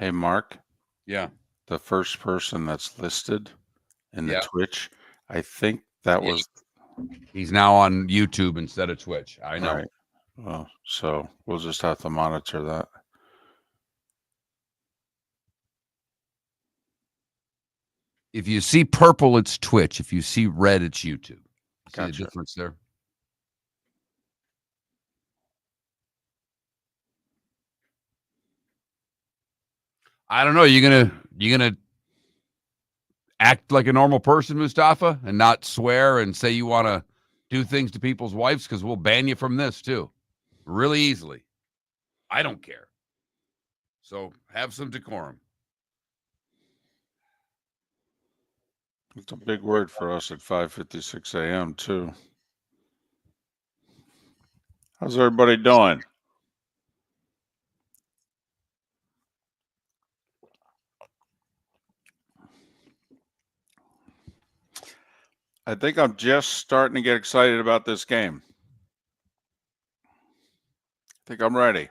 Hey, Mark, Yeah. the first person that's listed in the Yeah. Twitch, I think that was He's now on YouTube instead of Twitch. I know. right. Well, so we'll just have to monitor that. If you see purple, it's Twitch. If you see red, it's YouTube. See the Gotcha. difference there? I don't know. You gonna act like a normal person, Mustafa, and not swear and say you want to do things to people's wives? Because we'll ban you from this too, really easily. I don't care. So have some decorum. It's a big word for us at 5:56 a.m. too. How's everybody doing? I think I'm just starting to get excited about this game. I think I'm ready.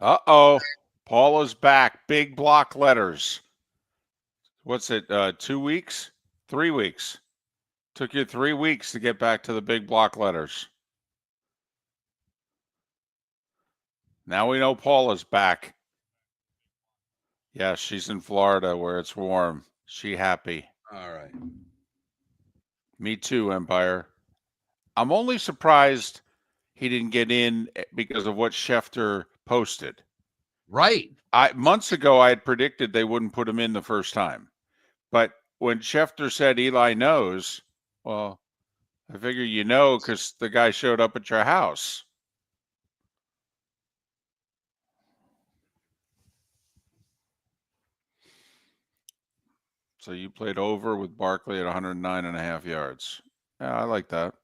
Uh-oh. Paula's back. Big block letters. What's it, 2 weeks? 3 weeks. Took you 3 weeks to get back to the big block letters. Now we know Paula's back. Yeah, she's in Florida where it's warm. She happy. All right. Me too, Empire. I'm only surprised he didn't get in because of what Schefter posted. Right. Months ago, I had predicted they wouldn't put him in the first time. But when Schefter said Eli knows, well, I figure you know because the guy showed up at your house. So you played over with Barkley at 109.5 yards. Yeah, I like that.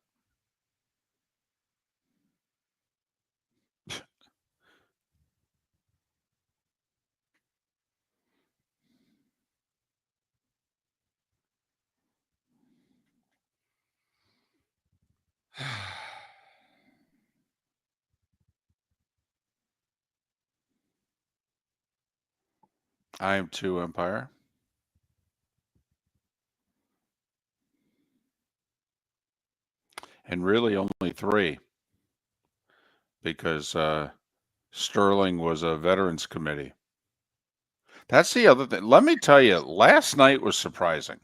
I am too, Empire. And really only 3 because Sterling was a veterans committee. That's the other thing. Let me tell you, last night was surprising.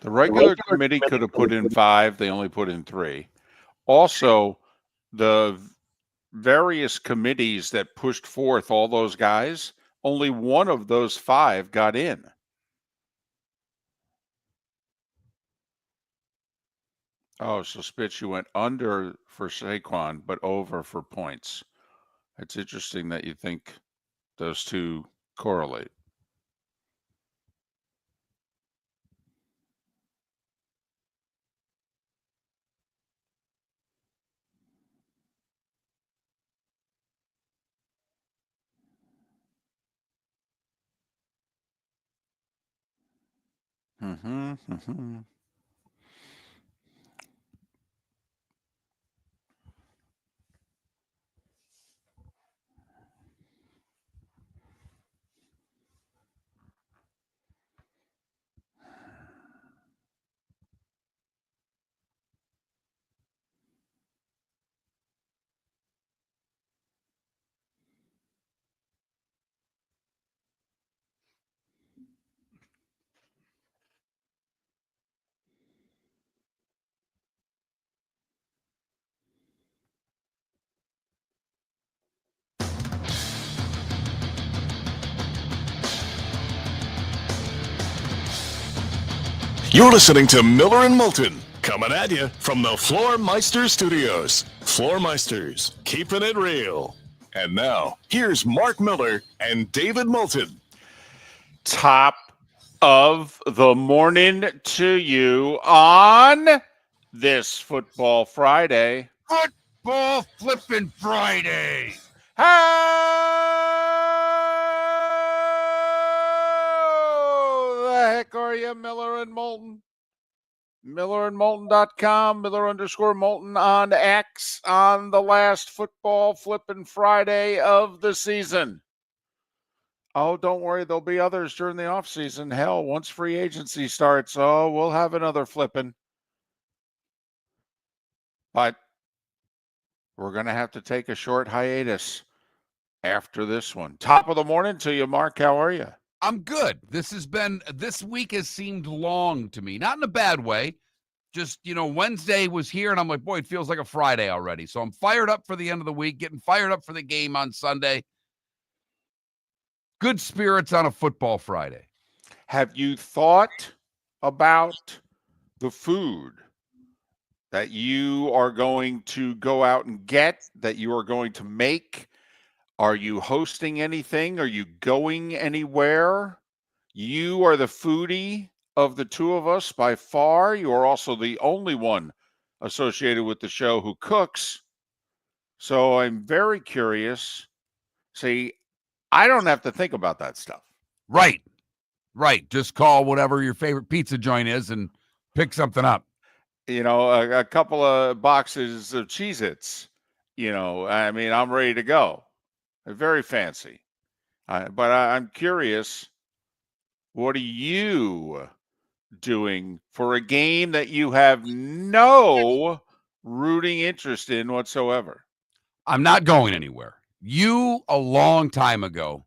The regular committee could have put in 5. They only put in 3. Also, the various committees that pushed forth all those guys, only one of those 5 got in. Oh, so Spitz, you went under for Saquon, but over for points. It's interesting that you think those two correlate. Mm-hmm. Mm-hmm. You're listening to Miller and Moulton, coming at you from the Floormeister Studios. Floormeisters, keeping it real. And now, here's Mark Miller and David Moulton. Top of the morning to you on this Football Friday. Football Flippin' Friday. How the heck are you, Miller and Moulton? MillerandMoulton.com, Miller_Moulton on X on the last Football Flippin' Friday of the season. Oh, don't worry. There'll be others during the offseason. Hell, once free agency starts, we'll have another flipping. But we're going to have to take a short hiatus after this one. Top of the morning to you, Mark. How are you? I'm good. This week has seemed long to me. Not in a bad way. Just, Wednesday was here, and I'm like, boy, it feels like a Friday already. So I'm fired up for the end of the week, getting fired up for the game on Sunday. Good spirits on a Football Friday. Have you thought about the food that you are going to go out and get, that you are going to make? Are you hosting anything? Are you going anywhere? You are the foodie of the two of us by far. You are also the only one associated with the show who cooks. So I'm very curious. See, I don't have to think about that stuff. Right. Just call whatever your favorite pizza joint is and pick something up. A couple of boxes of Cheez-Its. I'm ready to go. Very fancy. But I'm curious, what are you doing for a game that you have no rooting interest in whatsoever? I'm not going anywhere. You, a long time ago,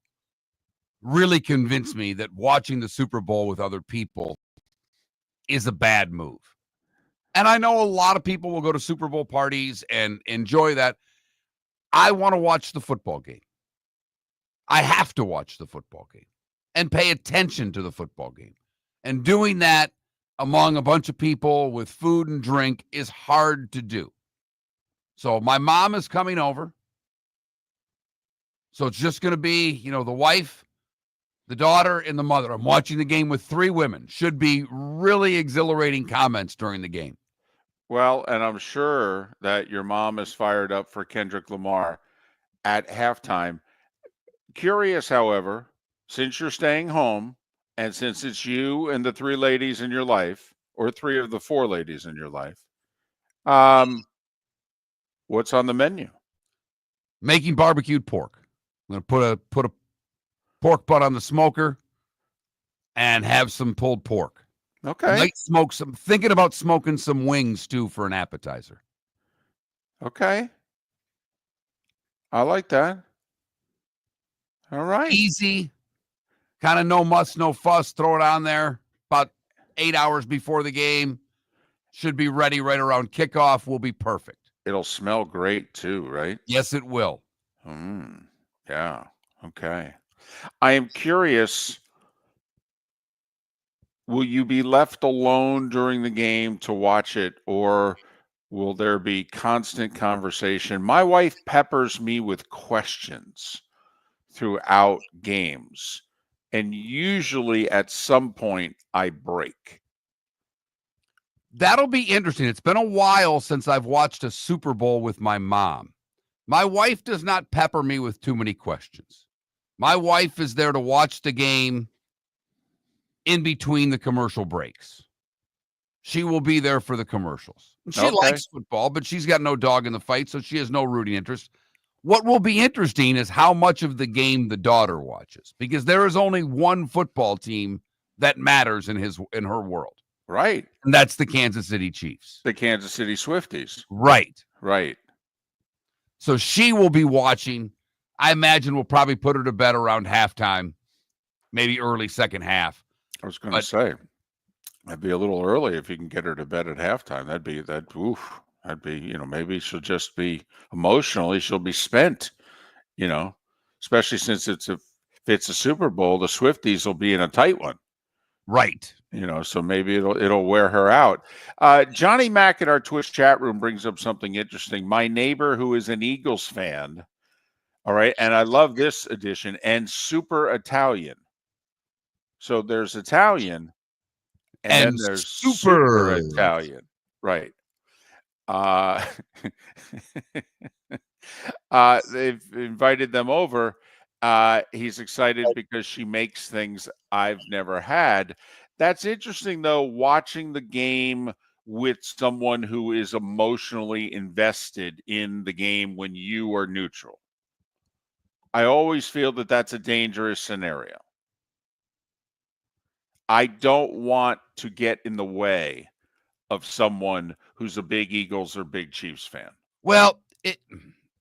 really convinced me that watching the Super Bowl with other people is a bad move. And I know a lot of people will go to Super Bowl parties and enjoy that. I want to watch the football game. I have to watch the football game and pay attention to the football game. And doing that among a bunch of people with food and drink is hard to do. So my mom is coming over. So it's just going to be, the wife, the daughter, and the mother. I'm watching the game with 3 women. Should be really exhilarating comments during the game. Well, and I'm sure that your mom is fired up for Kendrick Lamar at halftime. Curious, however, since you're staying home and since it's you and the 3 ladies in your life, or 3 of the 4 ladies in your life, what's on the menu? Making barbecued pork. I'm going to put a pork butt on the smoker and have some pulled pork. Okay. I might smoke some. Thinking about smoking some wings too for an appetizer. Okay. I like that. All right. Easy. Kind of no muss, no fuss. Throw it on there about 8 hours before the game. Should be ready right around kickoff. Will be perfect. It'll smell great too, right? Yes, it will. Yeah. Okay. I am curious, will you be left alone during the game to watch it, or will there be constant conversation? My wife peppers me with questions throughout games, and usually at some point I break. That'll be interesting. It's been a while since I've watched a Super Bowl with my mom. My wife does not pepper me with too many questions. My wife is there to watch the game in between the commercial breaks. She will be there for the commercials. She likes football, but she's got no dog in the fight, so she has no rooting interest. What will be interesting is how much of the game the daughter watches, because there is only one football team that matters in her world. Right. And that's the Kansas City Chiefs. The Kansas City Swifties. Right. So she will be watching. I imagine we'll probably put her to bed around halftime, maybe early second half. I was going to say, that'd be a little early if you can get her to bed at halftime. That'd be, maybe she'll just be emotionally, she'll be spent, especially since if it's a Super Bowl, the Swifties will be in a tight one. Right. So maybe it'll wear her out. Johnny Mack in our Twitch chat room brings up something interesting. My neighbor, who is an Eagles fan, all right, and I love this edition, and super Italian. So there's Italian, and then there's super Italian, right? They've invited them over. He's excited because she makes things I've never had. That's interesting, though, watching the game with someone who is emotionally invested in the game when you are neutral. I always feel that that's a dangerous scenario. I don't want to get in the way of someone who's a big Eagles or big Chiefs fan. Well,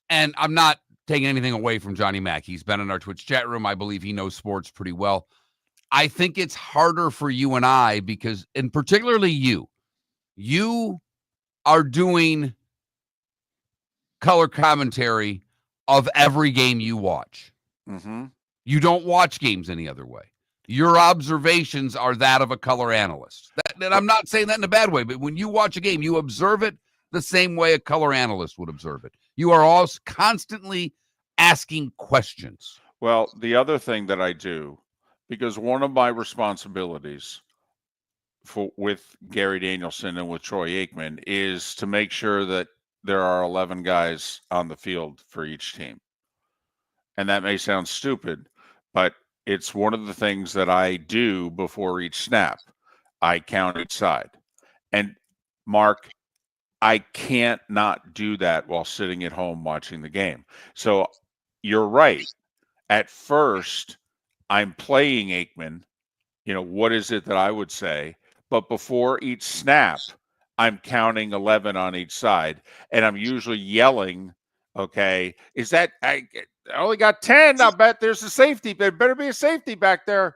and I'm not taking anything away from Johnny Mack. He's been in our Twitch chat room. I believe he knows sports pretty well. I think it's harder for you and I because, and particularly you are doing color commentary of every game you watch. Mm-hmm. You don't watch games any other way. Your observations are that of a color analyst. And I'm not saying that in a bad way, but when you watch a game, you observe it the same way a color analyst would observe it. You are all constantly asking questions. Well, the other thing that I do, because one of my responsibilities with Gary Danielson and with Troy Aikman is to make sure that there are 11 guys on the field for each team. And that may sound stupid, but it's one of the things that I do before each snap. I count each side. And Mark, I can't not do that while sitting at home watching the game. So you're right. At first, I'm playing Aikman. What is it that I would say? But before each snap, I'm counting 11 on each side. And I'm usually yelling, okay, is that I only got 10. I bet there's a safety. There better be a safety back there.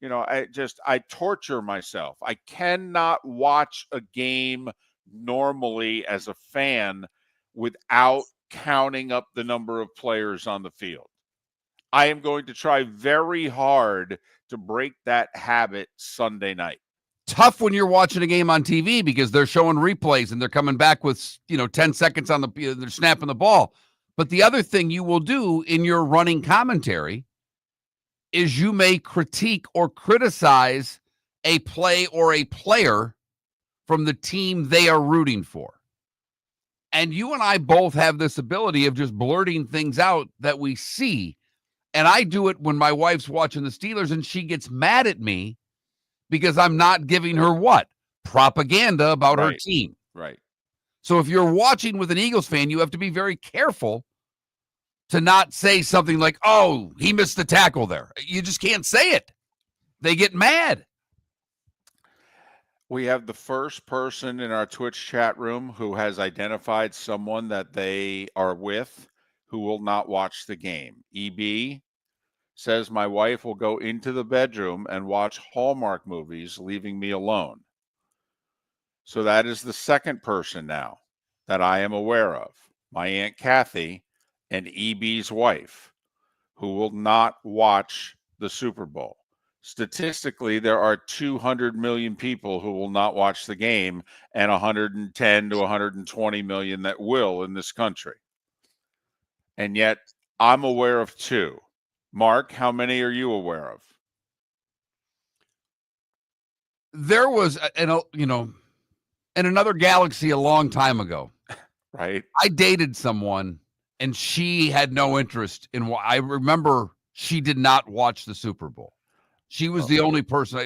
I torture myself. I cannot watch a game normally as a fan without counting up the number of players on the field. I am going to try very hard to break that habit Sunday night. Tough when you're watching a game on TV because they're showing replays and they're coming back with 10 seconds on they're snapping the ball. But the other thing you will do in your running commentary is you may critique or criticize a play or a player from the team they are rooting for. And you and I both have this ability of just blurting things out that we see. And I do it when my wife's watching the Steelers and she gets mad at me because I'm not giving her propaganda about her team. Right. So if you're watching with an Eagles fan, you have to be very careful to not say something like, oh, he missed the tackle there. You just can't say it. They get mad. We have the first person in our Twitch chat room who has identified someone that they are with who will not watch the game. EB says, my wife will go into the bedroom and watch Hallmark movies, leaving me alone. So that is the second person now that I am aware of. My Aunt Kathy and EB's wife, who will not watch the Super Bowl. Statistically, there are 200 million people who will not watch the game and 110 to 120 million that will in this country. And yet I'm aware of 2. Mark, how many are you aware of? There was, in another galaxy a long time ago, right? I dated someone and she had no interest in what I remember. She did not watch the Super Bowl. She was the only person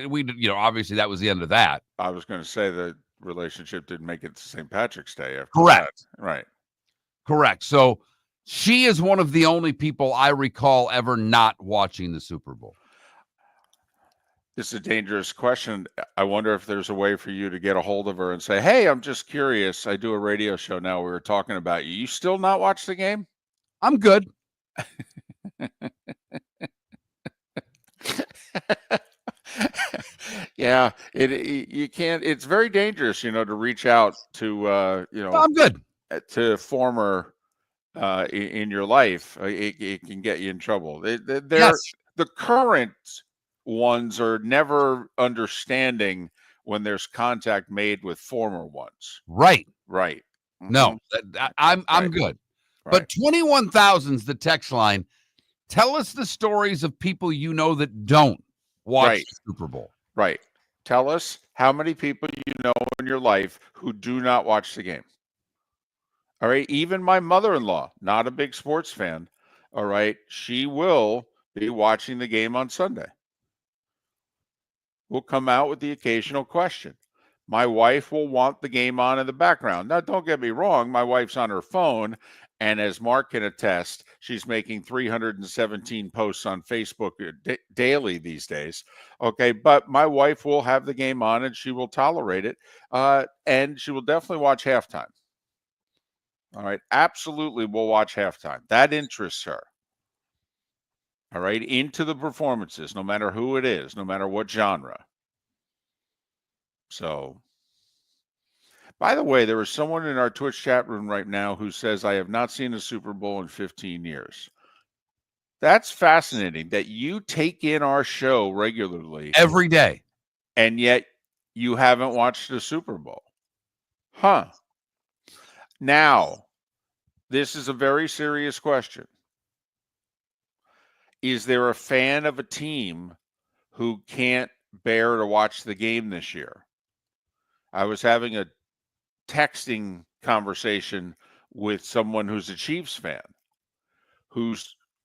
obviously that was the end of that. I was going to say the relationship didn't make it to St. Patrick's Day after Correct. that. Right. Correct. So she is one of the only people I recall ever not watching the Super Bowl. This is a dangerous question. I wonder if there's a way for you to get a hold of her and say, hey, I'm just curious. I do a radio show now. We were talking about you. You still not watch the game? I'm good. Yeah, you can't. It's very dangerous, to reach out to, I'm good to former in your life. It can get you in trouble. Yes. The current ones are never understanding when there's contact made with former ones. Right. Right. No, I'm Right. good. Right. But 21,000's the text line. Tell us the stories of people you know that don't watch Right. the Super Bowl. Right. Tell us how many people you know in your life who do not watch the game. All right. Even my mother-in-law, not a big sports fan. All right. She will be watching the game on Sunday. We'll come out with the occasional question. My wife will want the game on in the background. Now, don't get me wrong. My wife's on her phone. And as Mark can attest, she's making 317 posts on Facebook daily these days. Okay. But my wife will have the game on and she will tolerate it. And she will definitely watch halftime. All right. Absolutely. We'll watch halftime. That interests her. All right. Into the performances, no matter who it is, no matter what genre. So, by the way, there is someone in our Twitch chat room right now who says, I have not seen a Super Bowl in 15 years. That's fascinating that you take in our show regularly every day, and yet you haven't watched the Super Bowl. Huh. Now, this is a very serious question. Is there a fan of a team who can't bear to watch the game this year? I was having a texting conversation with someone who's a Chiefs fan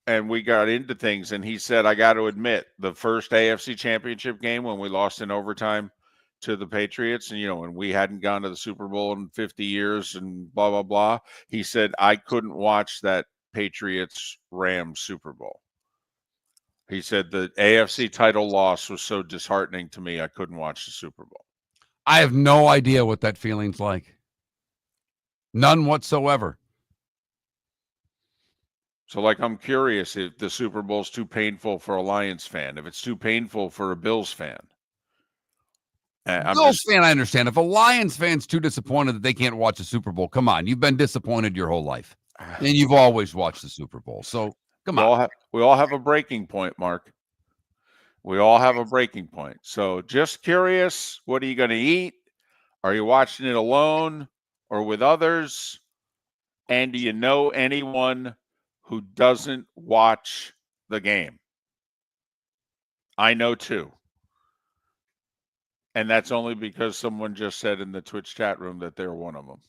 and we got into things, and he said, I got to admit, the first AFC championship game when we lost in overtime to the Patriots, and and we hadn't gone to the Super Bowl in 50 years and blah blah blah, he said, I couldn't watch that Patriots Rams Super Bowl. He said the AFC title loss was so disheartening to me, I couldn't watch the Super Bowl. I have no idea what that feeling's like. None whatsoever. So, like, I'm curious if the Super Bowl's too painful for a Lions fan, if it's too painful for a Bills fan. Bills fan, I understand. If a Lions fan's too disappointed that they can't watch the Super Bowl, come on. You've been disappointed your whole life. And you've always watched the Super Bowl. So, come on. We all have a breaking point, Mark. We all have a breaking point. So, just curious, what are you going to eat? Are you watching it alone or with others? And do you know anyone who doesn't watch the game? I know two. And that's only because someone just said in the Twitch chat room that they're one of them.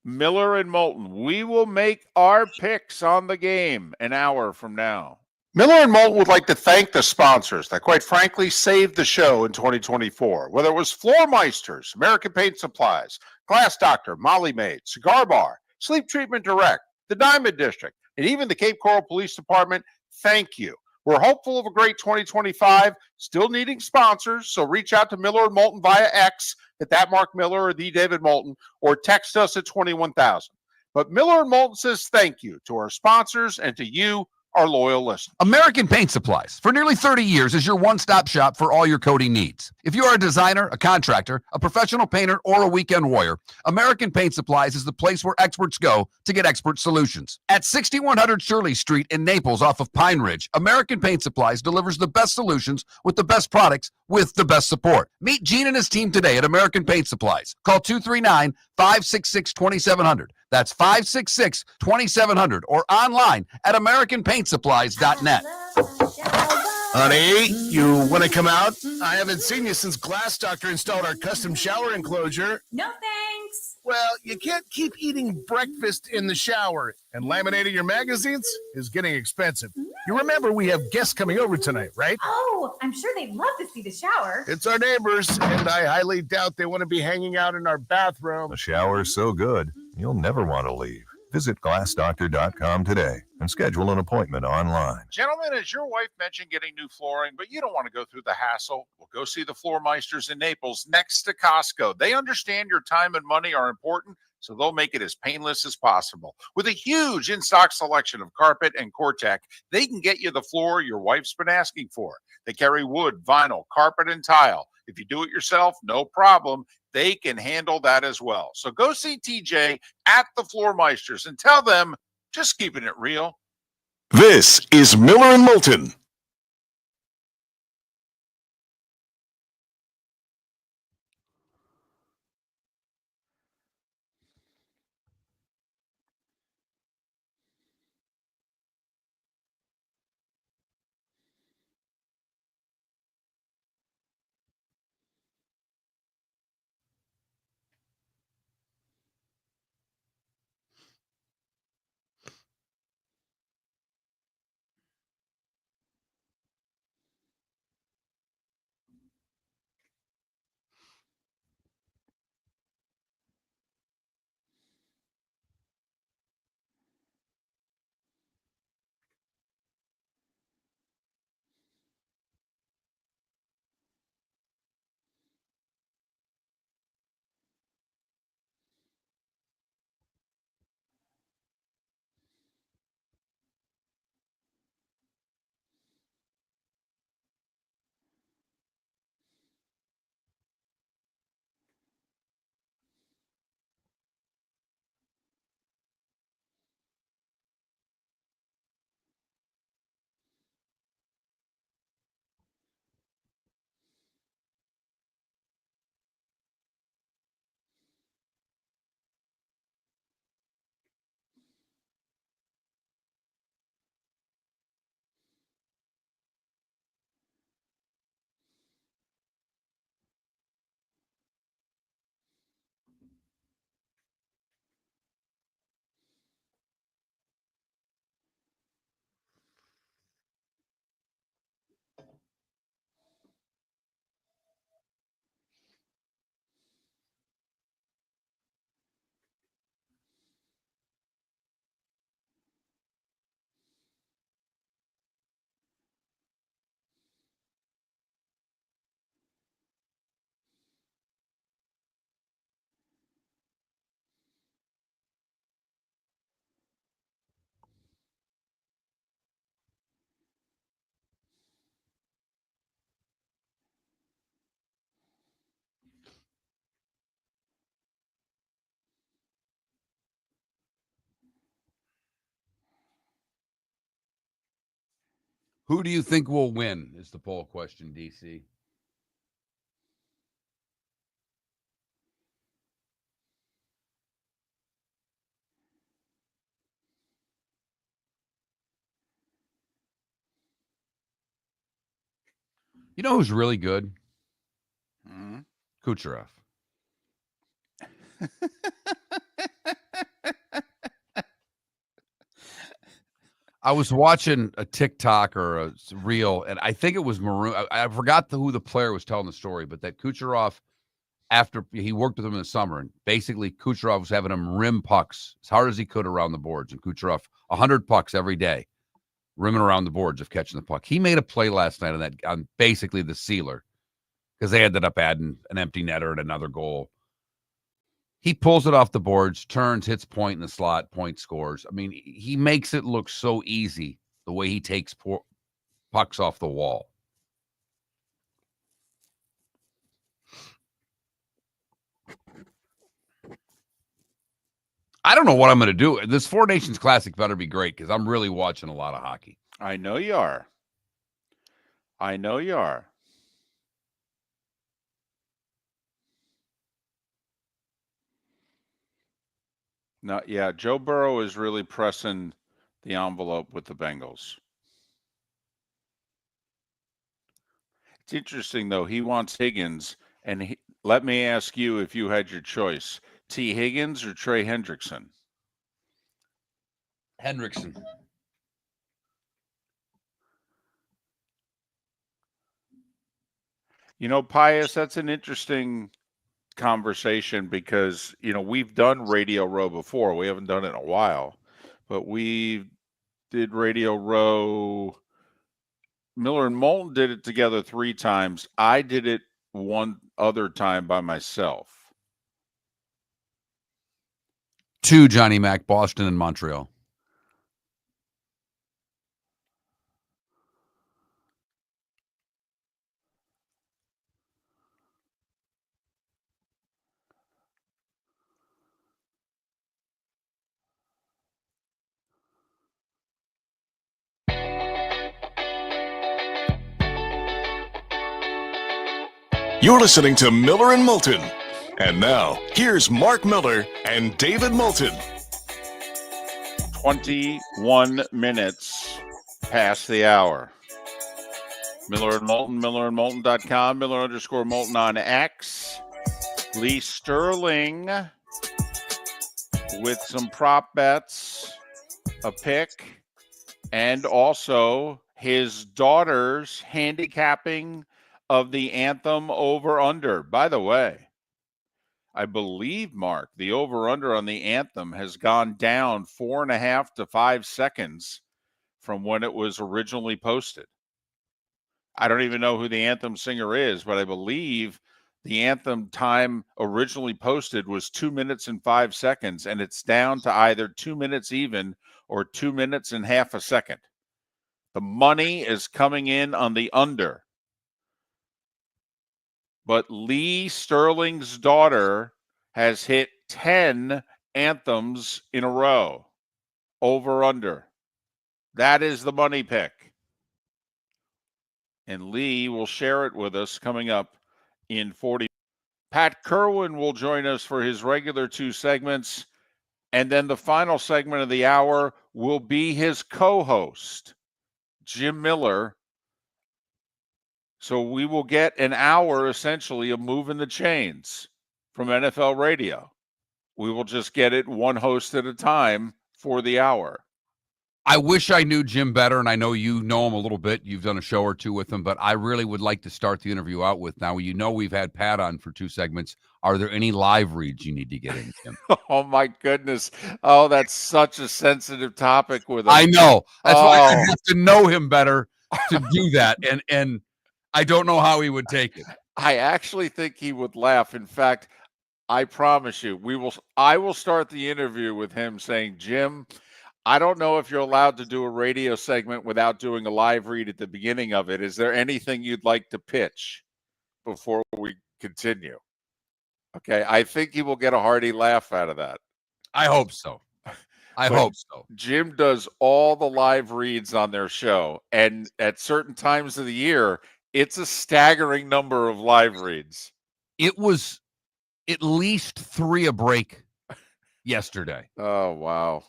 Miller and Moulton, we will make our picks on the game an hour from now. Miller and Moulton would like to thank the sponsors that, quite frankly, saved the show in 2024. Whether it was Floor Meisters, American Paint Supplies, Glass Doctor, Molly Maid, Cigar Bar, Sleep Treatment Direct, the Diamond District, and even the Cape Coral Police Department, thank you. We're hopeful of a great 2025, still needing sponsors, so reach out to Miller and Moulton via X at that Mark Miller or the David Moulton, or text us at 21,000. But Miller and Moulton says thank you to our sponsors and to you, our loyal listeners. American Paint Supplies, for nearly 30 years, is your one-stop shop for all your coating needs. If you are a designer, a contractor, a professional painter, or a weekend warrior, American Paint Supplies is the place where experts go to get expert solutions. At 6100 Shirley Street in Naples off of Pine Ridge, American Paint Supplies delivers the best solutions with the best products with the best support. Meet Gene and his team today at American Paint Supplies. Call 239-566-2700. That's 566-2700 or online at AmericanPaintSupplies.net. Honey, you want to come out? I haven't seen you since Glass Doctor installed our custom shower enclosure. No thanks. Well, you can't keep eating breakfast in the shower, and laminating your magazines is getting expensive. You remember we have guests coming over tonight, right? Oh, I'm sure they'd love to see the shower. It's our neighbors, and I highly doubt they want to be hanging out in our bathroom. The shower's so good, you'll never want to leave. Visit glassdoctor.com today and schedule an appointment online. Gentlemen, as your wife mentioned getting new flooring, but you don't want to go through the hassle, well, go see the Floor Meisters in Naples next to Costco. They understand your time and money are important, so they'll make it as painless as possible. With a huge in-stock selection of carpet and Core-Tech, they can get you the floor your wife's been asking for. They carry wood, vinyl, carpet, and tile. If you do it yourself, no problem. They can handle that as well. So go see TJ at the Floor Meisters and tell them, just keeping it real. This is Miller and Moulton. Who do you think will win is the poll question, DC. You know who's really good? Mhm. Kucherov. I was watching a TikTok or a reel, and I think it was Maroon. I forgot who the player was telling the story, but that Kucherov, after he worked with him in the summer, and basically Kucherov was having him rim pucks as hard as he could around the boards, and Kucherov 100 pucks every day, rimming around the boards of catching the puck. He made a play last night on basically the sealer because they ended up adding an empty netter and another goal. He pulls it off the boards, turns, hits point in the slot, point scores. I mean, he makes it look so easy the way he takes pucks off the wall. I don't know what I'm going to do. This Four Nations Classic better be great because I'm really watching a lot of hockey. I know you are. I know you are. No, yeah, Joe Burrow is really pressing the envelope with the Bengals. It's interesting, though. He wants Higgins, and let me ask you if you had your choice, T. Higgins or Trey Hendrickson? Hendrickson. You know, Pius, that's an interesting conversation because, you know, we've done Radio Row before. We haven't done it in a while, but we did Radio Row. Miller and Moulton did it together 3 times. I did it one other time by myself. 2, Johnny Mac, Boston and Montreal. You're listening to Miller and Moulton. And now, here's Mark Miller and David Moulton. 21 minutes past the hour. Miller and Moulton, millerandmoulton.com, Miller_Moulton on X. Lee Sterling with some prop bets, a pick, and also his daughter's handicapping of the Anthem over-under. By the way, I believe, Mark, the over-under on the Anthem has gone down 4.5 to 5 seconds from when it was originally posted. I don't even know who the Anthem singer is, but I believe the Anthem time originally posted was 2 minutes and 5 seconds, and it's down to either 2 minutes even or 2 minutes and half a second. The money is coming in on the under. But Lee Sterling's daughter has hit 10 anthems in a row, over under. That is the money pick. And Lee will share it with us coming up in 40. Pat Kirwan will join us for his regular 2 segments. And then the final segment of the hour will be his co-host, Jim Miller. So we will get an hour, essentially, of moving the chains from NFL radio. We will just get it one host at a time for the hour. I wish I knew Jim better, and I know you know him a little bit. You've done a show or 2 with him, but I really would like to start the interview out with, now, you know we've had Pat on for 2 segments. Are there any live reads you need to get in, Jim? Oh, my goodness. Oh, that's such a sensitive topic with him. I know. That's why I have to know him better to do that, and I don't know how he would take it. I actually think he would laugh. In fact, I promise you, I will start the interview with him saying, Jim, I don't know if you're allowed to do a radio segment without doing a live read at the beginning of it. Is there anything you'd like to pitch before we continue? Okay, I think he will get a hearty laugh out of that. I hope so. I But hope so. Jim does all the live reads on their show, and at certain times of the year, it's a staggering number of live reads. It was at least 3 a break yesterday. Oh, wow.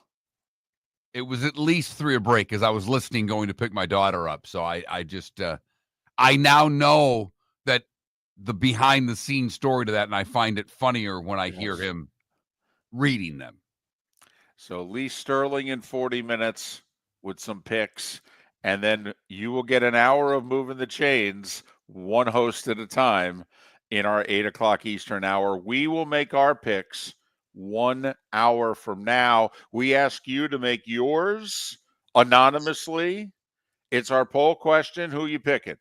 It was at least 3 a break as I was listening, going to pick my daughter up. So I just, I now know that the behind the scenes story to that, and I find it funnier when I hear him reading them. So Lee Sterling in 40 minutes with some picks, and then you will get an hour of moving the chains, one host at a time, in our 8 o'clock Eastern hour. We will make our picks 1 hour from now. We ask you to make yours anonymously. It's our poll question. Who you picking?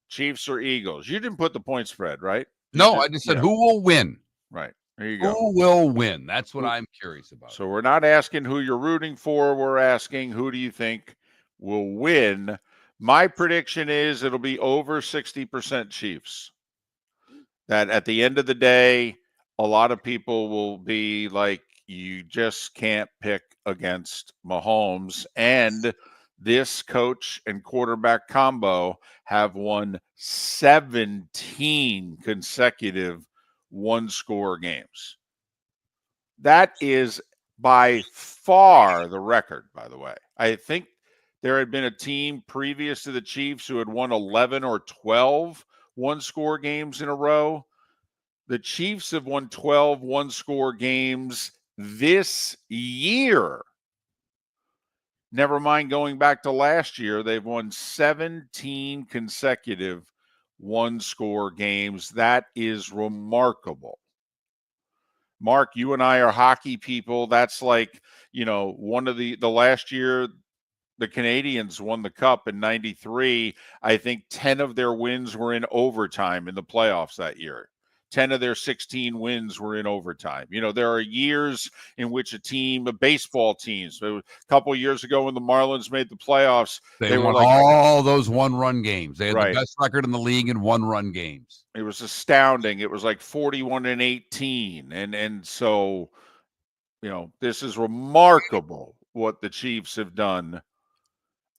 Chiefs or Eagles? You didn't put the point spread, right? No, I just said, who will win? Right. There you go. Who will win? That's what I'm curious about. So we're not asking who you're rooting for. We're asking who do you think will win. My prediction is it'll be over 60% Chiefs. That at the end of the day, a lot of people will be like, you just can't pick against Mahomes. And this coach and quarterback combo have won 17 consecutive one-score games. That is by far the record, by the way. I think there had been a team previous to the Chiefs who had won 11 or 12 one-score games in a row. The Chiefs have won 12 one-score games this year. Never mind going back to last year, they've won 17 consecutive one-score games. That is remarkable. Mark, you and I are hockey people. That's like, one of the last year the Canadians won the cup in 93. I think 10 of their wins were in overtime in the playoffs that year. 10 of their 16 wins were in overtime. There are years in which baseball teams, a couple of years ago when the Marlins made the playoffs, they won all those one-run games. They had the best record in the league in one-run games. It was astounding. It was like 41-18. And so, this is remarkable what the Chiefs have done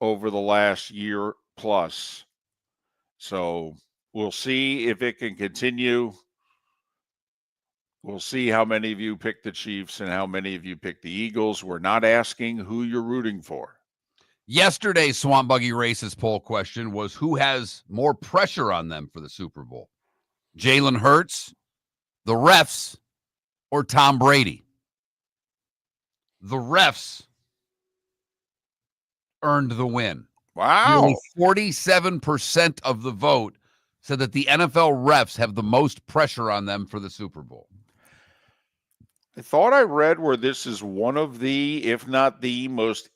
over the last year plus. So we'll see if it can continue. We'll see how many of you pick the Chiefs and how many of you pick the Eagles. We're not asking who you're rooting for. Yesterday's Swamp Buggy Races poll question was, who has more pressure on them for the Super Bowl? Jalen Hurts, the refs, or Tom Brady? The refs earned the win. Wow. Nearly 47% of the vote said that the NFL refs have the most pressure on them for the Super Bowl. I thought I read where this is one of the, if not the most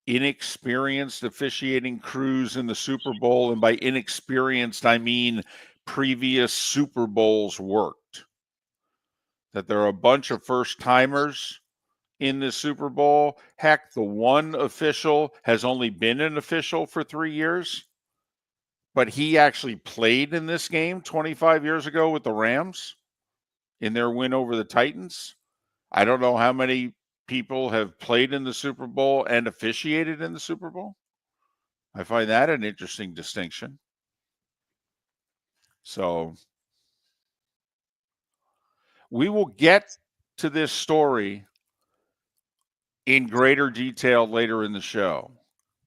inexperienced officiating crews in the Super Bowl. And by inexperienced, I mean previous Super Bowls worked. That there are a bunch of first-timers in the Super Bowl. Heck, the one official has only been an official for 3 years, but he actually played in this game 25 years ago with the Rams in their win over the Titans. I don't know how many people have played in the Super Bowl and officiated in the Super Bowl. I find that an interesting distinction. So we will get to this story in greater detail later in the show.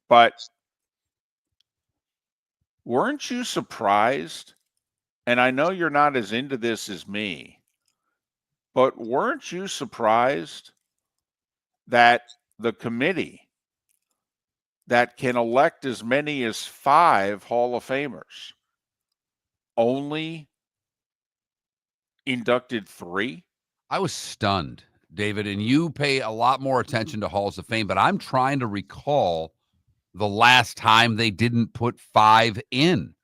But weren't you surprised? And I know you're not as into this as me, but weren't you surprised that the committee that can elect as many as 5 Hall of Famers only inducted 3? I was stunned, David, and you pay a lot more attention to Halls of Fame, but I'm trying to recall the last time they didn't put 5 in.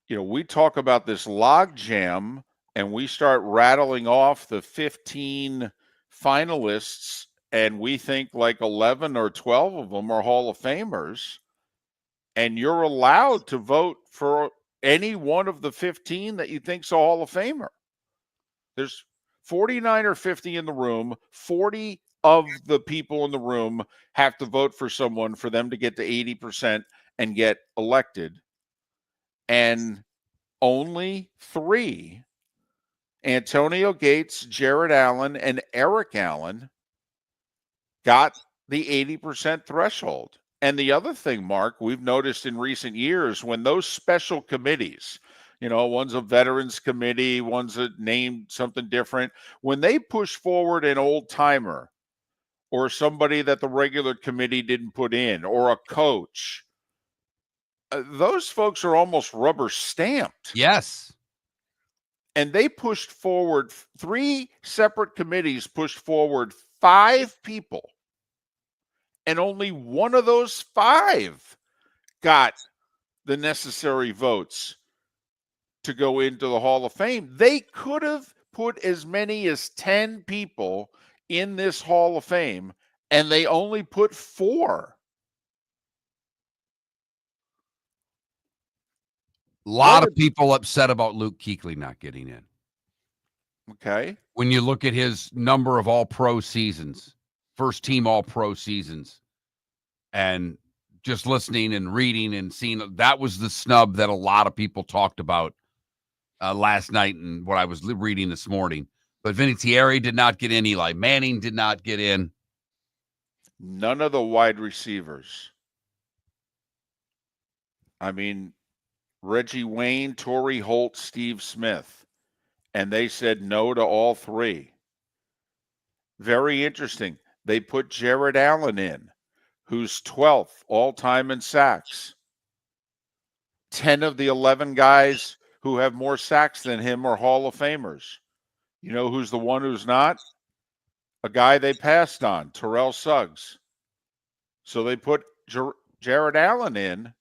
We talk about this log jam and we start rattling off the 15 finalists, and we think like 11 or 12 of them are Hall of Famers, and you're allowed to vote for any one of the 15 that you think's a Hall of Famer. There's 49 or 50 in the room, 40 of the people in the room have to vote for someone for them to get to 80% and get elected. And only 3, Antonio Gates, Jared Allen, and Eric Allen, got the 80% threshold. And the other thing, Mark, we've noticed in recent years, when those special committees, one's a veterans committee, one's a named something different, when they push forward an old timer or somebody that the regular committee didn't put in, or a coach, those folks are almost rubber stamped. Yes. And they pushed forward, 3 separate committees pushed forward 5 people. And only one of those 5 got the necessary votes to go into the Hall of Fame. They could have put as many as 10 people in this Hall of Fame, and they only put 4. A lot of people upset about Luke Kuechly not getting in. Okay. When you look at his number of all-pro seasons, first-team all-pro seasons, and just listening and reading and seeing, that was the snub that a lot of people talked about last night and what I was reading this morning. But Vinatieri did not get in. Eli Manning did not get in. None of the wide receivers. I mean, Reggie Wayne, Torrey Holt, Steve Smith. And they said no to all 3. Very interesting. They put Jared Allen in, who's 12th all-time in sacks. 10 of the 11 guys who have more sacks than him are Hall of Famers. You know who's the one who's not? A guy they passed on, Terrell Suggs. So they put Jared Allen in,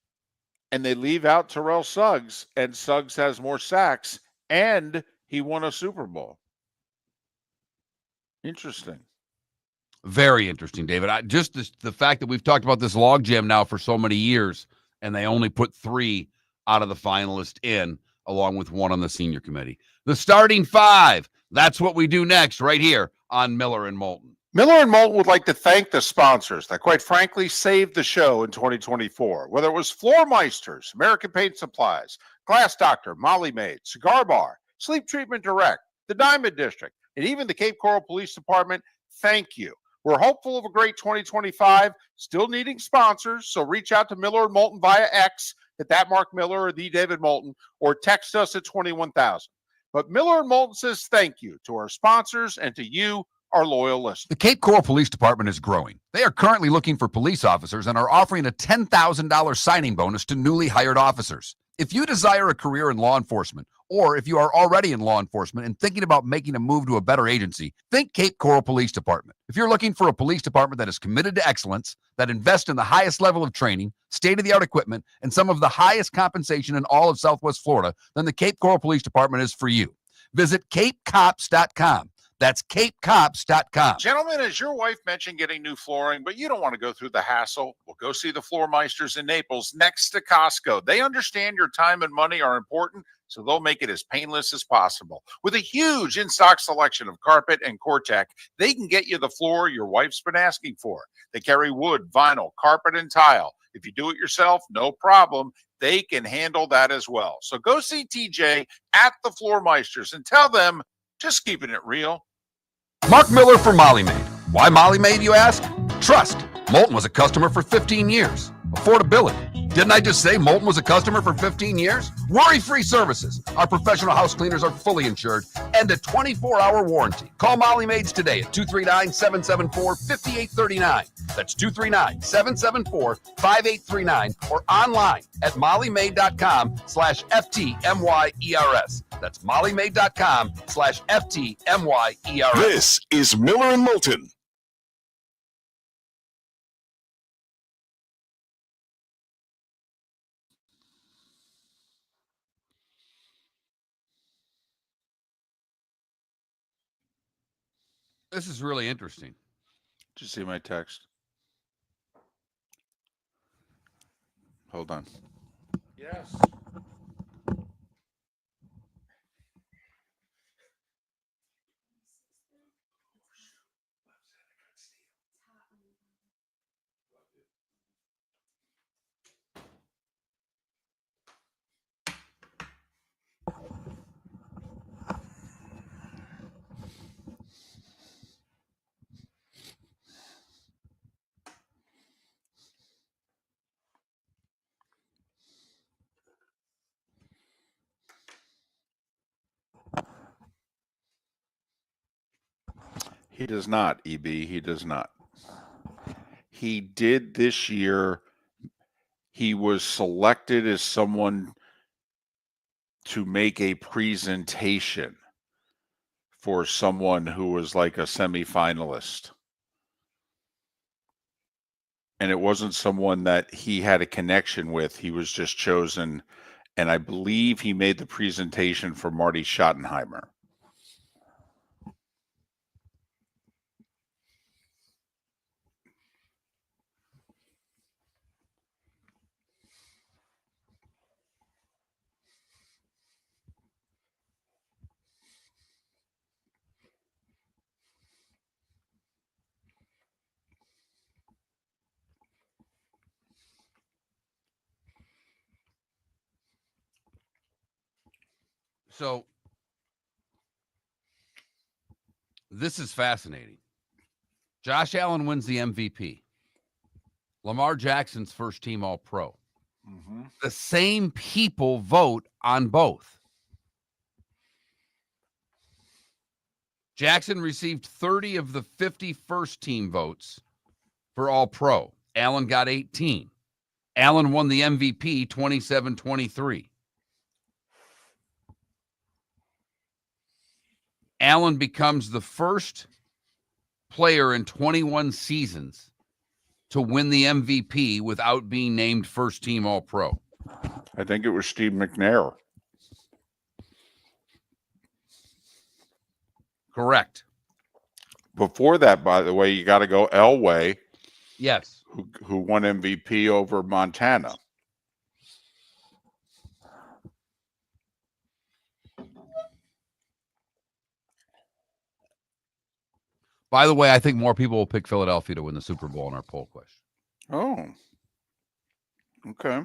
and they leave out Terrell Suggs, and Suggs has more sacks, and he won a Super Bowl. Interesting. Very interesting, David. Just the fact that we've talked about this logjam now for so many years, and they only put 3 out of the finalists in, along with 1 on the senior committee. The starting 5. That's what we do next right here on Miller and Moulton. Miller and Moulton would like to thank the sponsors that, quite frankly, saved the show in 2024. Whether it was Floor Meisters, American Paint Supplies, Glass Doctor, Molly Maid, Cigar Bar, Sleep Treatment Direct, the Diamond District, and even the Cape Coral Police Department, thank you. We're hopeful of a great 2025, still needing sponsors, so reach out to Miller and Moulton via X at that Mark Miller or the David Moulton, or text us at 21,000. But Miller and Moulton says thank you to our sponsors and to you, our loyal listeners. The Cape Coral Police Department is growing. They are currently looking for police officers and are offering a $10,000 signing bonus to newly hired officers. If you desire a career in law enforcement, or if you are already in law enforcement and thinking about making a move to a better agency, think Cape Coral Police Department. If you're looking for a police department that is committed to excellence, that invests in the highest level of training, state-of-the-art equipment, and some of the highest compensation in all of Southwest Florida, then the Cape Coral Police Department is for you. Visit capecops.com. That's capecops.com. Gentlemen, as your wife mentioned getting new flooring, but you don't want to go through the hassle, well, go see the Floor Meisters in Naples next to Costco. They understand your time and money are important, so they'll make it as painless as possible. With a huge in-stock selection of carpet and Cortec, they can get you the floor your wife's been asking for. They carry wood, vinyl, carpet, and tile. If you do it yourself, no problem. They can handle that as well. So go see TJ at the Floor Meisters and tell them, just keeping it real. Mark Miller for Molly Maid. Why Molly Maid, you ask? Trust. Moulton was a customer for 15 years. Affordability. Didn't I just say Moulton was a customer for 15 years? Worry-free services. Our professional house cleaners are fully insured and a 24-hour warranty. Call Molly Maids today at 239-774-5839. That's 239-774-5839 or online at mollymaid.com/FTMYERS. That's mollymaid.com/FTMYERS. This is Miller and Moulton. This is really interesting. Did you see my text? Hold on. Yes. He does not, EB. He does not. He did this year. He was selected as someone to make a presentation for someone who was like a semifinalist. And it wasn't someone that he had a connection with. He was just chosen. And I believe he made the presentation for Marty Schottenheimer. So this is fascinating. Josh Allen wins the MVP. Lamar Jackson's first team All-Pro. Mm-hmm. The same people vote on both. Jackson received 30 of the 50 first team votes for All-Pro. Allen got 18. Allen won the MVP 27-23. Allen becomes the first player in 21 seasons to win the MVP without being named first team All-Pro. I think it was Steve McNair. Correct. Before that, by the way, you got to go Elway, Yes. who won MVP over Montana. By the way, I think more people will pick Philadelphia to win the Super Bowl in our poll question. Oh, okay.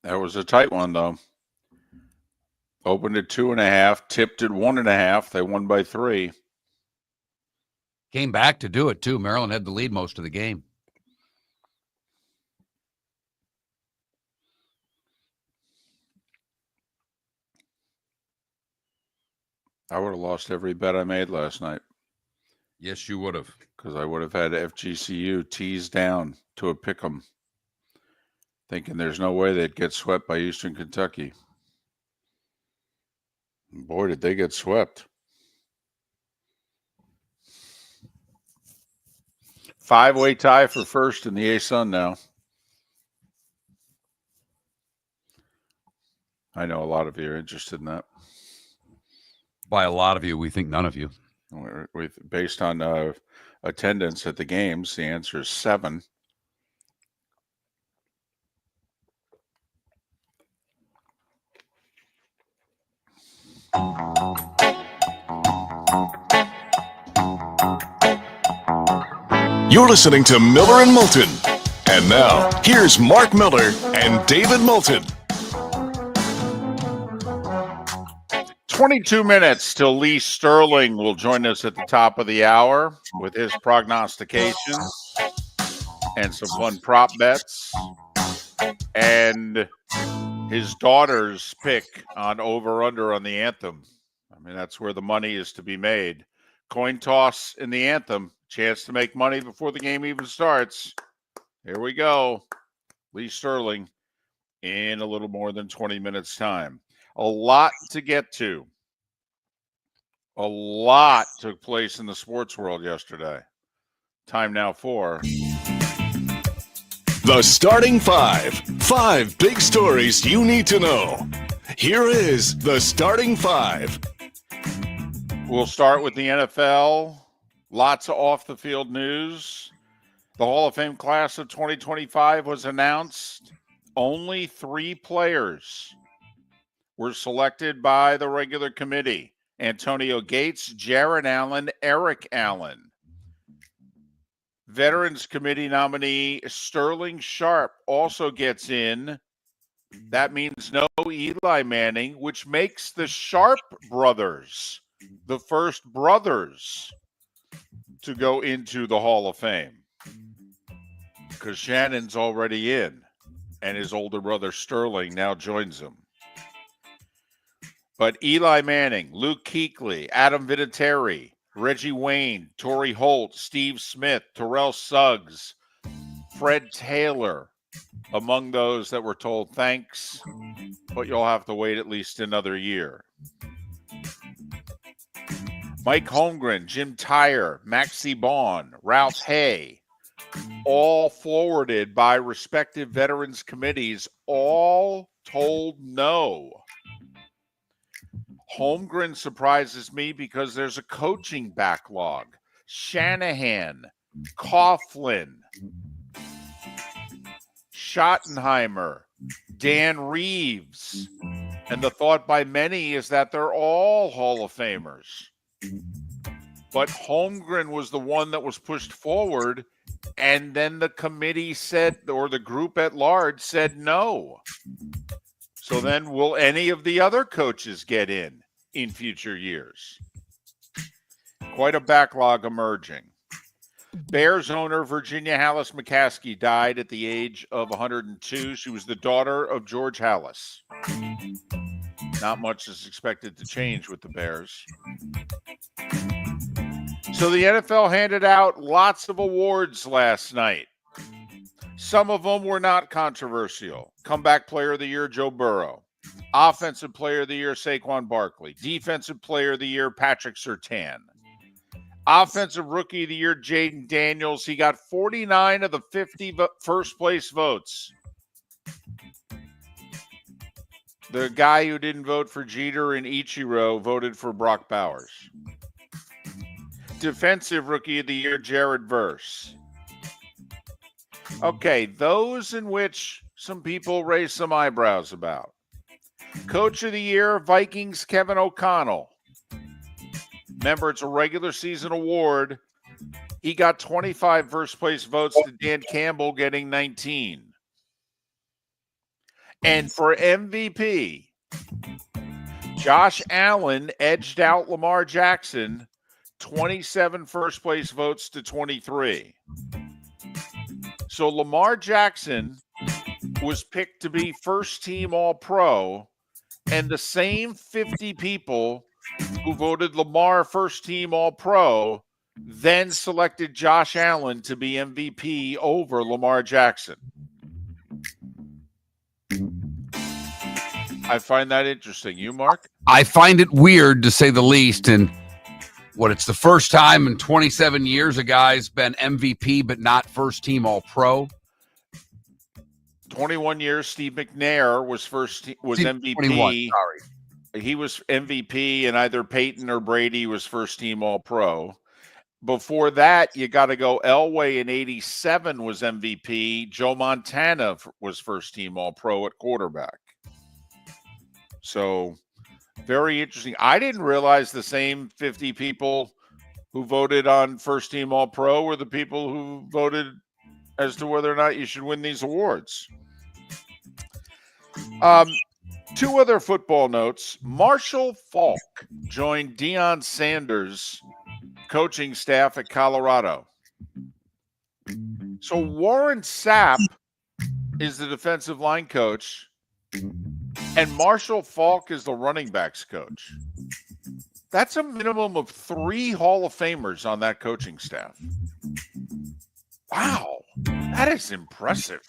That was a tight one, though. Opened at 2.5, tipped at 1.5. They won by 3. Came back to do it, too. Maryland had the lead most of the game. I would have lost every bet I made last night Yes, you would have. because I would have had FGCU teased down to a pick 'em, thinking there's no way they'd get swept by Eastern Kentucky. Boy, did they get swept. 5-way tie for first in the A-Sun now. I know a lot of you are interested in that. By a lot of you, we think none of you. Based on attendance at the games, the answer is 7. You're listening to Miller and Moulton. And now, here's Mark Miller and David Moulton. 22 minutes till Lee Sterling will join us at the top of the hour with his prognostications and some fun prop bets and his daughter's pick on over-under on the Anthem. I mean, that's where the money is to be made. Coin toss in the Anthem. Chance to make money before the game even starts. Here we go. Lee Sterling in a little more than 20 minutes' time. A lot to get to. A lot took place in the sports world yesterday. Time now for The Starting Five. 5 big stories you need to know. Here is The Starting Five. We'll start with the NFL. Lots of off-the-field news. The Hall of Fame class of 2025 was announced. Only 3 players were selected by the regular committee. Antonio Gates, Jaron Allen, Eric Allen. Veterans Committee nominee Sterling Sharp also gets in. That means no Eli Manning, which makes the Sharp brothers the first brothers to go into the Hall of Fame. Because Shannon's already in, and his older brother Sterling now joins him. But Eli Manning, Luke Kuechly, Adam Vinatieri, Reggie Wayne, Torrey Holt, Steve Smith, Terrell Suggs, Fred Taylor, among those that were told thanks, but you'll have to wait at least another year. Mike Holmgren, Jim Tyre, Maxie Baughan, Ralph Hay, all forwarded by respective veterans committees, all told no. Holmgren surprises me because there's a coaching backlog. Shanahan, Coughlin, Schottenheimer, Dan Reeves. And the thought by many is that they're all Hall of Famers. But Holmgren was the one that was pushed forward, and then the committee said, or the group at large said no. So then will any of the other coaches get in future years? Quite a backlog emerging. Bears owner Virginia Hallis McCaskey died at the age of 102. She was the daughter of George Hallis. Not much is expected to change with the Bears. So the NFL handed out lots of awards last night. Some of them were not controversial. Comeback Player of the Year, Joe Burrow. Offensive Player of the Year, Saquon Barkley. Defensive Player of the Year, Patrick Surtain. Offensive Rookie of the Year, Jaden Daniels. He got 49 of the 50 first place votes. The guy who didn't vote for Jeter and Ichiro voted for Brock Bowers. Defensive Rookie of the Year, Jared Verse. Okay, those in which some people raised some eyebrows about. Coach of the Year, Vikings, Kevin O'Connell. Remember, it's a regular season award. He got 25 first place votes to Dan Campbell getting 19. And for MVP, Josh Allen edged out Lamar Jackson, 27 first place votes to 23. So Lamar Jackson was picked to be first team All-Pro, and the same 50 people who voted Lamar first team All-Pro then selected Josh Allen to be MVP over Lamar Jackson. I find that interesting. You, Mark? I find it weird, to say the least. And it's the first time in 27 years a guy's been MVP but not first team All-Pro. 21 years, Steve McNair was MVP. 21, sorry. He was MVP, and either Peyton or Brady was first team All-Pro. Before that, you got to go Elway in 87 was MVP. Joe Montana was first team All-Pro at quarterback. So very interesting. I didn't realize the same 50 people who voted on first team All-Pro were the people who voted as to whether or not you should win these awards. Two other football notes. Marshall Faulk joined Deion Sanders' coaching staff at Colorado. So Warren Sapp is the defensive line coach, and Marshall Faulk is the running backs coach. That's a minimum of 3 Hall of Famers on that coaching staff. Wow, that is impressive.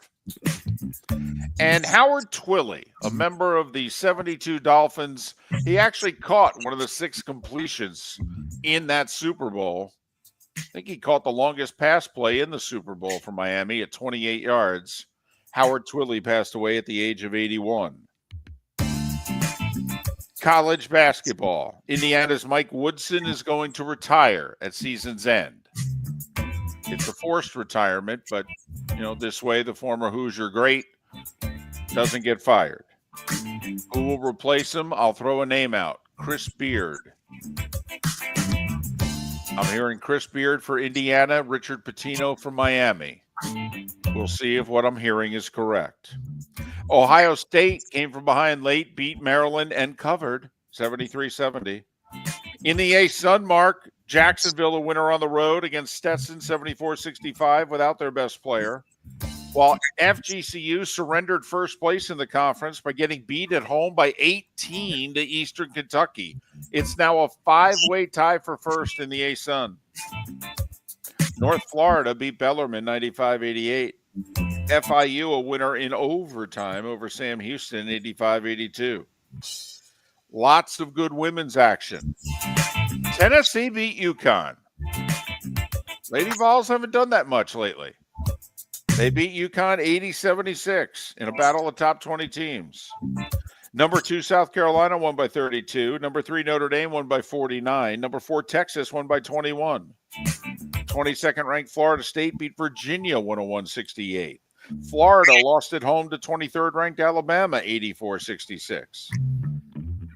And Howard Twilley, a member of the 72 Dolphins, he actually caught one of the 6 completions in that Super Bowl. I think he caught the longest pass play in the Super Bowl for Miami at 28 yards. Howard Twilley passed away at the age of 81. College basketball. Indiana's Mike Woodson is going to retire at season's end. It's a forced retirement, but, this way the former Hoosier great doesn't get fired. Who will replace him? I'll throw a name out. Chris Beard. I'm hearing Chris Beard for Indiana, Richard Pitino for Miami. We'll see if what I'm hearing is correct. Ohio State came from behind late, beat Maryland, and covered 73-70. In the A-Sun, Mark, Jacksonville a winner on the road against Stetson 74-65 without their best player. While FGCU surrendered first place in the conference by getting beat at home by 18 to Eastern Kentucky. It's now a 5-way tie for first in the A-Sun. North Florida beat Bellarmine 95-88. FIU a winner in overtime over Sam Houston 85-82. Lots of good women's action. Tennessee beat UConn. Lady Vols haven't done that much lately. They beat UConn 80-76 in a battle of top 20 teams. Number 2, South Carolina won by 32. Number 3, Notre Dame won by 49. Number 4, Texas won by 21. 22nd ranked Florida State beat Virginia 101-68. Florida lost at home to 23rd ranked Alabama 84-66.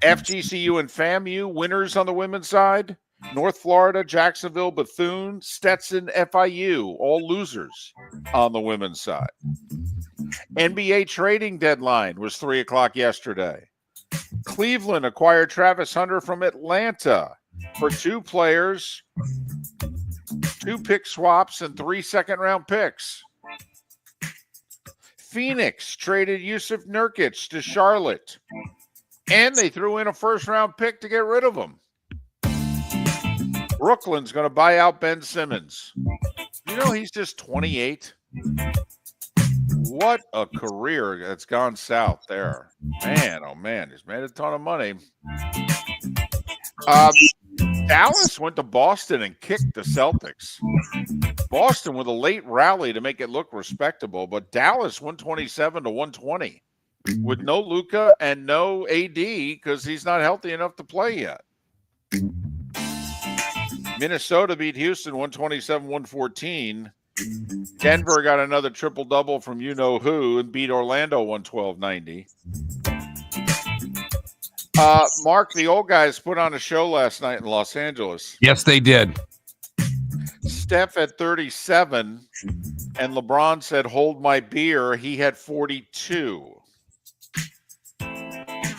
FGCU and FAMU winners on the women's side. North Florida, Jacksonville, Bethune, Stetson, FIU, all losers on the women's side. NBA trading deadline was 3 o'clock yesterday. Cleveland acquired Travis Hunter from Atlanta for 2 players, 2 pick swaps, and 3 second-round picks. Phoenix traded Yusuf Nurkic to Charlotte, and they threw in a first-round pick to get rid of him. Brooklyn's going to buy out Ben Simmons. He's just 28. What a career that's gone south there. Man, oh man, he's made a ton of money. Dallas went to Boston and kicked the Celtics. Boston with a late rally to make it look respectable, but Dallas 127-120 with no Luka and no AD because he's not healthy enough to play yet. Minnesota beat Houston 127-114. Denver got another triple-double from you-know-who and beat Orlando 112-90. Mark, the old guys put on a show last night in Los Angeles. Yes, they did. Steph at 37, and LeBron said, "Hold my beer." He had 42.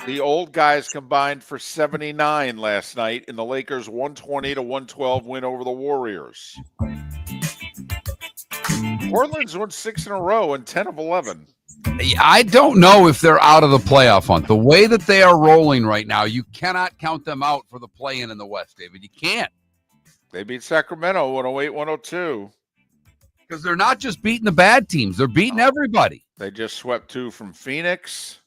The old guys combined for 79 last night in the Lakers' 120-112 win over the Warriors. Portland's won 6 in a row and 10 of 11. I don't know if they're out of the playoff hunt. The way that they are rolling right now, you cannot count them out for the play-in in the West, David. You can't. They beat Sacramento 108-102. Because they're not just beating the bad teams. They're beating everybody. They just swept 2 from Phoenix.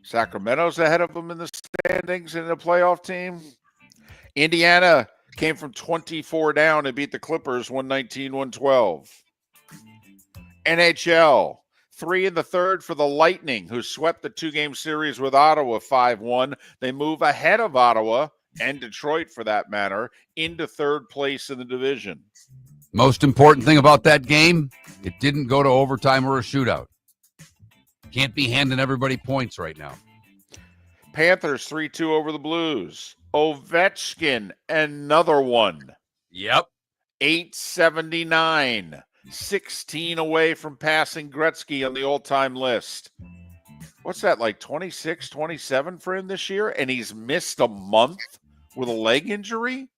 Sacramento's ahead of them in the standings in the playoff team. Indiana came from 24 down and beat the Clippers 119-112. NHL, 3 in the third for the Lightning, who swept the 2-game series with Ottawa 5-1. They move ahead of Ottawa and Detroit, for that matter, into third place in the division. Most important thing about that game, it didn't go to overtime or a shootout. Can't be handing everybody points right now. Panthers 3-2 over the Blues. Ovechkin, another one. Yep. 879. 16 away from passing Gretzky on the all-time list. What's that, like 26, 27 for him this year? And he's missed a month with a leg injury?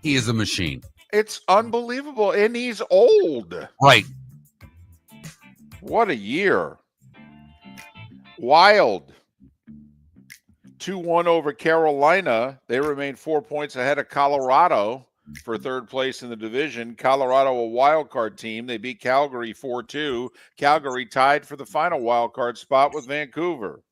He is a machine. It's unbelievable. And he's old. Right. What a year. Wild. 2-1 over Carolina. They remain 4 points ahead of Colorado for third place in the division. Colorado, a wild card team. They beat Calgary 4-2. Calgary tied for the final wild card spot with Vancouver.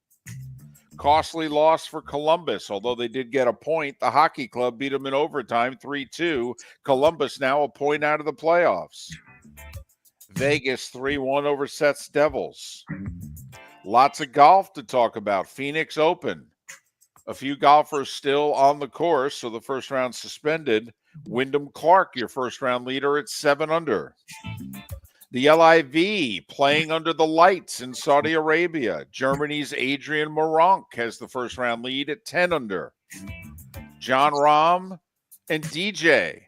Costly loss for Columbus, although they did get a point. The hockey club beat them in overtime 3-2. Columbus now a point out of the playoffs. Vegas 3-1 over Seth's Devils. Lots of golf to talk about. Phoenix Open. A few golfers still on the course, so the first round suspended. Wyndham Clark, your first round leader at 7 under. The LIV playing under the lights in Saudi Arabia. Germany's Adrian Moronk has the first round lead at 10 under. John Rahm and DJ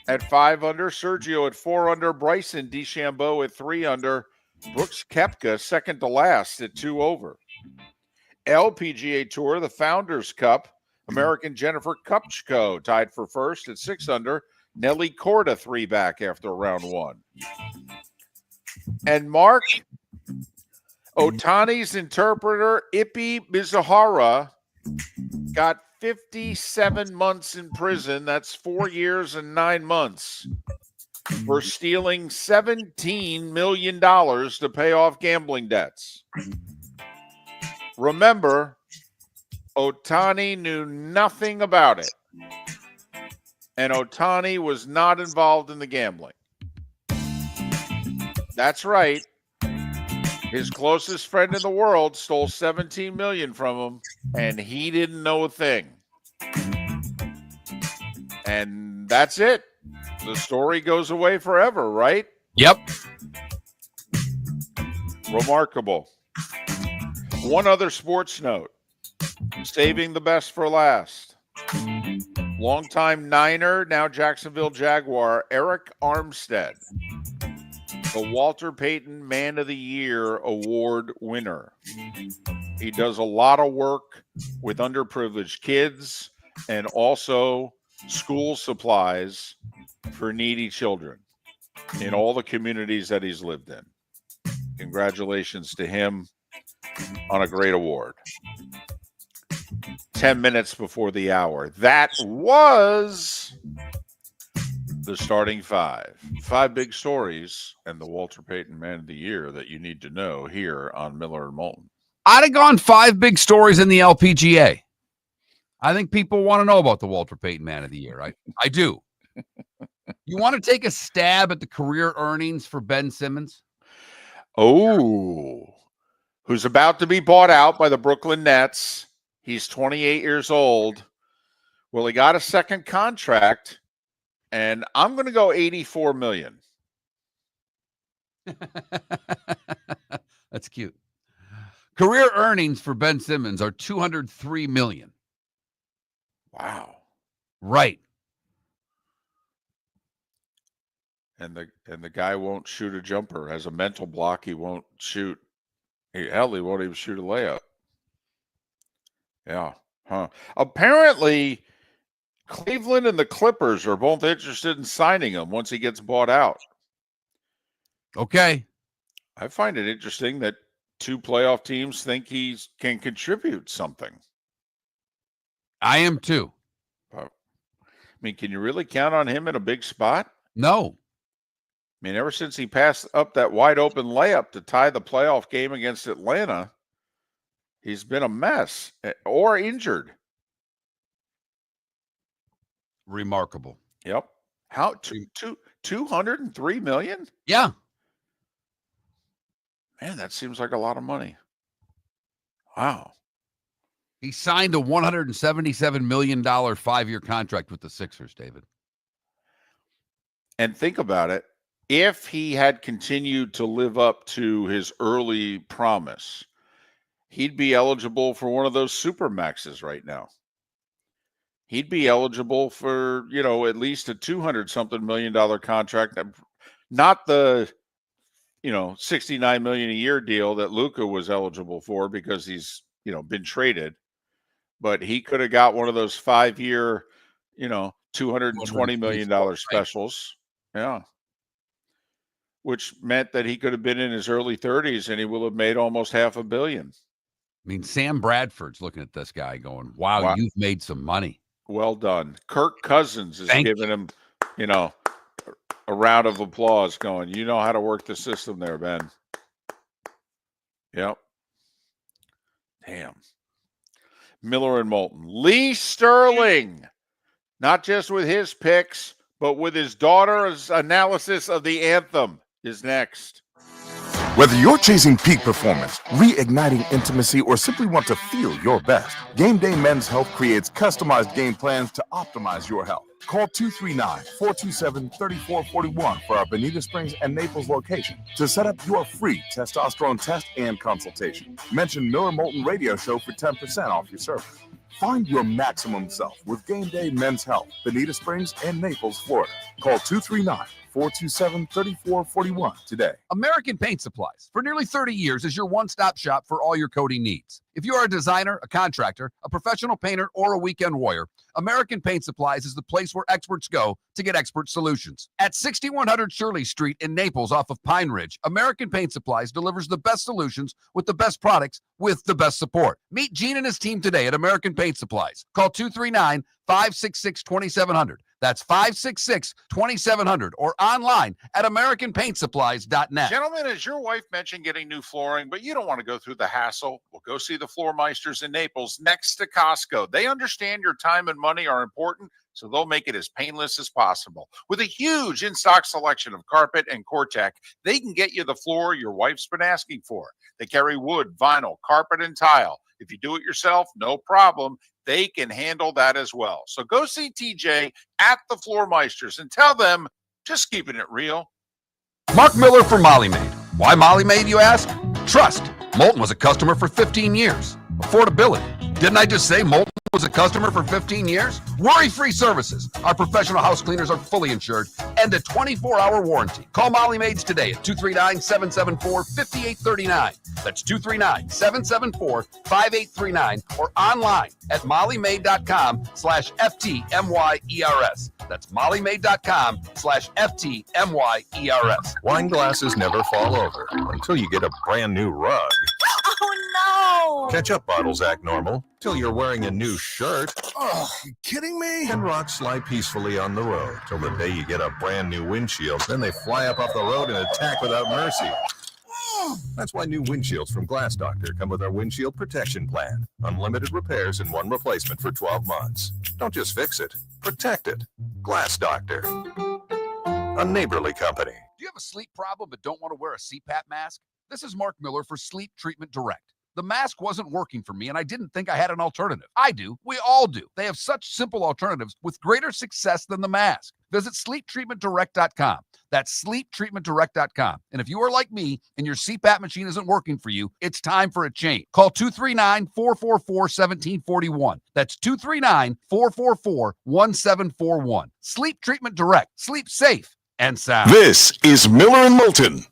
at 5 under. Sergio at 4 under. Bryson DeChambeau at 3 under. Brooks Koepka second to last at 2 over. LPGA Tour, the Founders Cup. American Jennifer Kupchko tied for first at 6 under. Nelly Korda 3 back after round 1. And Mark, Otani's interpreter, Ippy Mizuhara, got 57 months in prison. That's 4 years and 9 months for stealing $17 million to pay off gambling debts. Remember, Otani knew nothing about it. And Otani was not involved in the gambling. That's right. His closest friend in the world stole $17 million from him, and he didn't know a thing. And that's it. The story goes away forever, right? Yep. Remarkable. One other sports note. Saving the best for last. Longtime Niner, now Jacksonville Jaguar, Eric Armstead, the Walter Payton Man of the Year Award winner. He does a lot of work with underprivileged kids and also school supplies for needy children in all the communities that he's lived in. Congratulations to him on a great award. 10 minutes before the hour. That was the starting 5. 5 big stories and the Walter Payton Man of the Year that you need to know here on Miller and Moulton. I'd have gone 5 big stories in the LPGA. I think people want to know about the Walter Payton Man of the Year. I do. You want to take a stab at the career earnings for Ben Simmons? Oh, who's about to be bought out by the Brooklyn Nets. He's 28 years old. Well, he got a second contract, and I'm going to go $84 million. That's cute. Career earnings for Ben Simmons are $203 million. Wow. Right. And the guy won't shoot a jumper. Has a mental block. He won't shoot. He won't even shoot a layup. Yeah. Huh. Apparently, Cleveland and the Clippers are both interested in signing him once he gets bought out. Okay. I find it interesting that 2 playoff teams think he can contribute something. I am too. I mean, can you really count on him in a big spot? No. I mean, ever since he passed up that wide open layup to tie the playoff game against Atlanta, he's been a mess or injured. Remarkable. Yep. How $203 million? Yeah. Man, that seems like a lot of money. Wow. He signed a $177 million 5-year contract with the Sixers, David. And think about it. If he had continued to live up to his early promise, he'd be eligible for one of those super maxes right now. He'd be eligible for, at least a $200-something million contract. Not the, $69 million a year deal that Luka was eligible for because he's, been traded. But he could have got one of those 5-year, $220 million specials. Yeah. Which meant that he could have been in his early 30s and he will have made almost $500 million. I mean, Sam Bradford's looking at this guy going, wow. You've made some money. Well done. Kirk Cousins is giving him, a round of applause going, you know how to work the system there, Ben. Yep. Damn. Miller and Moulton. Lee Sterling, not just with his picks, but with his daughter's analysis of the anthem is next. Whether you're chasing peak performance, reigniting intimacy, or simply want to feel your best, Game Day Men's Health creates customized game plans to optimize your health. Call 239-427-3441 for our Bonita Springs and Naples location to set up your free testosterone test and consultation. Mention Miller Moulton Radio Show for 10% off your service. Find your maximum self with Game Day Men's Health, Bonita Springs and Naples, Florida. Call 239-427-3441 today. American Paint Supplies, for nearly 30 years, is your one-stop shop for all your coating needs. If you are a designer, a contractor, a professional painter, or a weekend warrior, American Paint Supplies is the place where experts go to get expert solutions. At 6100 Shirley Street in Naples off of Pine Ridge, American Paint Supplies delivers the best solutions with the best products with the best support. Meet Gene and his team today at American Paint Supplies. Call 239-566-2700. That's 566-2700 or online at AmericanPaintSupplies.net. Gentlemen, as your wife mentioned getting new flooring, but you don't want to go through the hassle, well, go see the Floor Meisters in Naples next to Costco. They understand your time and money are important, so they'll make it as painless as possible. With a huge in-stock selection of carpet and Cortec, they can get you the floor your wife's been asking for. They carry wood, vinyl, carpet, and tile. If you do it yourself, no problem. They can handle that as well. So go see TJ at the Floor Meisters and tell them, just keeping it real. Mark Miller for Molly Maid. Why Molly Maid, you ask? Trust. Moulton was a customer for 15 years. Affordability. Didn't I just say Moulton was a customer for 15 years? Worry-free services. Our professional house cleaners are fully insured and a 24-hour warranty. Call Molly Maids today at 239-774-5839. That's 239-774-5839 or online at mollymaid.com/FTMYERS. That's mollymaid.com/FTMYERS. Wine glasses never fall over until you get a brand new rug. Oh, no. Ketchup bottles act normal till you're wearing a new shirt. Oh, you kidding me? And rocks slide peacefully on the road till the day you get a brand new windshield. Then they fly up off the road and attack without mercy. That's why new windshields from Glass Doctor come with our windshield protection plan. Unlimited repairs and one replacement for 12 months. Don't just fix it, protect it. Glass Doctor, a neighborly company. Do you have a sleep problem but don't want to wear a CPAP mask? This is Mark Miller for Sleep Treatment Direct. The mask wasn't working for me, and I didn't think I had an alternative. I do. We all do. They have such simple alternatives with greater success than the mask. Visit sleeptreatmentdirect.com. That's sleeptreatmentdirect.com. And if you are like me and your CPAP machine isn't working for you, it's time for a change. Call 239-444-1741. That's 239-444-1741. Sleep Treatment Direct. Sleep safe and sound. This is Miller and Moulton.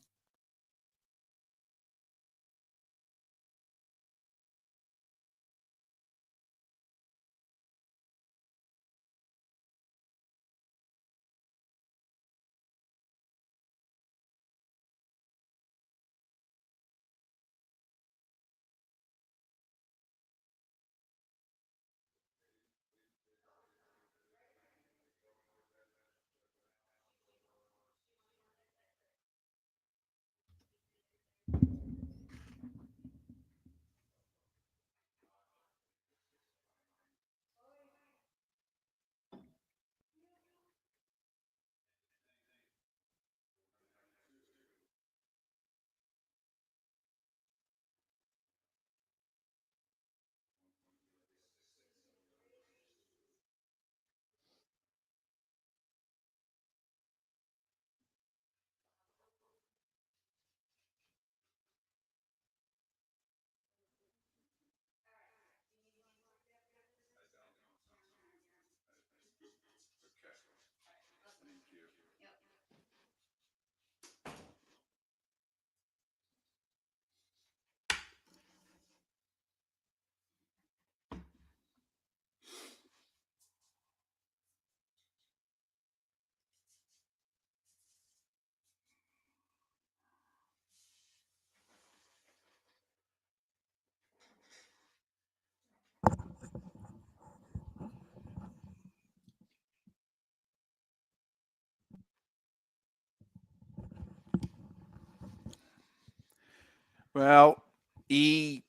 Well, it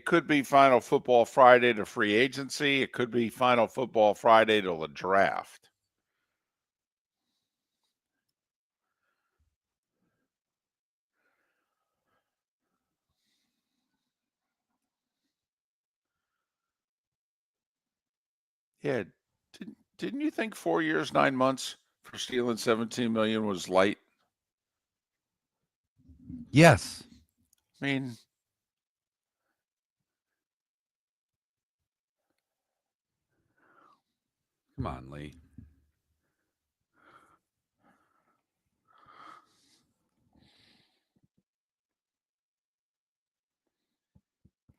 could be Final Football Friday to free agency. It could be Final Football Friday to the draft. Yeah. Didn't you think 4 years, 9 months for stealing 17 million was light? Yes. I mean, Come on, Lee.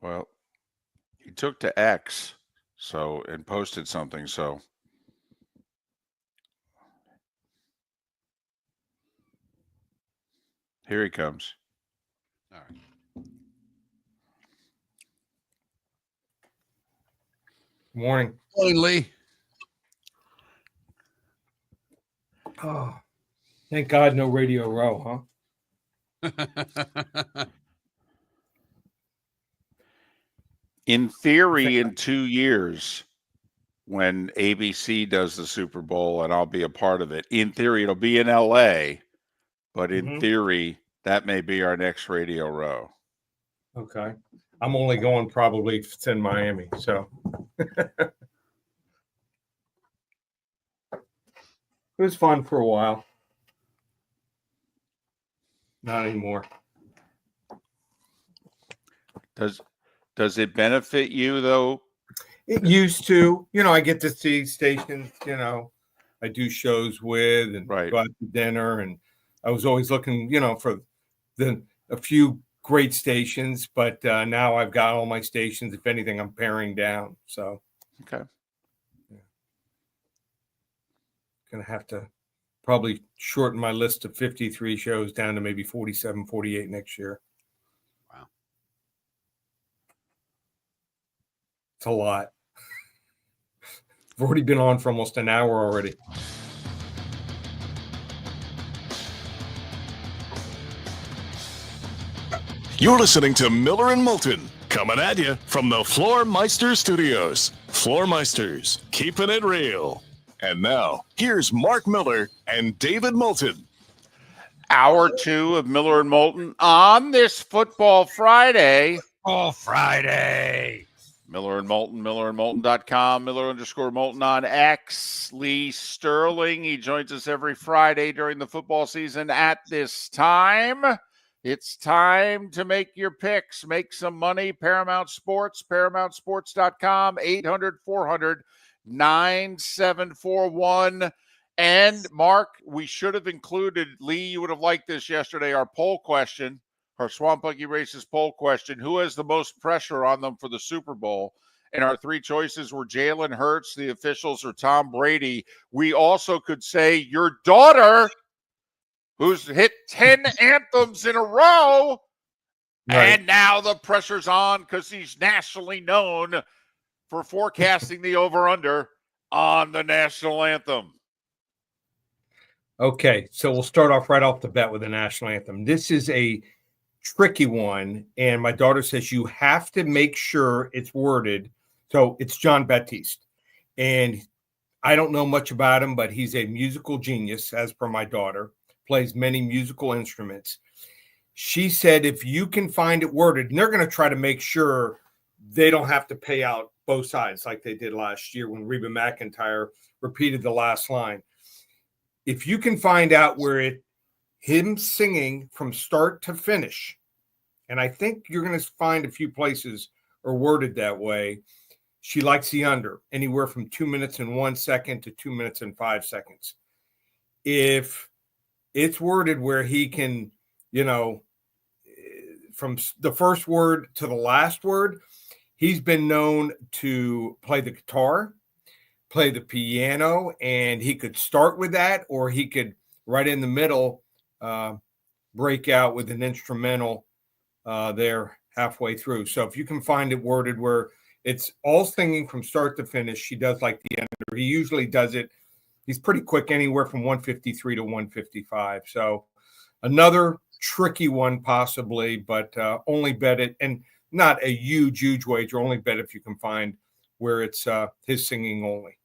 well, he took to X and posted something. So here he comes. All right. Morning. Morning, Lee. Oh, thank God no Radio Row, huh? In theory, in 2 years, when ABC does the Super Bowl and I'll be a part of it, in theory, it'll be in LA, but in theory, that may be our next Radio Row. Okay. I'm only going probably if it's in Miami, so. It was fun for a while. Not anymore. Does it benefit you though? It used to, I get to see stations, I do shows with and Right. go out to dinner. And I was always looking, for a few great stations, but now I've got all my stations. If anything, I'm paring down. So Okay. Going to have to probably shorten my list of 53 shows down to maybe 47, 48 next year. Wow. It's a lot. I've already been on for almost an hour already. You're listening to Miller and Moulton, coming at you from the Floor Meister Studios. Floor Meisters, keeping it real. And now, here's Mark Miller and David Moulton. Hour 2 of Miller and Moulton on this Football Friday. Oh, Friday. Miller and Moulton, millerandmoulton.com, Miller_Moulton on X. Lee Sterling, he joins us every Friday during the football season at this time. It's time to make your picks, make some money. Paramount Sports, ParamountSports.com, 800-400-9741. And Mark, we should have included, Lee, you would have liked this yesterday, our poll question. Our Swamp Monkey Races poll question, who has the most pressure on them for the Super Bowl? And our 3 choices were Jalen Hurts, the officials, or Tom Brady. We also could say your daughter, who's hit 10 anthems in a row, Right. and now the pressure's on because he's nationally known for forecasting the over-under on the national anthem. Okay, so we'll start off right off the bat with the national anthem. This is a tricky one, and my daughter says you have to make sure it's worded. So it's John Baptiste, and I don't know much about him, but he's a musical genius, as per my daughter, plays many musical instruments. She said if you can find it worded, and they're going to try to make sure they don't have to pay out both sides like they did last year when Reba McEntire repeated the last line. If you can find out where him singing from start to finish, and I think you're going to find a few places are worded that way. She likes the under, anywhere from 2 minutes and 1 second to 2 minutes and 5 seconds. If it's worded where he can, from the first word to the last word, he's been known to play the guitar, play the piano, and he could start with that, or he could right in the middle break out with an instrumental there halfway through. So if you can find it worded where it's all singing from start to finish, she does like the under. He usually does it. He's pretty quick, anywhere from 153 to 155. So another tricky one possibly, but only bet it, and not a huge wager, only bet if you can find where it's his singing only.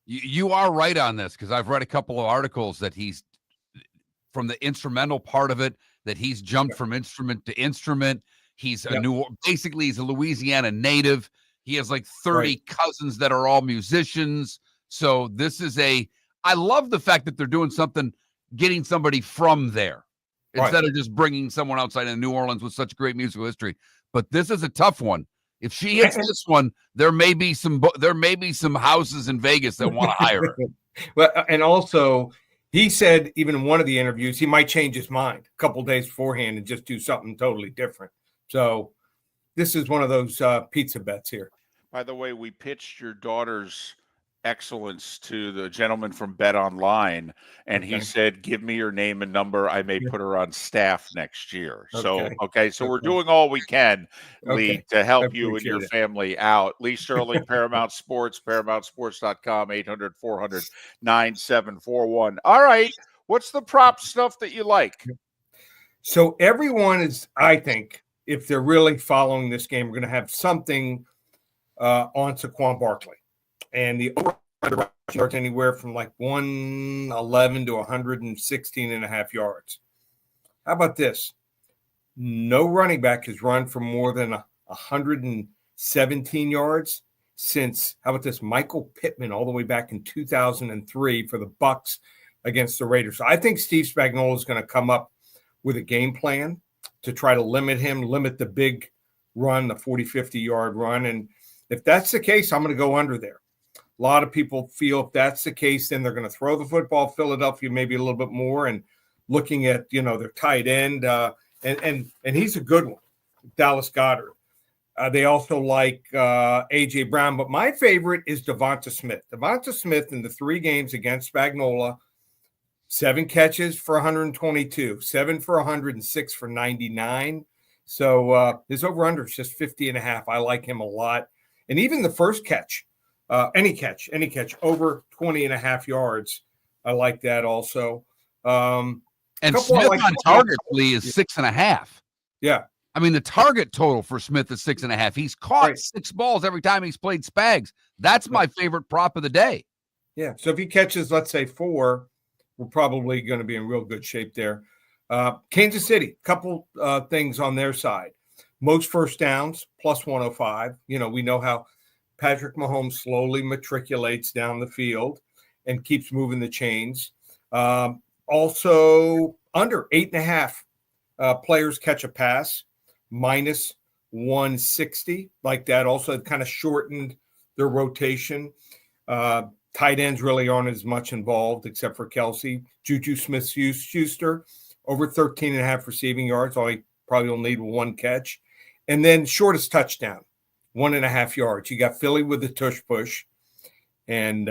You are right on this, because I've read a couple of articles that he's from the instrumental part of it, that he's jumped from instrument to instrument. He's basically he's a Louisiana native. He has like 30 cousins that are all musicians. So this is I love the fact that they're doing something, getting somebody from there instead of just bringing someone outside of New Orleans with such great musical history. But this is a tough one. If she hits this one, there may be some houses in Vegas that want to hire her. Well, and also he said even in one of the interviews he might change his mind a couple days beforehand and just do something totally different. So this is one of those pizza bets here. By the way, we pitched your daughter's excellence to the gentleman from Bet Online, and he said, "Give me your name and number. I may put her on staff next year." So we're doing all we can, Lee, to help you and your family out. Lee Sterling, Paramount Sports, ParamountSports.com, 800-400-9741. All right, what's the prop stuff that you like? So everyone is, I think, if they're really following this game, we're going to have something on Saquon Barkley. And the over yards anywhere from like 111 to 116.5 yards. How about this? No running back has run for more than 117 yards since, how about this, Michael Pittman all the way back in 2003 for the Bucs against the Raiders. So I think Steve Spagnuolo is going to come up with a game plan to try to limit the big run, the 40, 50-yard run. And if that's the case, I'm going to go under there. A lot of people feel if that's the case, then they're going to throw the football. Philadelphia maybe a little bit more, and looking at their tight end and he's a good one, Dallas Goedert. They also like A.J. Brown, but my favorite is Devonta Smith. Devonta Smith in the 3 games against Spagnuolo, 7 catches for 122, 7 for 106 for 99. So his over-under is just 50.5. I like him a lot. And even the first catch, any catch over 20.5 yards. I like that also. And Smith on target, Lee, is 6.5. Yeah. I mean, the target total for Smith is 6.5. He's caught 6 balls every time he's played Spags. That's my favorite prop of the day. Yeah. So if he catches, let's say 4, we're probably going to be in real good shape there. Kansas City, couple things on their side. Most first downs, plus 105. We know how Patrick Mahomes slowly matriculates down the field and keeps moving the chains. Also, under 8.5 players catch a pass, minus 160. Like that. Also, it kind of shortened their rotation. Tight ends really aren't as much involved, except for Kelsey. Juju Smith-Schuster, over 13.5 receiving yards. Only probably will need 1 catch. And then shortest touchdown, 1.5 yards. You got Philly with the tush push. And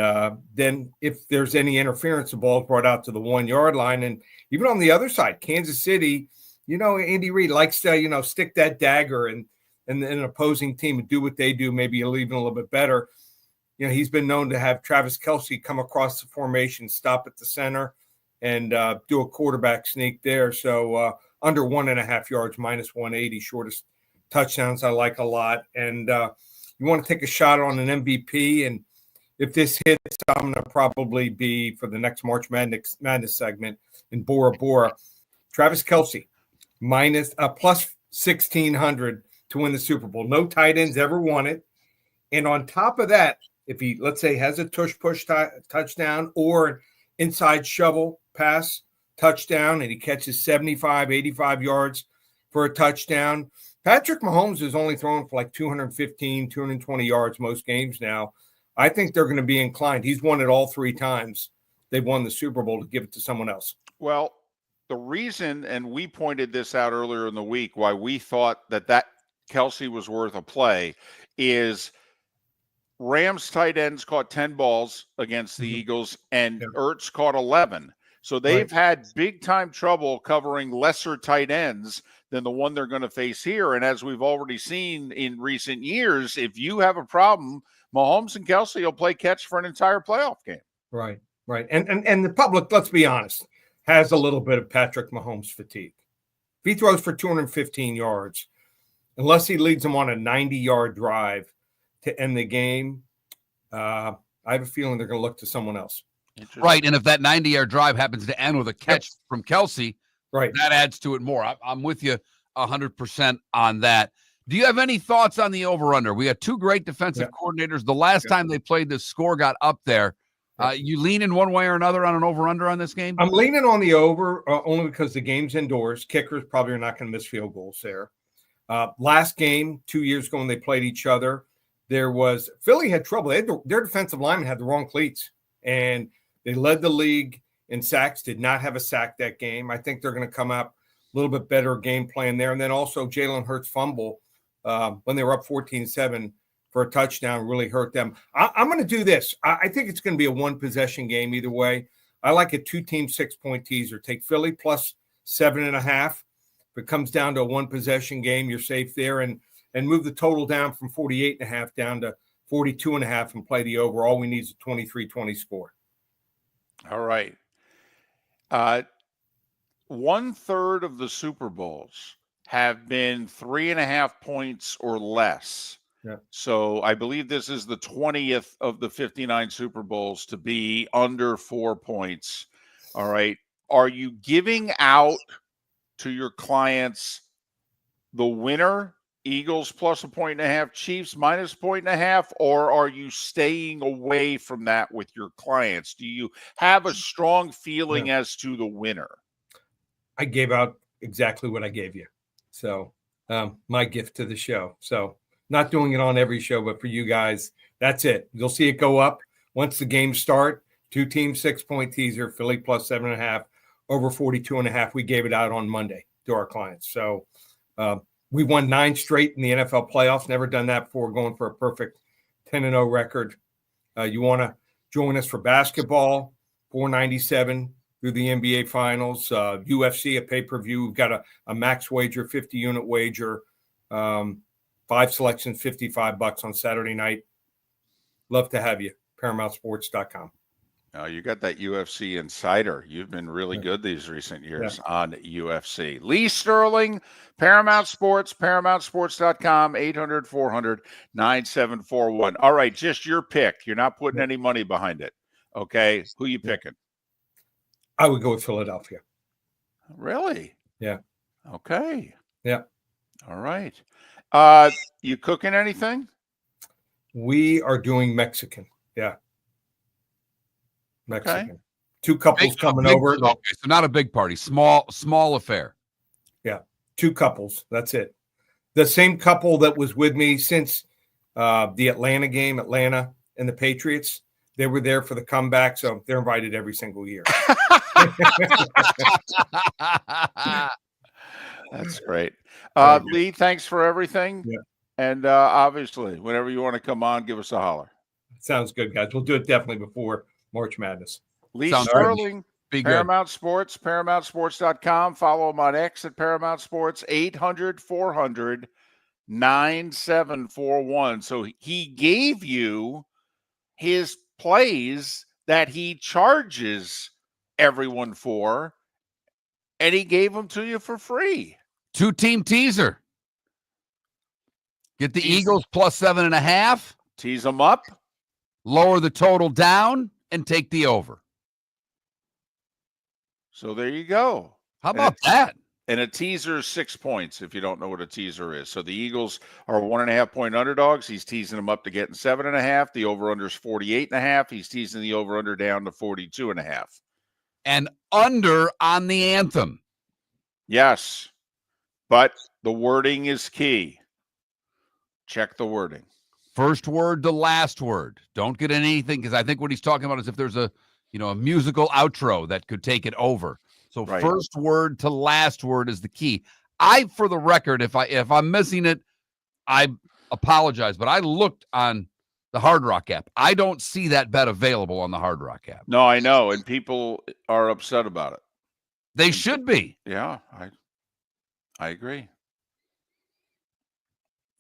then if there's any interference, the ball's brought out to the 1-yard line. And even on the other side, Kansas City, Andy Reid likes to, stick that dagger and an opposing team and do what they do, maybe even a little bit better. He's been known to have Travis Kelce come across the formation, stop at the center, and do a quarterback sneak there. So under 1.5 yards, minus 180, shortest touchdowns I like a lot. And you want to take a shot on an MVP. And if this hits, I'm going to probably be, for the next March Madness segment, in Bora Bora, Travis Kelce, plus 1,600 to win the Super Bowl. No tight ends ever won it. And on top of that, if he, let's say, has a tush-push touchdown or inside shovel pass touchdown and he catches 75, 85 yards for a touchdown, Patrick Mahomes is only throwing for like 215, 220 yards most games now. I think they're going to be inclined. He's won it all 3 times. They've won the Super Bowl to give it to someone else. Well, the reason, and we pointed this out earlier in the week, why we thought that Kelsey was worth a play is Rams tight ends caught 10 balls against the Eagles, and Ertz caught 11. So they've had big-time trouble covering lesser tight ends than the one they're going to face here. And as we've already seen in recent years, if you have a problem, Mahomes and Kelsey will play catch for an entire playoff game. Right. And the public, let's be honest, has a little bit of Patrick Mahomes fatigue. If he throws for 215 yards, unless he leads them on a 90-yard drive to end the game, I have a feeling they're going to look to someone else. Right, and if that 90-yard drive happens to end with a catch from Kelsey, right, that adds to it more. I'm with you 100% on that. Do you have any thoughts on the over-under? We got two great defensive coordinators. The last time they played, the score got up there. You lean in one way or another on an over-under on this game? I'm leaning on the over only because the game's indoors. Kickers probably are not going to miss field goals there. Last game, 2 years ago when they played each other, Philly had trouble. Their defensive lineman had the wrong cleats, and they led the league in sacks, did not have a sack that game. I think they're going to come up a little bit better game plan there. And then also Jalen Hurts fumble when they were up 14-7 for a touchdown really hurt them. I'm going to do this. I think it's going to be a one-possession game either way. I like a two-team 6-point teaser. Take Philly plus 7.5. If it comes down to a one-possession game, you're safe there. And move the total down from 48.5 down to 42.5 and play the over. All we need is a 23-20 score. All right. 1/3 of the Super Bowls have been 3.5 points or less. Yeah. So I believe this is the 20th of the 59 Super Bowls to be under 4 points. All right. Are you giving out to your clients the winner, Eagles plus 1.5, Chiefs minus 1.5, or are you staying away from that with your clients? Do you have a strong feeling as to the winner? I gave out exactly what I gave you. So my gift to the show. So not doing it on every show, but for you guys, that's it. You'll see it go up once the games start. 2-team 6-point teaser, Philly plus 7.5, over 42.5. We gave it out on Monday to our clients. So we won 9 straight in the NFL playoffs. Never done that before, going for a perfect 10-0 record. You want to join us for basketball, $497 through the NBA Finals, UFC, a pay-per-view. We've got a max wager, 50-unit wager, 5 selections, $55 on Saturday night. Love to have you. ParamountSports.com. You got that UFC insider. You've been really good these recent years on UFC. Lee Sterling, Paramount Sports, ParamountSports.com, 800-400-9741. All right, just your pick. You're not putting any money behind it. Okay, who you picking? I would go with Philadelphia. Really? Yeah. Okay. Yeah. All right. You cooking anything? We are doing Mexican. Yeah. Mexican. Okay. 2 couples coming over. Okay, so not a big party, small affair. Yeah, 2 couples. That's it. The same couple that was with me since the Atlanta game, Atlanta and the Patriots. They were there for the comeback, so they're invited every single year. That's great. Lee, thanks for everything. Yeah. And obviously, whenever you want to come on, give us a holler. Sounds good, guys. We'll do it definitely before March Madness. Lee Sounds Sterling, Be good. Paramount Sports, ParamountSports.com. Follow him on X at Paramount Sports, 800-400-9741. So he gave you his plays that he charges everyone for, and he gave them to you for free. 2-team teaser. Get the Eagles plus 7.5. Tease them up. Lower the total down and take the over. So there you go. How about that? And a teaser is 6 points if you don't know what a teaser is. So the Eagles are 1.5-point underdogs. He's teasing them up to getting 7.5. The over-under is 48.5. He's teasing the over-under down to 42.5. And under on the anthem. Yes, but the wording is key. Check the wording. First word to last word. Don't get anything, because I think what he's talking about is if there's a musical outro that could take it over. So First word to last word is the key. For the record, if I'm missing it, I apologize, but I looked on the Hard Rock app. I don't see that bet available on the Hard Rock app. No, I know, and people are upset about it. They should be. Yeah, I agree.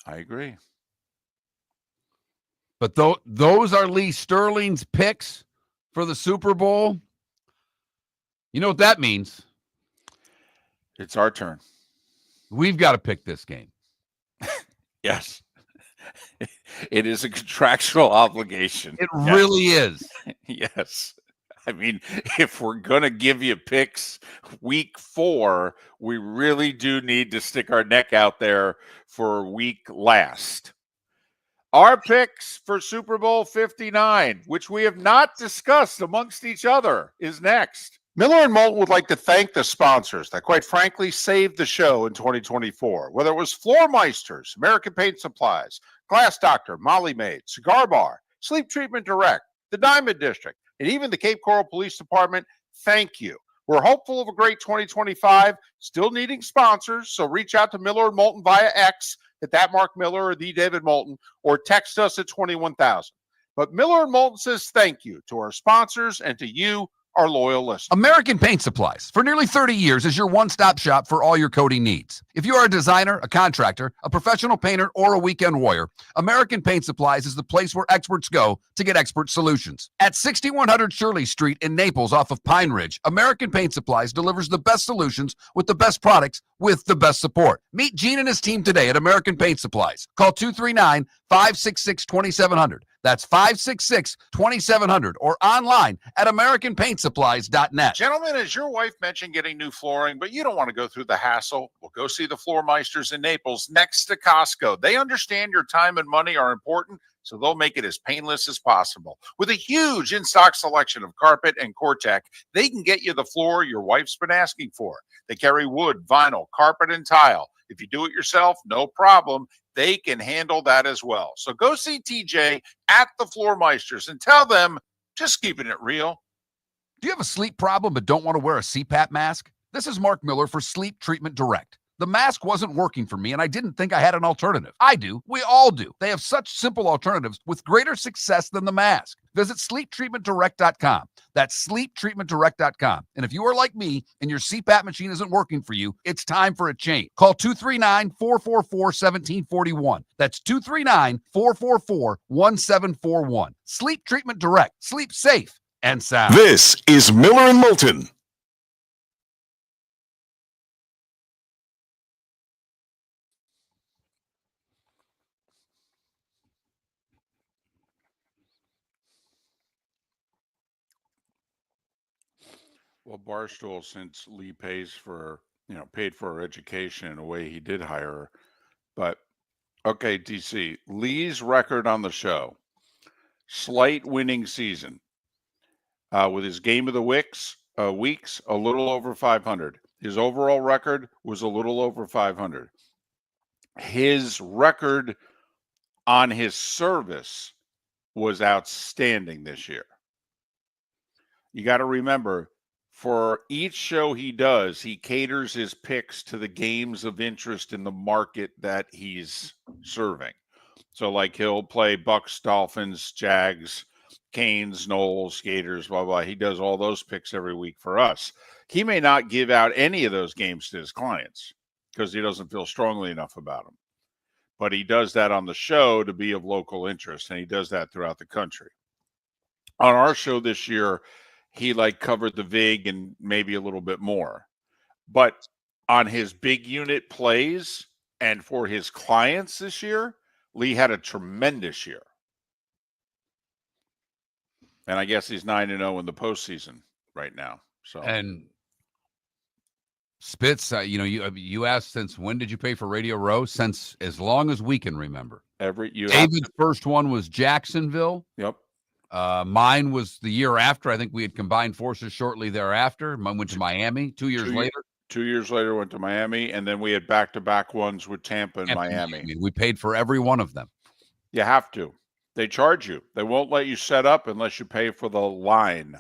I agree. But those are Lee Sterling's picks for the Super Bowl. You know what that means? It's our turn. We've got to pick this game. Yes. It is a contractual obligation. It really is. Yes. I mean, if we're going to give you picks week 4, we really do need to stick our neck out there for week last. Our picks for Super Bowl 59, which we have not discussed amongst each other, is next. Miller and Moulton would like to thank the sponsors that, quite frankly, saved the show in 2024. Whether it was Floor Meisters, American Paint Supplies, Glass Doctor, Molly Maid, Cigar Bar, Sleep Treatment Direct, the Diamond District, and even the Cape Coral Police Department, thank you. We're hopeful of a great 2025, still needing sponsors, so reach out to Miller and Moulton via X at that Mark Miller or the David Moulton, or text us at 21,000. But Miller and Moulton says thank you to our sponsors and to you, our loyal listeners. American Paint Supplies, for nearly 30 years, is your one-stop shop for all your coating needs. If you are a designer, a contractor, a professional painter, or a weekend warrior, American Paint Supplies is the place where experts go to get expert solutions. At 6100 Shirley Street in Naples off of Pine Ridge, American Paint Supplies delivers the best solutions with the best products with the best support. Meet Gene and his team today at American Paint Supplies. Call 239-566-2700. That's 566-2700 or online at AmericanPaintSupplies.net. Gentlemen, as your wife mentioned getting new flooring, but you don't want to go through the hassle, well, go see the Floor Meisters in Naples next to Costco. They understand your time and money are important, so they'll make it as painless as possible. With a huge in-stock selection of carpet and Cortec, they can get you the floor your wife's been asking for. They carry wood, vinyl, carpet, and tile. If you do it yourself, no problem. They can handle that as well. So go see TJ at the Floor Meisters and tell them, just keeping it real. Do you have a sleep problem but don't want to wear a CPAP mask? This is Mark Miller for Sleep Treatment Direct. The mask wasn't working for me, and I didn't think I had an alternative. I do. We all do. They have such simple alternatives with greater success than the mask. Visit sleeptreatmentdirect.com. That's sleeptreatmentdirect.com. And if you are like me and your CPAP machine isn't working for you, it's time for a change. Call 239-444-1741. That's 239-444-1741. Sleep Treatment Direct. Sleep safe and sound. This is Miller and Moulton. Well, Barstool, since Lee paid for her education in a way he did hire her. But, okay, DC, Lee's record on the show, slight winning season. With his game of the weeks, a little over 500. His overall record was a little over 500. His record on his service was outstanding this year. You got to remember, for each show he does, he caters his picks to the games of interest in the market that he's serving. So, like, he'll play Bucks, Dolphins, Jags, Canes, Knowles, Gators, blah, blah. He does all those picks every week for us. He may not give out any of those games to his clients because he doesn't feel strongly enough about them. But he does that on the show to be of local interest, and he does that throughout the country. On our show this year, he covered the VIG and maybe a little bit more. But on his big unit plays and for his clients this year, Lee had a tremendous year. And I guess he's 9-0 in the postseason right now. So, and Spitz, you asked, since when did you pay for Radio Row? Since as long as we can remember. David's first one was Jacksonville. Yep. Mine was the year after. I think we had combined forces shortly thereafter. Mine went to Miami 2 years later. 2 years later, went to Miami, and then we had back-to-back ones with Tampa and Miami. We paid for every one of them. You have to. They charge you. They won't let you set up unless you pay for the line.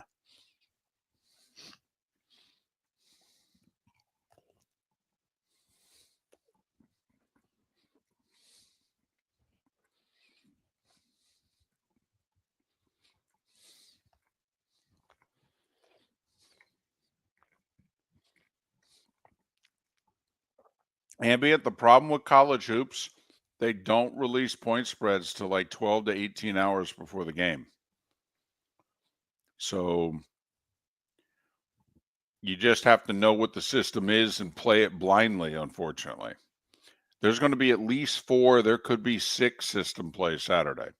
Ambient, the problem with college hoops, they don't release point spreads till 12 to 18 hours before the game. So you just have to know what the system is and play it blindly, unfortunately. There's going to be at least 4. There could be 6 system plays Saturday.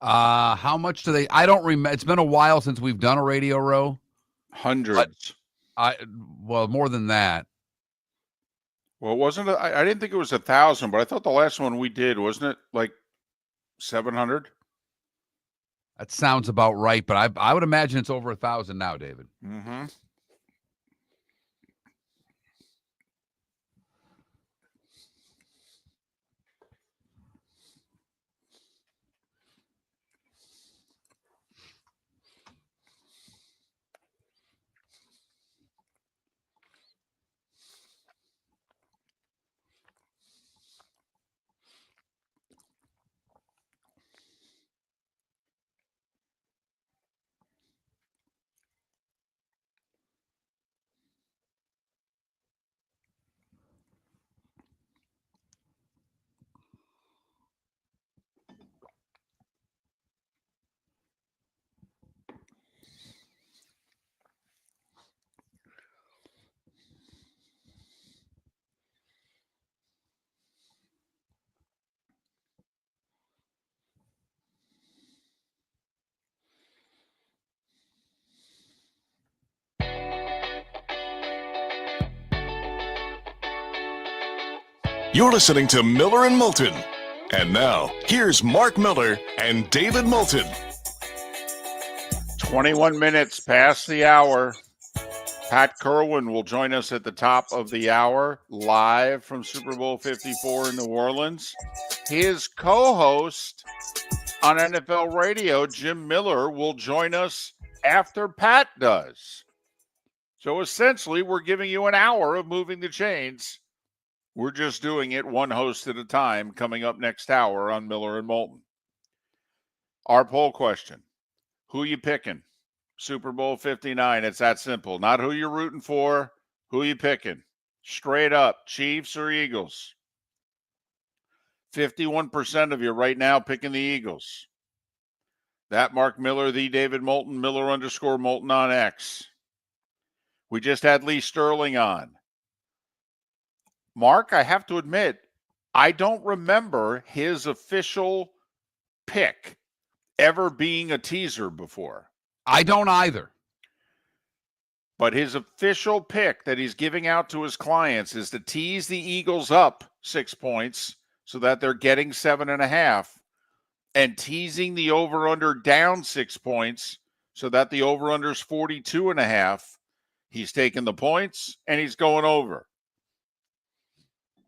How much do they? I don't remember. It's been a while since we've done a Radio Row. Hundreds. Well, more than that. Well, wasn't it? I didn't think it was 1,000, but I thought the last one we did, wasn't it like 700? That sounds about right, but I would imagine it's over 1,000 now, David. Mm-hmm. You're listening to Miller and Moulton. And now, here's Mark Miller and David Moulton. 21 minutes past the hour. Pat Kirwan will join us at the top of the hour, live from Super Bowl 54 in New Orleans. His co-host on NFL Radio, Jim Miller, will join us after Pat does. So essentially, we're giving you an hour of moving the chains. We're just doing it one host at a time, coming up next hour on Miller and Moulton. Our poll question: who you picking? Super Bowl 59. It's that simple. Not who you're rooting for, who you picking. Straight up, Chiefs or Eagles. 51% of you right now picking the Eagles. That Mark Miller, the David Moulton, Miller_Moulton on X. We just had Lee Sterling on. Mark, I have to admit, I don't remember his official pick ever being a teaser before. I don't either. But his official pick that he's giving out to his clients is to tease the Eagles up 6 points so that they're getting 7.5, and teasing the over-under down 6 points so that the over-under is 42.5. He's taking the points and he's going over.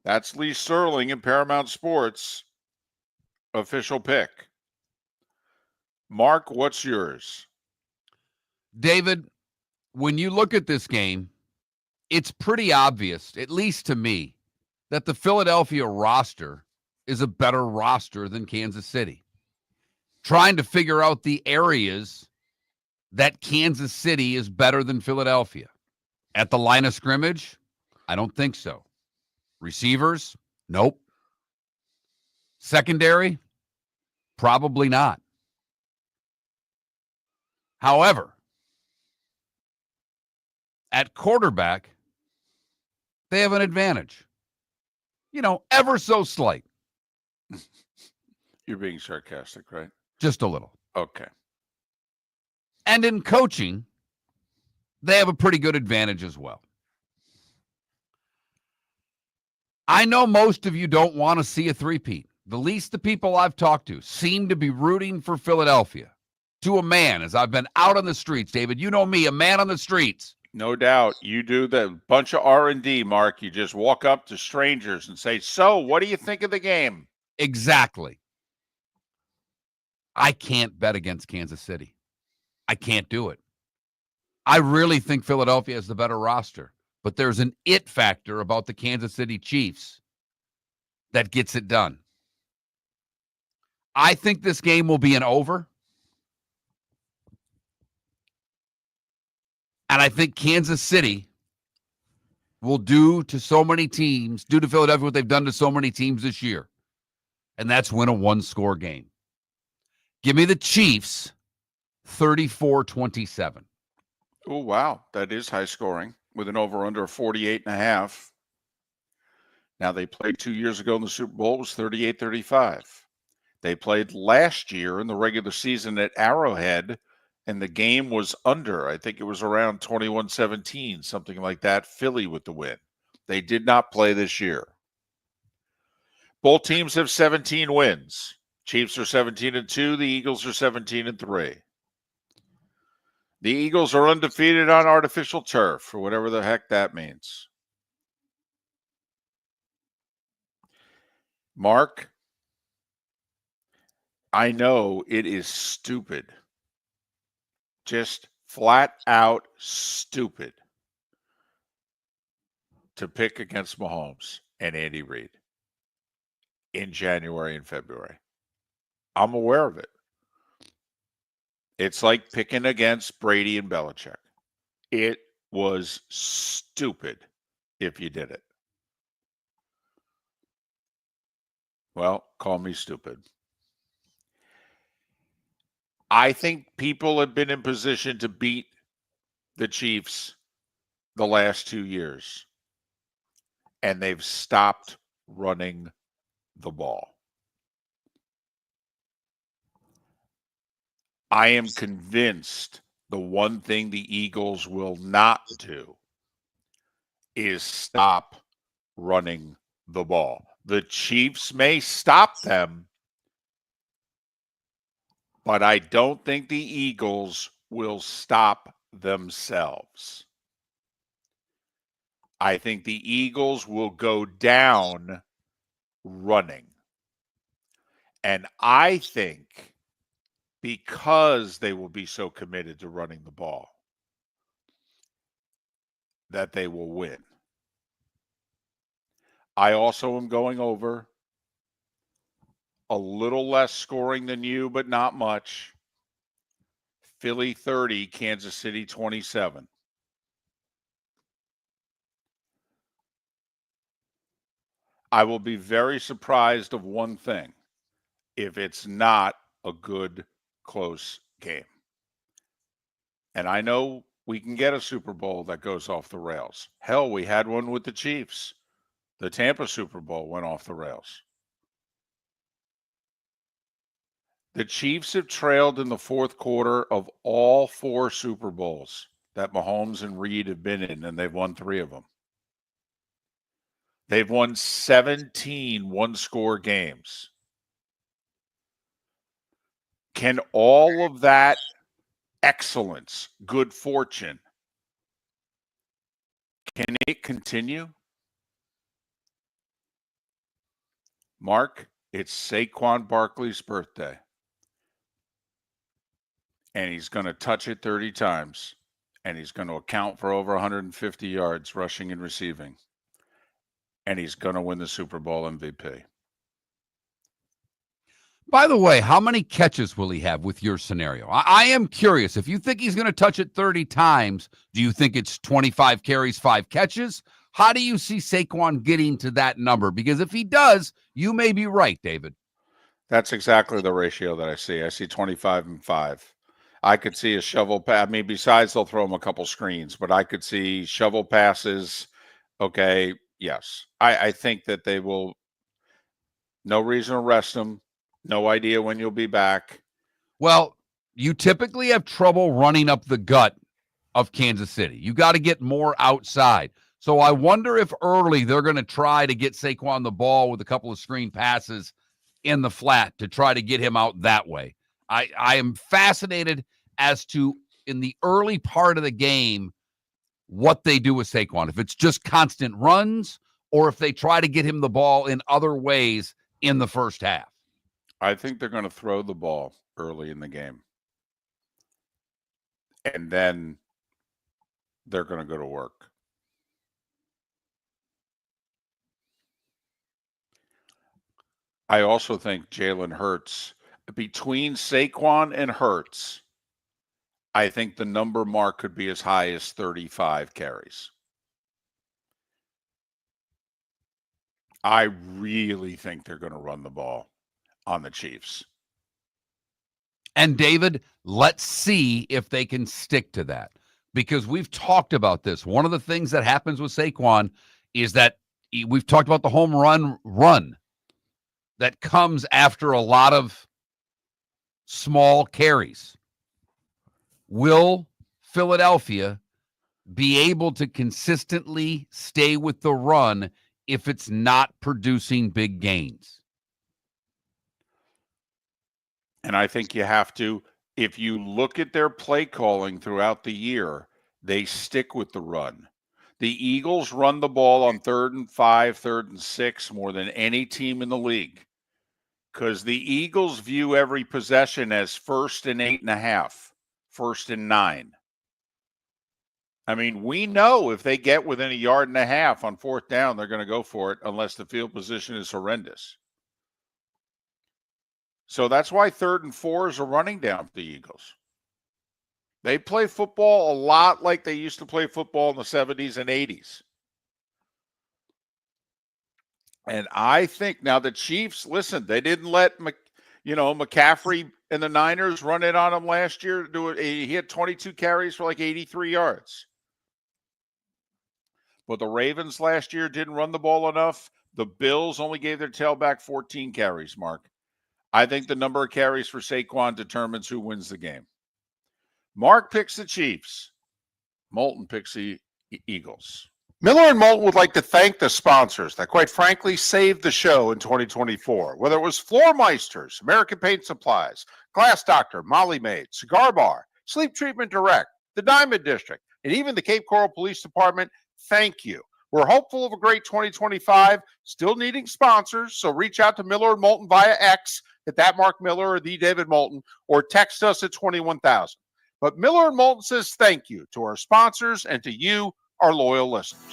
That's Lee Sterling and Paramount Sports official pick. Mark, what's yours? David, when you look at this game, it's pretty obvious, at least to me, that the Philadelphia roster is a better roster than Kansas City. Trying to figure out the areas that Kansas City is better than Philadelphia. At the line of scrimmage, I don't think so. Receivers, nope. Secondary, probably not. However, at quarterback, they have an advantage. Ever so slight. You're being sarcastic, right? Just a little. Okay. And in coaching, they have a pretty good advantage as well. I know most of you don't want to see a three-peat. The least the people I've talked to seem to be rooting for Philadelphia. To a man, as I've been out on the streets, David, you know me, a man on the streets. No doubt. You do the bunch of R&D, Mark. You just walk up to strangers and say, so, what do you think of the game? Exactly. I can't bet against Kansas City. I can't do it. I really think Philadelphia is the better roster, but there's an it factor about the Kansas City Chiefs that gets it done. I think this game will be an over. And I think Kansas City will do to Philadelphia what they've done to so many teams this year. And that's win a one-score game. Give me the Chiefs 34-27. Oh, wow. That is high scoring with an over-under of 48.5. Now, they played 2 years ago in the Super Bowl. It was 38-35. They played last year in the regular season at Arrowhead, and the game was under. I think it was around 21-17, something like that. Philly with the win. They did not play this year. Both teams have 17 wins. Chiefs are 17-2. The Eagles are 17-3. The Eagles are undefeated on artificial turf, or whatever the heck that means. Mark, I know it is stupid. Just flat out stupid to pick against Mahomes and Andy Reid in January and February. I'm aware of it. It's like picking against Brady and Belichick. It was stupid if you did it. Well, call me stupid. I think people have been in position to beat the Chiefs the last 2 years, and they've stopped running the ball. I am convinced the one thing the Eagles will not do is stop running the ball. The Chiefs may stop them, but I don't think the Eagles will stop themselves. I think the Eagles will go down running. And I think because they will be so committed to running the ball, that they will win. I also am going over a little less scoring than you, but not much. Philly 30, Kansas City 27. I will be very surprised of one thing, if it's not a good, close game. And I know we can get a Super Bowl that goes off the rails. Hell, we had one with the Chiefs. The Tampa Super Bowl went off the rails. The Chiefs have trailed in the fourth quarter of all 4 Super Bowls that Mahomes and Reid have been in, and they've won 3 of them. They've won 17 one-score games. Can all of that excellence, good fortune, can it continue? Mark, it's Saquon Barkley's birthday. And he's going to touch it 30 times. And he's going to account for over 150 yards rushing and receiving. And he's going to win the Super Bowl MVP. By the way, how many catches will he have with your scenario? I am curious. If you think he's going to touch it 30 times, do you think it's 25 carries, 5 catches? How do you see Saquon getting to that number? Because if he does, you may be right, David. That's exactly the ratio that I see. I see 25 and 5. I could see a shovel pass. I mean, besides they'll throw him a couple screens, but I could see shovel passes. Okay, yes. I think that they will. No reason to rest him. No idea when you'll be back. Well, you typically have trouble running up the gut of Kansas City. You got to get more outside. So I wonder if early they're going to try to get Saquon the ball with a couple of screen passes in the flat to try to get him out that way. I am fascinated as to, in the early part of the game, what they do with Saquon. If it's just constant runs or if they try to get him the ball in other ways in the first half. I think they're going to throw the ball early in the game. And then they're going to go to work. I also think Jalen Hurts, between Saquon and Hurts, I think the number mark could be as high as 35 carries. I really think they're going to run the ball on the Chiefs. And David, let's see if they can stick to that, because we've talked about this. One of the things that happens with Saquon is that we've talked about the home run. that comes after a lot of small carries. Will Philadelphia be able to consistently stay with the run if it's not producing big gains? And I think you have to, if you look at their play calling throughout the year, they stick with the run. The Eagles run the ball on 3rd and 5, 3rd and 6 more than any team in the league because the Eagles view every possession as 1st and 8.5, 1st and 9. I mean, we know if they get within 1.5 yards on 4th down, they're going to go for it unless the field position is horrendous. So that's why 3rd and 4 is a running down for the Eagles. They play football a lot like they used to play football in the 70s and 80s. And I think now the Chiefs, listen, they didn't let McCaffrey and the Niners run it on him last year. He had 22 carries for like 83 yards. But the Ravens last year didn't run the ball enough. The Bills only gave their tailback 14 carries, Mark. I think the number of carries for Saquon determines who wins the game. Mark picks the Chiefs. Moulton picks the Eagles. Miller and Moulton would like to thank the sponsors that, quite frankly, saved the show in 2024. Whether it was Floor Meisters, American Paint Supplies, Glass Doctor, Molly Maid, Cigar Bar, Sleep Treatment Direct, the Diamond District, and even the Cape Coral Police Department, thank you. We're hopeful of a great 2025, still needing sponsors, so reach out to Miller and Moulton via X at that Mark Miller or the David Moulton, or text us at 21,000. But Miller and Moulton says thank you to our sponsors and to you, our loyal listeners.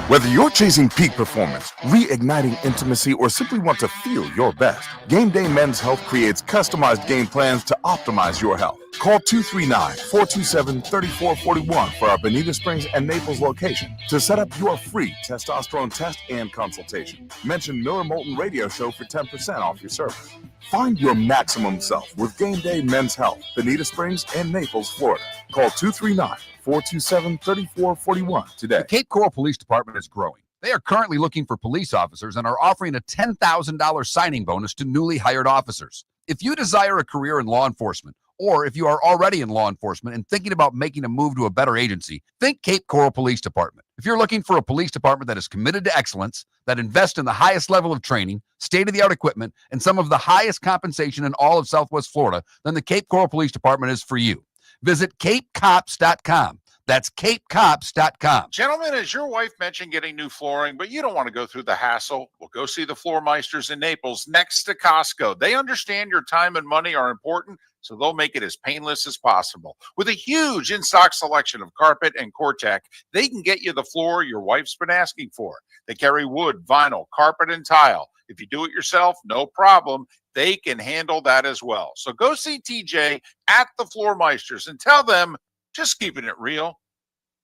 Whether you're chasing peak performance, reigniting intimacy, or simply want to feel your best, Game Day Men's Health creates customized game plans to optimize your health. Call 239-427-3441 for our Bonita Springs and Naples location to set up your free testosterone test and consultation. Mention Miller Moulton Radio Show for 10% off your service. Find your maximum self with Game Day Men's Health, Bonita Springs and Naples, Florida. Call 239-427-3441 today. The Cape Coral Police Department is growing. They are currently looking for police officers and are offering a $10,000 signing bonus to newly hired officers. If you desire a career in law enforcement, or if you are already in law enforcement and thinking about making a move to a better agency, think Cape Coral Police Department. If you're looking for a police department that is committed to excellence, that invests in the highest level of training, state-of-the-art equipment, and some of the highest compensation in all of Southwest Florida, then the Cape Coral Police Department is for you. Visit capecops.com. That's capecops.com. Gentlemen, as your wife mentioned getting new flooring, but you don't want to go through the hassle, well, go see the Floor Meisters in Naples next to Costco. They understand your time and money are important, so they'll make it as painless as possible. With a huge in-stock selection of carpet and Cortec, they can get you the floor your wife's been asking for. They carry wood, vinyl, carpet, and tile. If you do it yourself, no problem. They can handle that as well. So go see TJ at the Floor Meisters and tell them, just keeping it real.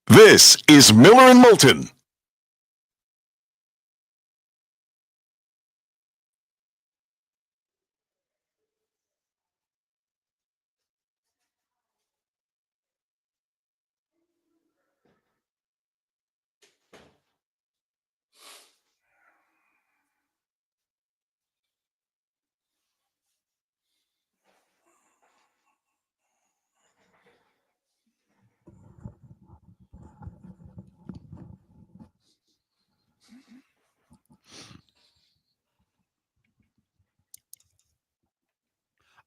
This is Miller and Moulton.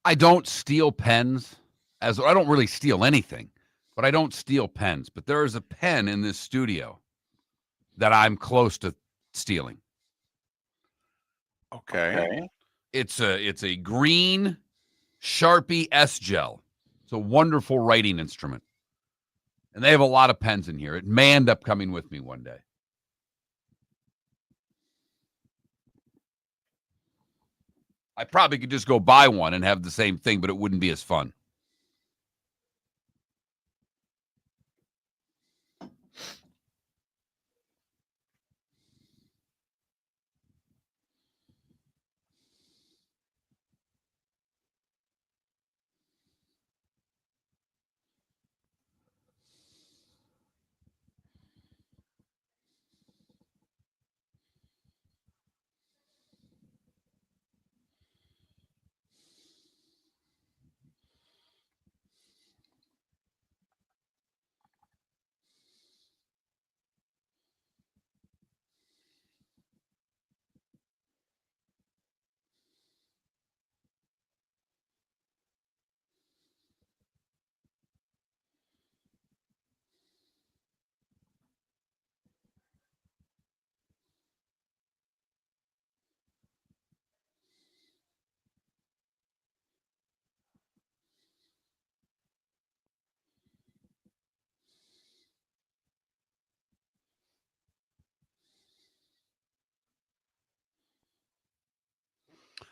I don't steal pens, as I don't really steal anything, but I don't steal pens. But there is a pen in this studio that I'm close to stealing. Okay. It's a green Sharpie S Gel. It's a wonderful writing instrument. And they have a lot of pens in here. It may end up coming with me one day. I probably could just go buy one and have the same thing, but it wouldn't be as fun.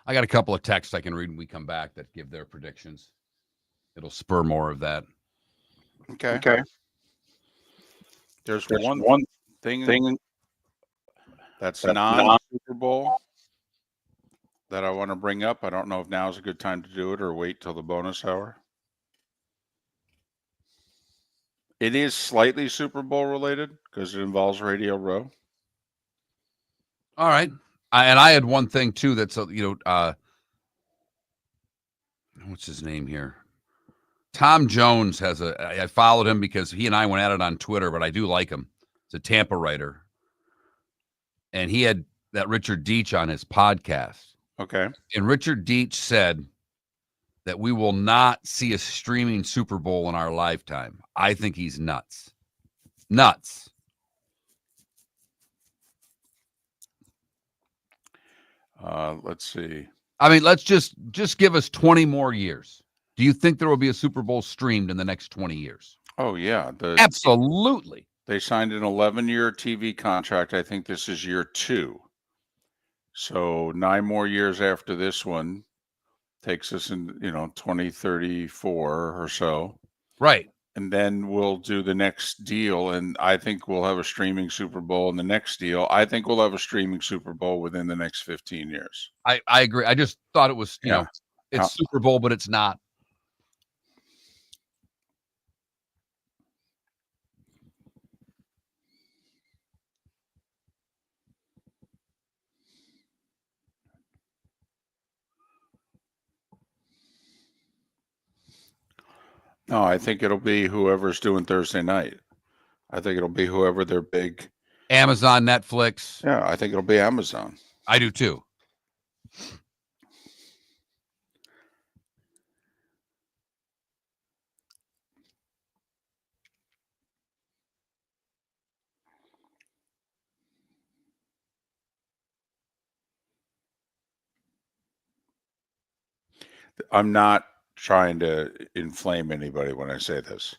I got a couple of texts I can read when we come back that give their predictions. It'll spur more of that. Okay. There's one thing that's non-Super Bowl that I want to bring up. I don't know if now is a good time to do it or wait till the bonus hour. It is slightly Super Bowl related because it involves Radio Row. All right. And I had one thing too that's, what's his name here? Tom Jones has I followed him because he and I went at it on Twitter, but I do like him. He's a Tampa writer. And he had that Richard Deitch on his podcast. Okay. And Richard Deitch said that we will not see a streaming Super Bowl in our lifetime. I think he's nuts. Nuts. Let's see. I mean, let's just give us 20 more years. Do you think there will be a Super Bowl streamed in the next 20 years? Oh, yeah. Absolutely. They signed an 11-year TV contract. I think this is year 2. So 9 more years after this one takes us in, 2034 or so. Right. And then we'll do the next deal. And I think we'll have a streaming Super Bowl in the next deal. I think we'll have a streaming Super Bowl within the next 15 years. I agree. I just thought it was, it's Super Bowl, but it's not. No, I think it'll be whoever's doing Thursday night. I think it'll be whoever their big Amazon, Netflix. Yeah, I think it'll be Amazon. I do too. I'm not trying to inflame anybody when I say this.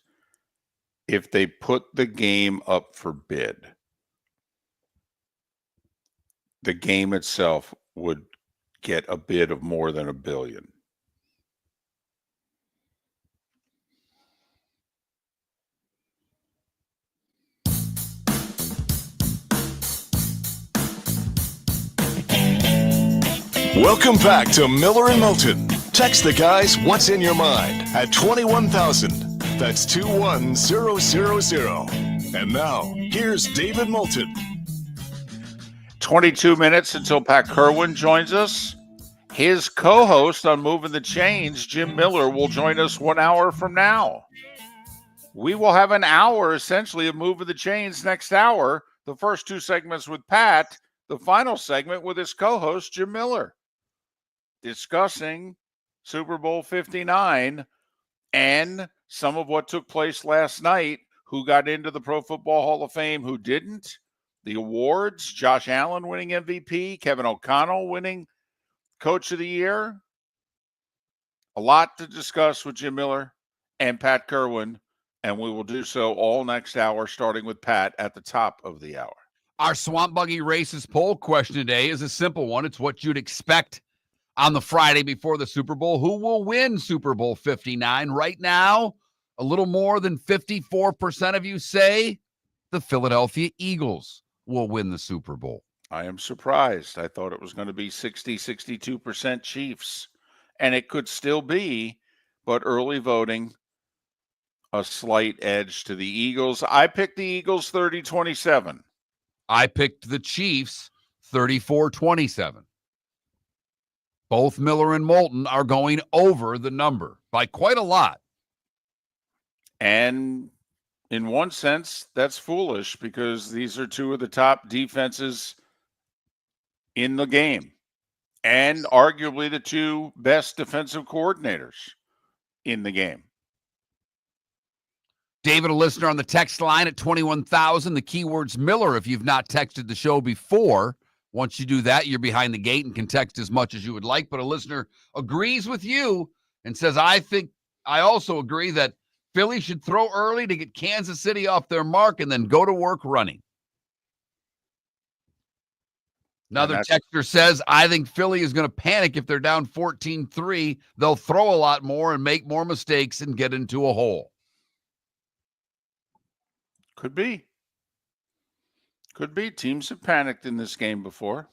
If they put the game up for bid, the game itself would get a bid of more than $1 billion. Welcome back to Miller and Moulton. Text the guys what's in your mind at 21,000. That's 21000. And now, here's David Moulton. 22 minutes until Pat Kirwan joins us. His co-host on Moving the Chains, Jim Miller, will join us 1 hour from now. We will have an hour, essentially, of Moving the Chains next hour. The first 2 segments with Pat, the final segment with his co-host, Jim Miller, discussing Super Bowl 59 and some of what took place last night, who got into the Pro Football Hall of Fame, who didn't, the awards, Josh Allen winning MVP, Kevin O'Connell winning Coach of the Year. A lot to discuss with Jim Miller and Pat Kirwan, and we will do so all next hour, starting with Pat at the top of the hour. Our Swamp Buggy Races poll question today is a simple one. It's what you'd expect on the Friday before the Super Bowl. Who will win Super Bowl 59? Right now, a little more than 54% of you say the Philadelphia Eagles will win the Super Bowl. I am surprised. I thought it was going to be 62% Chiefs, and it could still be, but early voting, a slight edge to the Eagles. I picked the Eagles 30-27. I picked the Chiefs 34-27. Both Miller and Moulton are going over the number by quite a lot. And in one sense, that's foolish because these are 2 of the top defenses in the game and arguably the 2 best defensive coordinators in the game. David, a listener on the text line at 21,000. The keyword's Miller if you've not texted the show before. Once you do that, you're behind the gate and can text as much as you would like. But a listener agrees with you and says, I also agree that Philly should throw early to get Kansas City off their mark and then go to work running. Another texter says, I think Philly is going to panic if they're down 14-3. They'll throw a lot more and make more mistakes and get into a hole. Could be. Could be. Teams have panicked in this game before.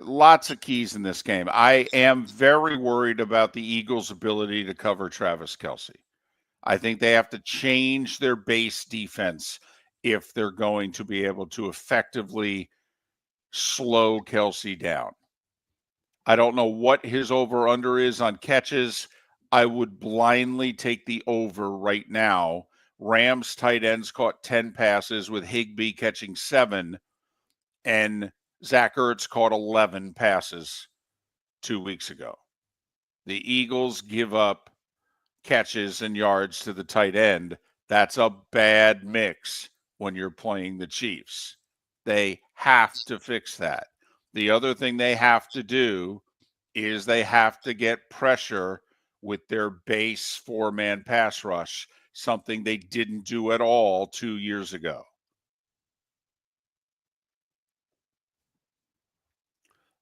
Lots of keys in this game. I am very worried about the Eagles' ability to cover Travis Kelce. I think they have to change their base defense if they're going to be able to effectively slow Kelce down. I don't know what his over-under is on catches. I would blindly take the over right now. Rams tight ends caught 10 passes with Higbee catching 7, and Zach Ertz caught 11 passes 2 weeks ago. The Eagles give up catches and yards to the tight end. That's a bad mix when you're playing the Chiefs. They have to fix that. The other thing they have to do is they have to get pressure with their base 4-man pass rush, something they didn't do at all 2 years ago.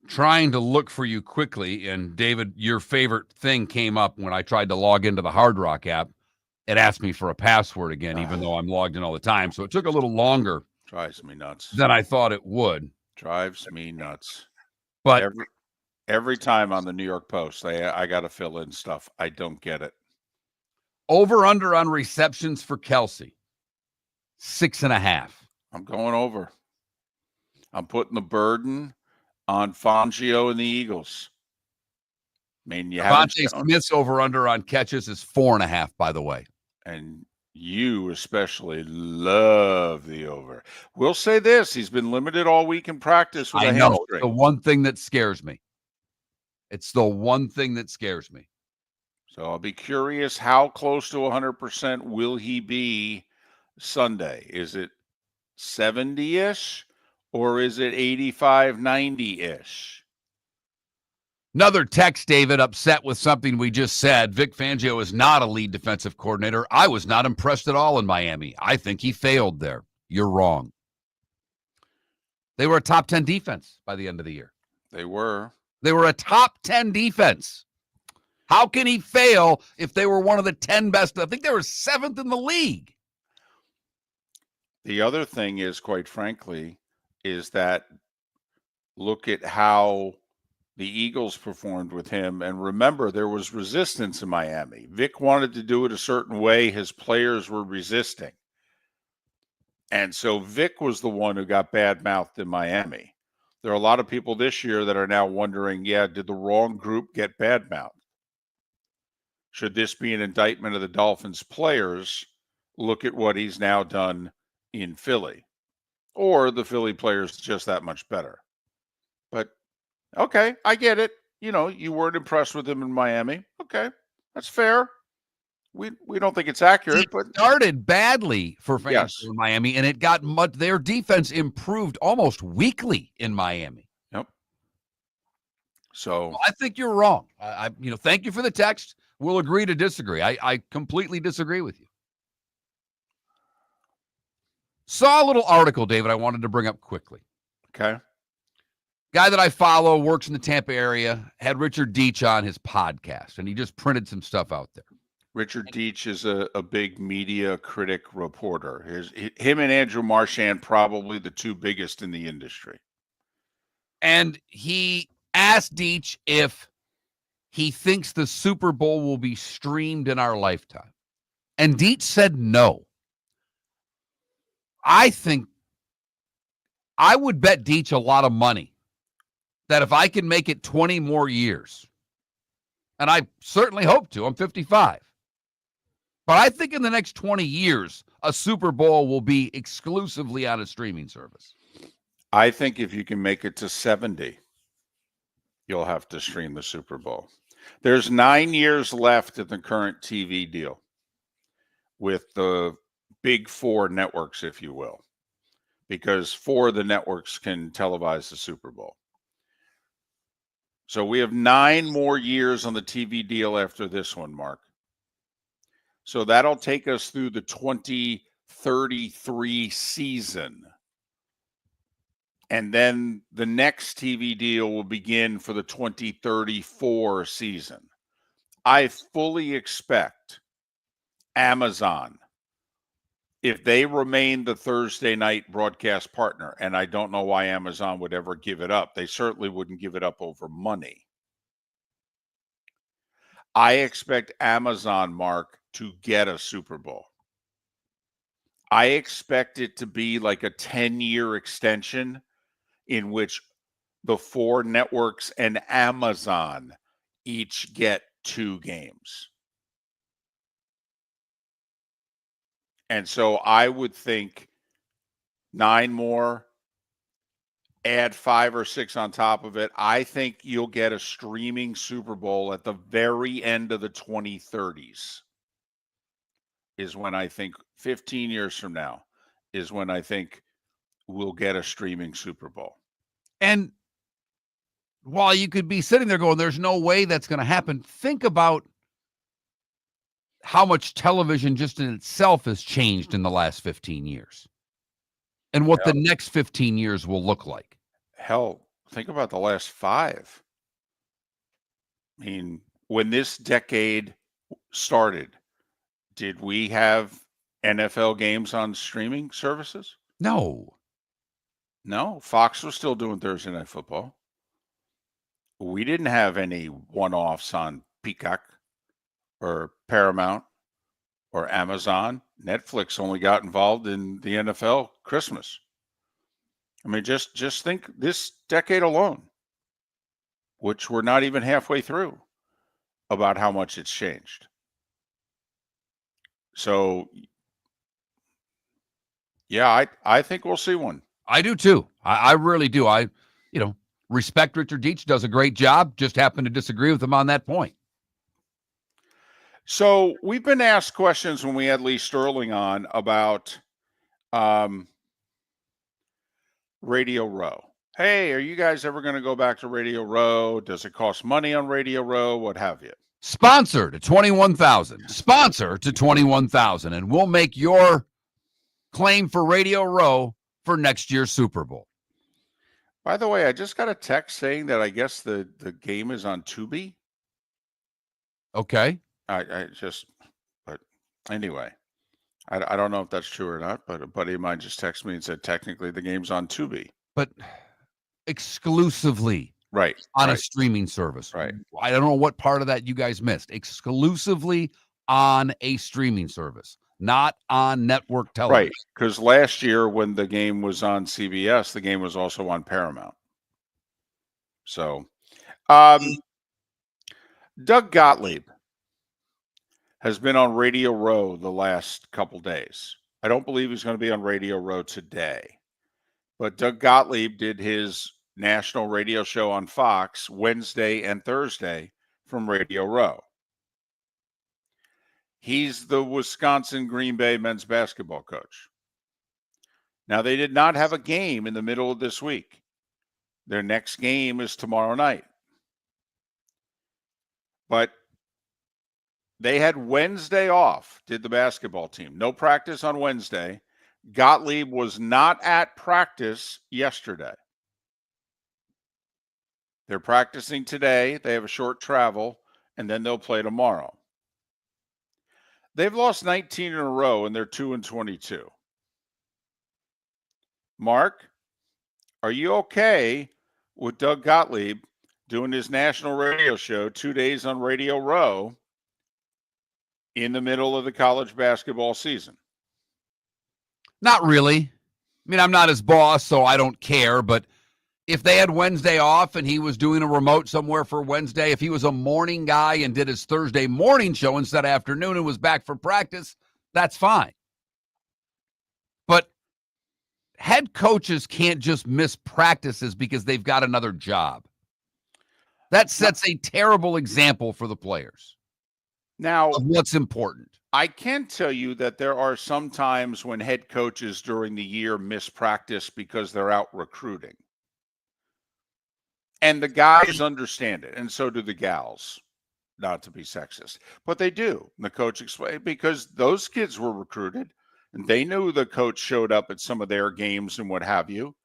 Trying to look for you quickly, and David, your favorite thing came up when I tried to log into the Hard Rock app. It asked me for a password again, even though I'm logged in all the time. So it took a little longer. Drives me nuts. Than I thought it would. Drives me nuts. But every time on the New York Post, I got to fill in stuff. I don't get it. Over under on receptions for Kelce. 6.5. I'm going over. I'm putting the burden on Fangio and the Eagles. I mean, you haven't. Smith's over under on catches is 4.5, by the way. And you especially love the over. We'll say this: he's been limited all week in practice with a hamstring. The one thing that scares me. It's the one thing that scares me. So I'll be curious, how close to 100% will he be Sunday? Is it 70-ish or is it 85, 90-ish? Another text, David, upset with something we just said. Vic Fangio is not a lead defensive coordinator. I was not impressed at all in Miami. I think he failed there. You're wrong. They were a top 10 defense by the end of the year. They were. They were a top 10 defense. How can he fail if they were one of the 10 best? I think they were 7th in the league. The other thing is, quite frankly, is that look at how the Eagles performed with him. And remember, there was resistance in Miami. Vic wanted to do it a certain way. His players were resisting. And so Vic was the one who got bad-mouthed in Miami. There are a lot of people this year that are now wondering, did the wrong group get bad-mouthed? Should this be an indictment of the Dolphins players? Look at what he's now done in Philly. Or the Philly players just that much better. But okay, I get it. You weren't impressed with him in Miami. Okay, that's fair. We don't think it's accurate, but started badly for fans in Miami, and it got much. Their defense improved almost weekly in Miami. Yep. So I think you're wrong. Thank you for the text. We'll agree to disagree. I completely disagree with you. Saw a little article, David, I wanted to bring up quickly. Okay. Guy that I follow works in the Tampa area, had Richard Deitch on his podcast, and he just printed some stuff out there. Richard Deitch is a big media critic reporter. Him and Andrew Marchand, probably the two biggest in the industry. And he asked Deitch if he thinks the Super Bowl will be streamed in our lifetime. And Deitch said no. I think I would bet Deitch a lot of money that if I can make it 20 more years, and I certainly hope to, I'm 55, but I think in the next 20 years, a Super Bowl will be exclusively on a streaming service. I think if you can make it to 70, you'll have to stream the Super Bowl. There's 9 years left in the current TV deal with the big four networks, if you will, because 4 of the networks can televise the Super Bowl. So we have 9 more years on the TV deal after this one, Mark. So that'll take us through the 2033 season. And then the next TV deal will begin for the 2034 season. I fully expect Amazon, if they remain the Thursday night broadcast partner, and I don't know why Amazon would ever give it up. They certainly wouldn't give it up over money. I expect Amazon, Mark, to get a Super Bowl. I expect it to be like a 10-year extension in which the 4 networks and Amazon each get 2 games. And so I would think 9 more, add 5 or 6 on top of it. I think you'll get a streaming Super Bowl at the very end of the 2030s is when I think 15 years from now is when I think we'll get a streaming Super Bowl. And while you could be sitting there going, there's no way that's going to happen, think about how much television just in itself has changed in the last 15 years and what the next 15 years will look like. Hell, think about the last 5. I mean, when this decade started, did we have NFL games on streaming services? No. No, Fox was still doing Thursday Night Football. We didn't have any one-offs on Peacock or Paramount or Amazon. Netflix only got involved in the NFL Christmas. I mean, just think this decade alone, which we're not even halfway through, about how much it's changed. So, yeah, I think we'll see one. I do too. I really do. I respect Richard Deitch, does a great job. Just happen to disagree with him on that point. So we've been asked questions when we had Lee Sterling on about Radio Row. Hey, are you guys ever going to go back to Radio Row? Does it cost money on Radio Row? What have you? Sponsor to 21,000. Sponsor to 21,000, and we'll make your claim for Radio Row for next year's Super Bowl. By the way, I just got a text saying that I guess the game is on Tubi. Okay. But anyway, I don't know if that's true or not, but a buddy of mine just texted me and said technically the game's on Tubi. But exclusively on a streaming service. Right. I don't know what part of that you guys missed. Exclusively on a streaming service, not on network television. Right, because last year when the game was on CBS, the game was also on Paramount. So, Doug Gottlieb has been on Radio Row the last couple days. I don't believe he's going to be on Radio Row today. But Doug Gottlieb did his national radio show on Fox Wednesday and Thursday from Radio Row. He's the Wisconsin Green Bay men's basketball coach. Now, they did not have a game in the middle of this week. Their next game is tomorrow night. But they had Wednesday off, did the basketball team. No practice on Wednesday. Gottlieb was not at practice yesterday. They're practicing today. They have a short travel, and then they'll play tomorrow. They've lost 19 in a row, and they're 2-22. Mark, are you okay with Doug Gottlieb doing his national radio show 2 days on Radio Row in the middle of the college basketball season? Not really. I mean, I'm not his boss, so I don't care. But if they had Wednesday off and he was doing a remote somewhere for Wednesday, if he was a morning guy and did his Thursday morning show instead of afternoon and was back for practice, that's fine. But head coaches can't just miss practices because they've got another job. That sets a terrible example for the players. Now, of what's important. I can tell you that there are some times when head coaches during the year miss practice because they're out recruiting. And the guys understand it, and so do the gals, not to be sexist. But they do. The coach explained, because those kids were recruited, and they knew the coach showed up at some of their games and what have you.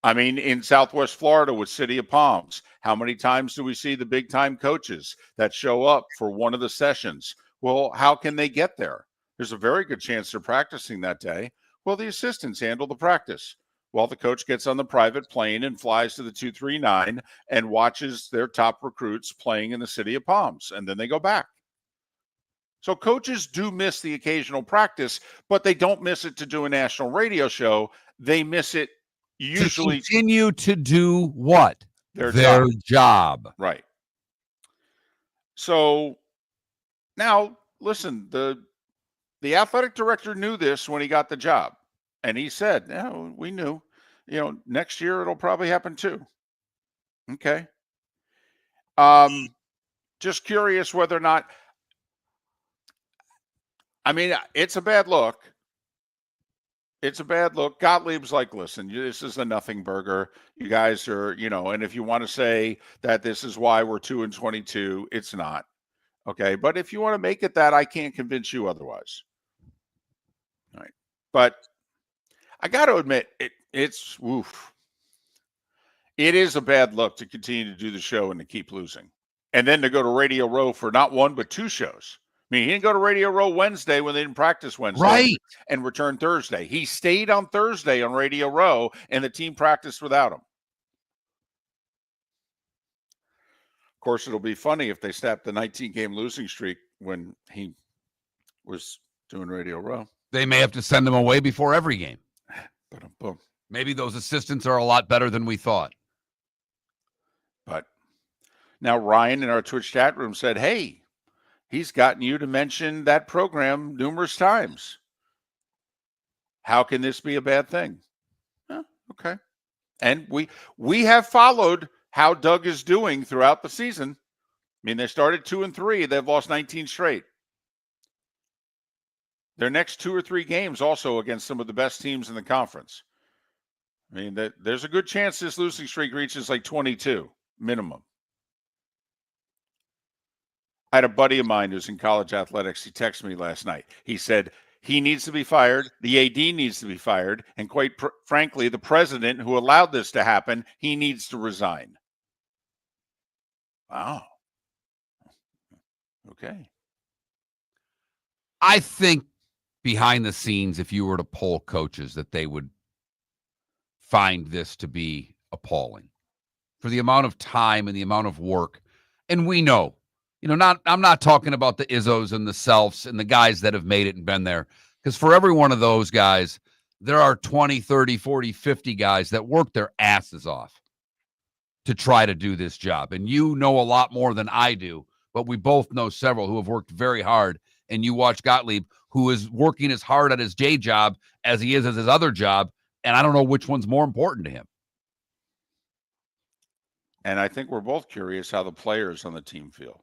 I mean, in Southwest Florida with City of Palms, how many times do we see the big time coaches that show up for one of the sessions? Well, how can they get there? There's a very good chance they're practicing that day. Well, the assistants handle the practice while the coach gets on the private plane and flies to the 239 and watches their top recruits playing in the City of Palms, and then they go back. So coaches do miss the occasional practice, but they don't miss it to do a national radio show. They miss it usually to continue to do what? Their job. Right. So now, listen, the athletic director knew this when he got the job. And he said, no, we knew, next year it'll probably happen too. Okay. Just curious whether or not, I mean, it's a bad look. It's a bad look. Gottlieb's like, listen, this is a nothing burger. You guys are, and if you want to say that this is why we're 2-22, it's not. Okay. But if you want to make it that, I can't convince you otherwise. All right. But I got to admit, it's woof. It is a bad look to continue to do the show and to keep losing. And then to go to Radio Row for not one, but two shows. I mean, he didn't go to Radio Row Wednesday when they didn't practice Wednesday. Right. And return Thursday. He stayed on Thursday on Radio Row, and the team practiced without him. Of course, it'll be funny if they snap the 19-game losing streak when he was doing Radio Row. They may have to send him away before every game. Boom. Maybe those assistants are a lot better than we thought. But now Ryan in our Twitch chat room said, hey, he's gotten you to mention that program numerous times. How can this be a bad thing? Okay. And we have followed how Doug is doing throughout the season. I mean, they started 2-3. They've lost 19 straight. Their next 2 or 3 games also against some of the best teams in the conference. I mean, there's a good chance this losing streak reaches like 22 minimum. I had a buddy of mine who's in college athletics. He texted me last night. He said he needs to be fired. The AD needs to be fired. And quite frankly, the president who allowed this to happen, he needs to resign. Wow. Okay. I think behind the scenes, if you were to poll coaches, that they would find this to be appalling for the amount of time and the amount of work. And we know, I'm not talking about the Izzos and the Selfs and the guys that have made it and been there. Because for every one of those guys, there are 20, 30, 40, 50 guys that work their asses off to try to do this job. And you know a lot more than I do, but we both know several who have worked very hard. And you watch Gottlieb, who is working as hard at his day job as he is at his other job. And I don't know which one's more important to him. And I think we're both curious how the players on the team feel.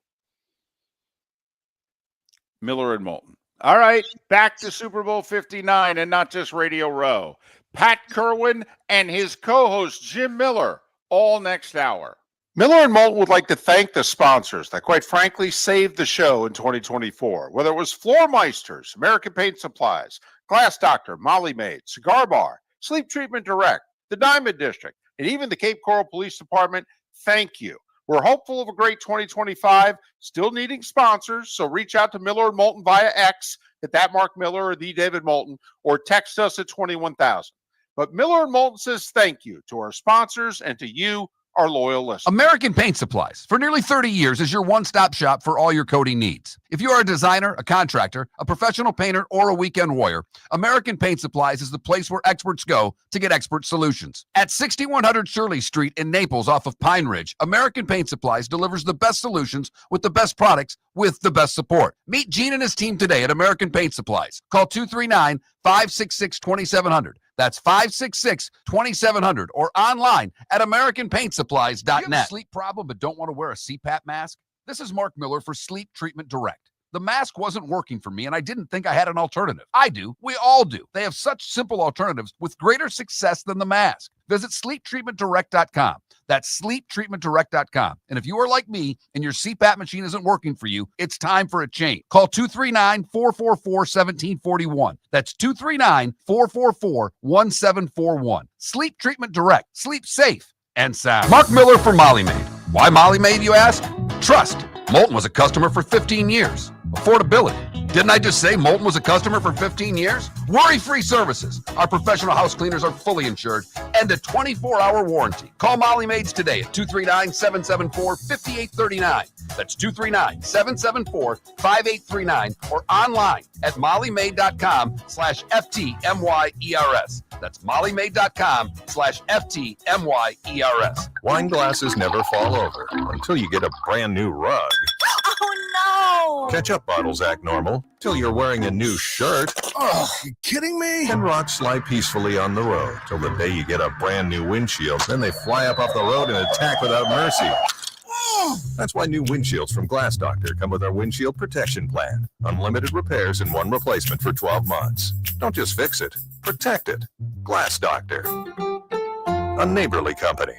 Miller and Moulton. All right, back to Super Bowl 59 and not just Radio Row. Pat Kirwan and his co-host Jim Miller, all next hour. Miller and Moulton would like to thank the sponsors that, quite frankly, saved the show in 2024. Whether it was Floor Meisters, American Paint Supplies, Glass Doctor, Molly Maid, Cigar Bar, Sleep Treatment Direct, the Diamond District, and even the Cape Coral Police Department, thank you. We're hopeful of a great 2025, still needing sponsors, so reach out to Miller and Moulton via X at that Mark Miller or the David Moulton, or text us at 21,000. But Miller and Moulton says thank you to our sponsors and to you, our loyal listeners. American Paint Supplies, for nearly 30 years, is your one-stop shop for all your coating needs. If you are a designer, a contractor, a professional painter, or a weekend warrior, American Paint Supplies is the place where experts go to get expert solutions. At 6100 Shirley Street in Naples off of Pine Ridge, American Paint Supplies delivers the best solutions with the best products with the best support. Meet Gene and his team today at American Paint Supplies. Call 239-566-2700. That's 566-2700 or online at AmericanPaintSupplies.net. Do you have a sleep problem but don't want to wear a CPAP mask? This is Mark Miller for Sleep Treatment Direct. The mask wasn't working for me, and I didn't think I had an alternative. I do. We all do. They have such simple alternatives with greater success than the mask. Visit sleeptreatmentdirect.com. That's sleeptreatmentdirect.com. And if you are like me and your CPAP machine isn't working for you, it's time for a change. Call 239-444-1741. That's 239-444-1741. Sleep Treatment Direct. Sleep safe and sound. Mark Miller for Molly Maid. Why Molly Maid, you ask? Trust. Moulton was a customer for 15 years. Affordability. Didn't I just say Moulton was a customer for 15 years? Worry-free services. Our professional house cleaners are fully insured and a 24-hour warranty. Call Molly Maids today at 239-774-5839. That's 239-774-5839 or online at mollymaid.com/FTMYERS. That's mollymaid.com/FTMYERS. Wine glasses never fall over until you get a brand new rug. Oh no! Ketchup bottles act normal till you're wearing a new shirt. Oh, you kidding me? And rocks slide peacefully on the road till the day you get a brand new windshield. Then they fly up off the road and attack without mercy. That's why new windshields from Glass Doctor come with our windshield protection plan. Unlimited repairs and one replacement for 12 months. Don't just fix it, protect it. Glass Doctor, a neighborly company.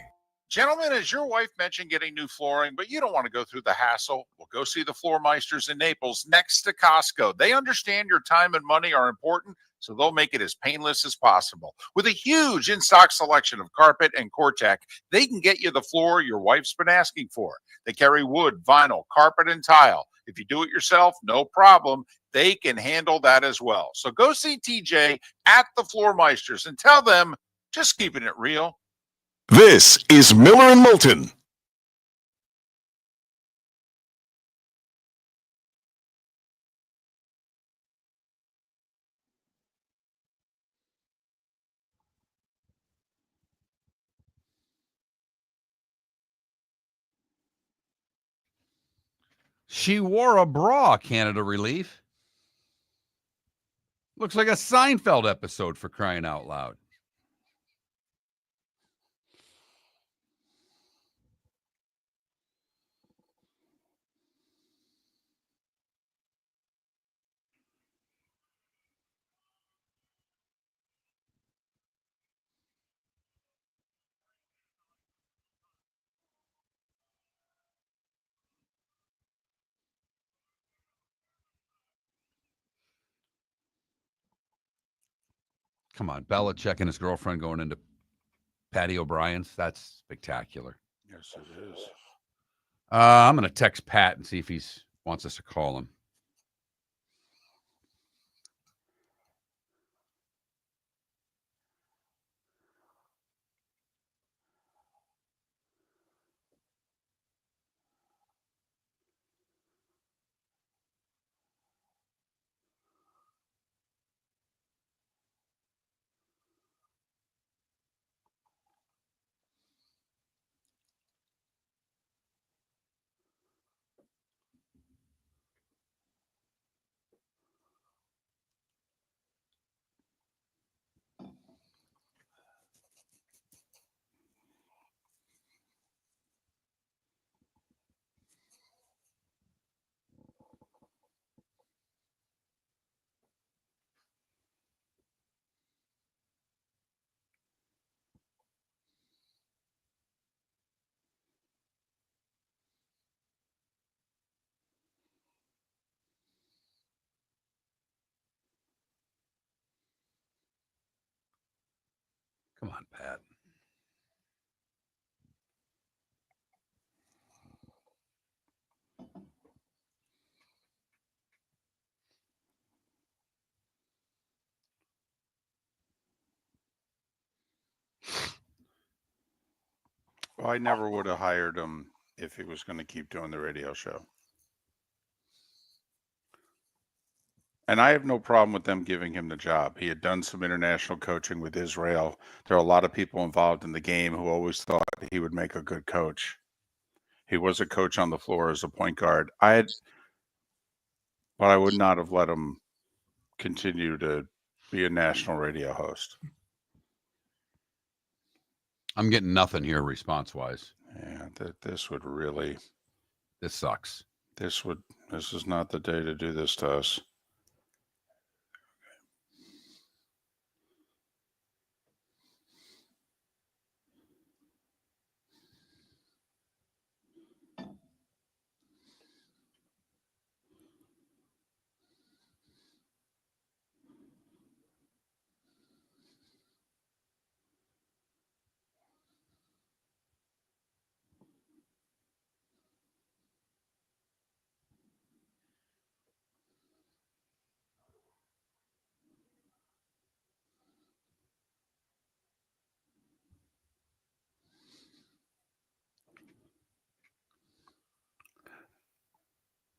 Gentlemen, as your wife mentioned getting new flooring, but you don't want to go through the hassle, well, go see the Floor Meisters in Naples next to Costco. They understand your time and money are important, so they'll make it as painless as possible. With a huge in-stock selection of carpet and Cortec, they can get you the floor your wife's been asking for. They carry wood, vinyl, carpet, and tile. If you do it yourself, no problem. They can handle that as well. So go see TJ at the Floor Meisters and tell them, just keeping it real. This is Miller and Moulton. She wore a bra, Canada Relief. Looks like a Seinfeld episode, for crying out loud. Come on, Belichick and his girlfriend going into Patty O'Brien's. That's spectacular. Yes, it is. I'm going to text Pat and see if he wants us to call him. Come on, Pat. Well, I never would have hired him if he was going to keep doing the radio show. And I have no problem with them giving him the job. He had done some international coaching with Israel. There are a lot of people involved in the game who always thought he would make a good coach. He was a coach on the floor as a point guard. But I would not have let him continue to be a national radio host. I'm getting nothing here response-wise. Yeah, this would really... This sucks. This would This is not the day to do this to us.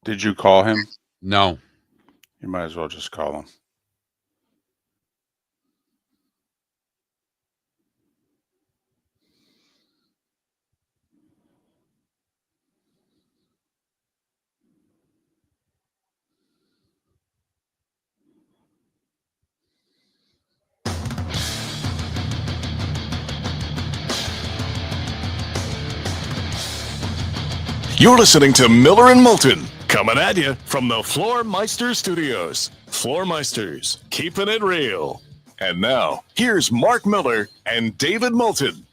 Did you call him? No. You might as well just call him. You're listening to Miller and Moulton, coming at you from the Floor Meister Studios. Floor Meisters, keeping it real. And now, here's Mark Miller and David Moulton.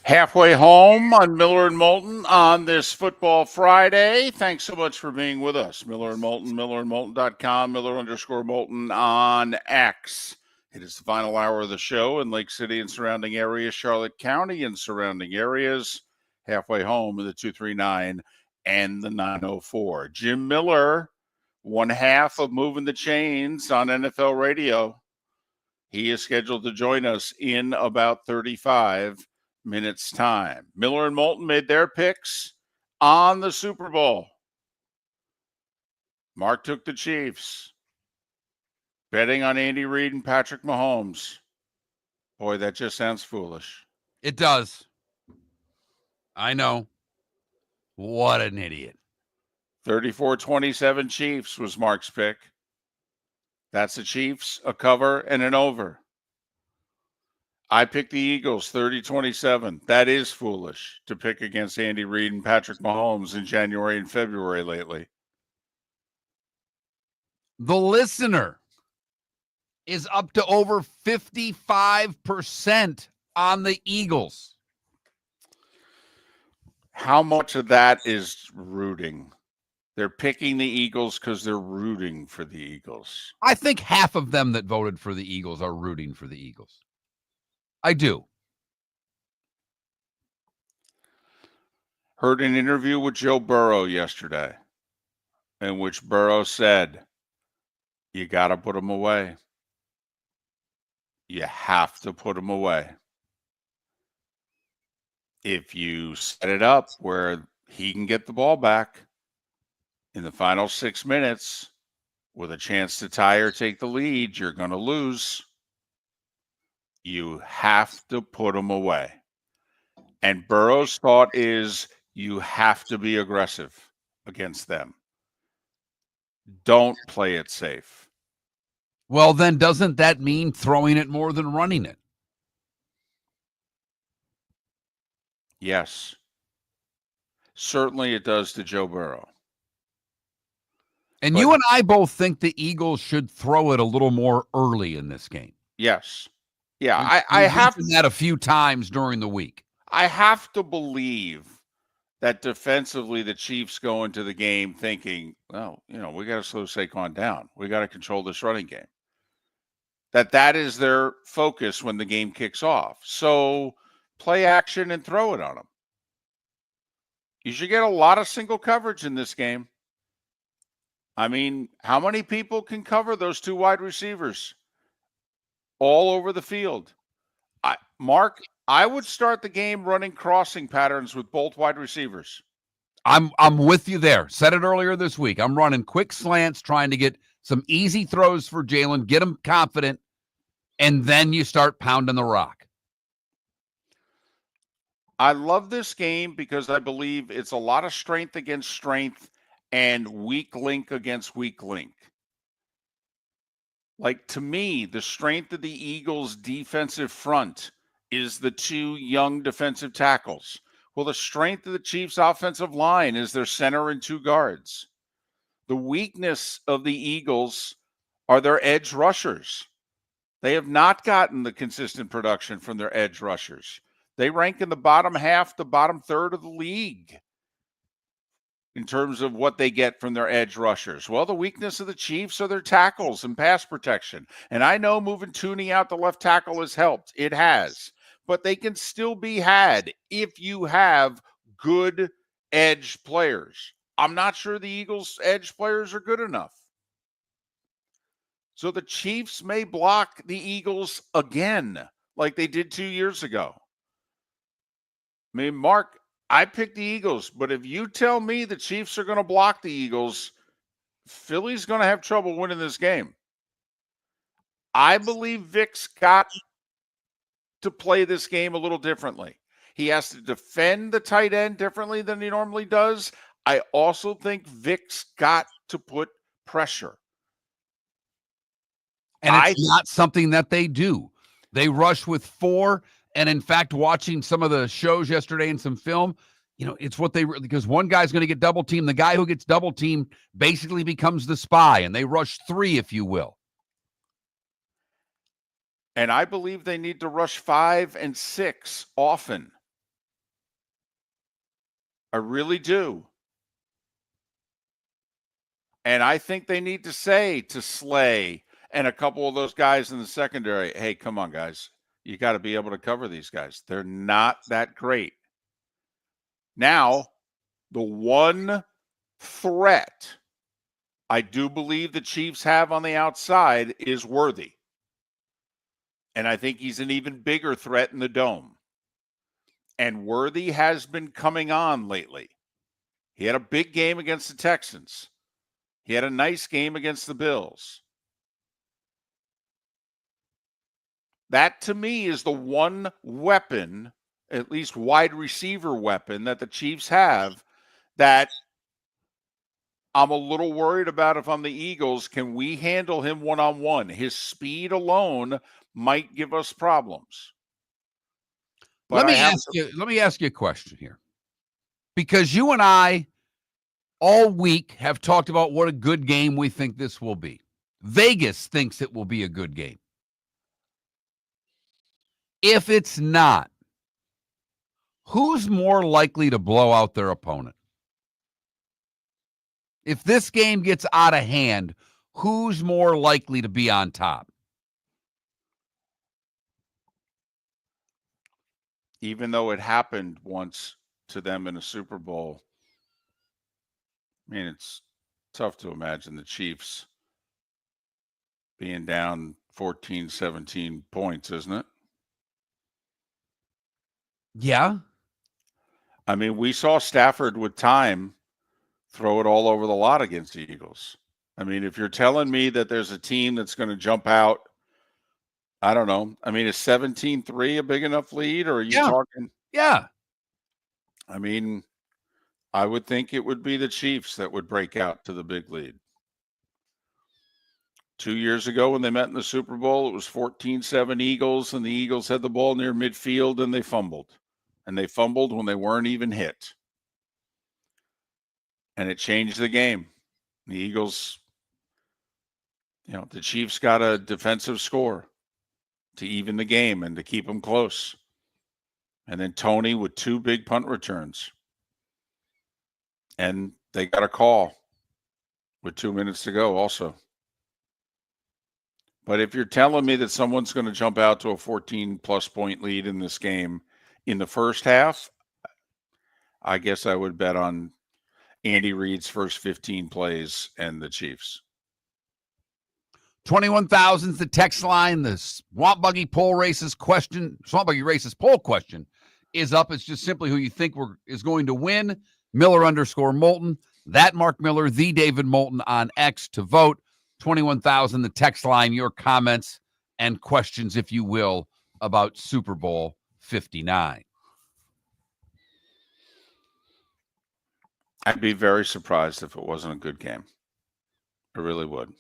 Halfway home on Miller and Moulton on this Football Friday. Thanks so much for being with us. Miller and Moulton, millerandmoulton.com, Miller_Moulton on X. It is the final hour of the show in Lake City and surrounding areas, Charlotte County and surrounding areas. Halfway home in the 239 and the 904. Jim Miller, one half of Moving the Chains on NFL Radio. He is scheduled to join us in about 35 minutes time. Miller and Moulton made their picks on the Super Bowl. Mark took the Chiefs. Betting on Andy Reid and Patrick Mahomes. Boy, that just sounds foolish. It does. I know. What an idiot. 34-27 Chiefs was Mark's pick. That's the Chiefs, a cover, and an over. I picked the Eagles 30-27. That is foolish to pick against Andy Reid and Patrick Mahomes in January and February lately. The listener is up to over 55% on the Eagles. How much of that is rooting? They're picking the Eagles because they're rooting for the Eagles. I think half of them that voted for the Eagles are rooting for the Eagles. I do. Heard an interview with Joe Burrow yesterday in which Burrow said, you got to put them away. You have to put them away. If you set it up where he can get the ball back in the final 6 minutes with a chance to tie or take the lead, you're going to lose. You have to put them away. And Burrow's thought is you have to be aggressive against them. Don't play it safe. Well, then doesn't that mean throwing it more than running it? Yes. Certainly it does to Joe Burrow. And you and I both think the Eagles should throw it a little more early in this game. Yes. Yeah, I have that a few times during the week. I have to believe that defensively the Chiefs go into the game thinking, well, we got to slow Saquon down. We got to control this running game. That is their focus when the game kicks off. So play action and throw it on them. You should get a lot of single coverage in this game. I mean, how many people can cover those two wide receivers all over the field? Mark, I would start the game running crossing patterns with both wide receivers. I'm with you there. Said it earlier this week. I'm running quick slants, trying to get some easy throws for Jalen, get him confident, and then you start pounding the rock. I love this game because I believe it's a lot of strength against strength and weak link against weak link. Like, to me, the strength of the Eagles' defensive front is the two young defensive tackles. Well, the strength of the Chiefs' offensive line is their center and 2 guards. The weakness of the Eagles are their edge rushers. They have not gotten the consistent production from their edge rushers. They rank in the bottom half, the bottom third of the league in terms of what they get from their edge rushers. Well, the weakness of the Chiefs are their tackles and pass protection. And I know moving Tooney out the left tackle has helped. It has. But they can still be had if you have good edge players. I'm not sure the Eagles' edge players are good enough. So the Chiefs may block the Eagles again, like they did 2 years ago. I mean, Mark, I picked the Eagles, but if you tell me the Chiefs are going to block the Eagles, Philly's going to have trouble winning this game. I believe Vic's got to play this game a little differently. He has to defend the tight end differently than he normally does. I also think Vic's got to put pressure. And it's not something that they do. They rush with 4. And in fact, watching some of the shows yesterday and some film, it's what because one guy's going to get double teamed. The guy who gets double teamed basically becomes the spy, and they rush 3, if you will. And I believe they need to rush 5 and 6 often. I really do. And I think they need to say to Slay and a couple of those guys in the secondary, hey, come on, guys. You got to be able to cover these guys. They're not that great. Now, the one threat I do believe the Chiefs have on the outside is Worthy. And I think he's an even bigger threat in the dome. And Worthy has been coming on lately. He had a big game against the Texans. He had a nice game against the Bills. That, to me, is the one weapon, at least wide receiver weapon, that the Chiefs have that I'm a little worried about if I'm the Eagles. Can we handle him one-on-one? His speed alone might give us problems. But let me ask you a question here. Because you and I all week have talked about what a good game we think this will be. Vegas thinks it will be a good game. If it's not, who's more likely to blow out their opponent? If this game gets out of hand, who's more likely to be on top? Even though it happened once to them in a Super Bowl, I mean, it's tough to imagine the Chiefs being down 14, 17 points, isn't it? Yeah. I mean, we saw Stafford with time throw it all over the lot against the Eagles. I mean, if you're telling me that there's a team that's going to jump out, I don't know. I mean, is 17-3 a big enough lead, or are you talking? Yeah. I mean, I would think it would be the Chiefs that would break out to the big lead. 2 years ago when they met in the Super Bowl, it was 14-7 Eagles, and the Eagles had the ball near midfield, and they fumbled. And they fumbled when they weren't even hit. And it changed the game. The Eagles, the Chiefs got a defensive score to even the game and to keep them close. And then Tony with 2 big punt returns. And they got a call with 2 minutes to go also. But if you're telling me that someone's going to jump out to a 14-plus point lead in this game in the first half, I guess I would bet on Andy Reid's first 15 plays and the Chiefs. 21,000's the text line. The Swamp Buggy poll races poll question is up. It's just simply who you think is going to win. Miller_Moulton. That Mark Miller, the David Moulton on X to vote. 21,000, the text line, your comments and questions, if you will, about Super Bowl 59. I'd be very surprised if it wasn't a good game. I really would.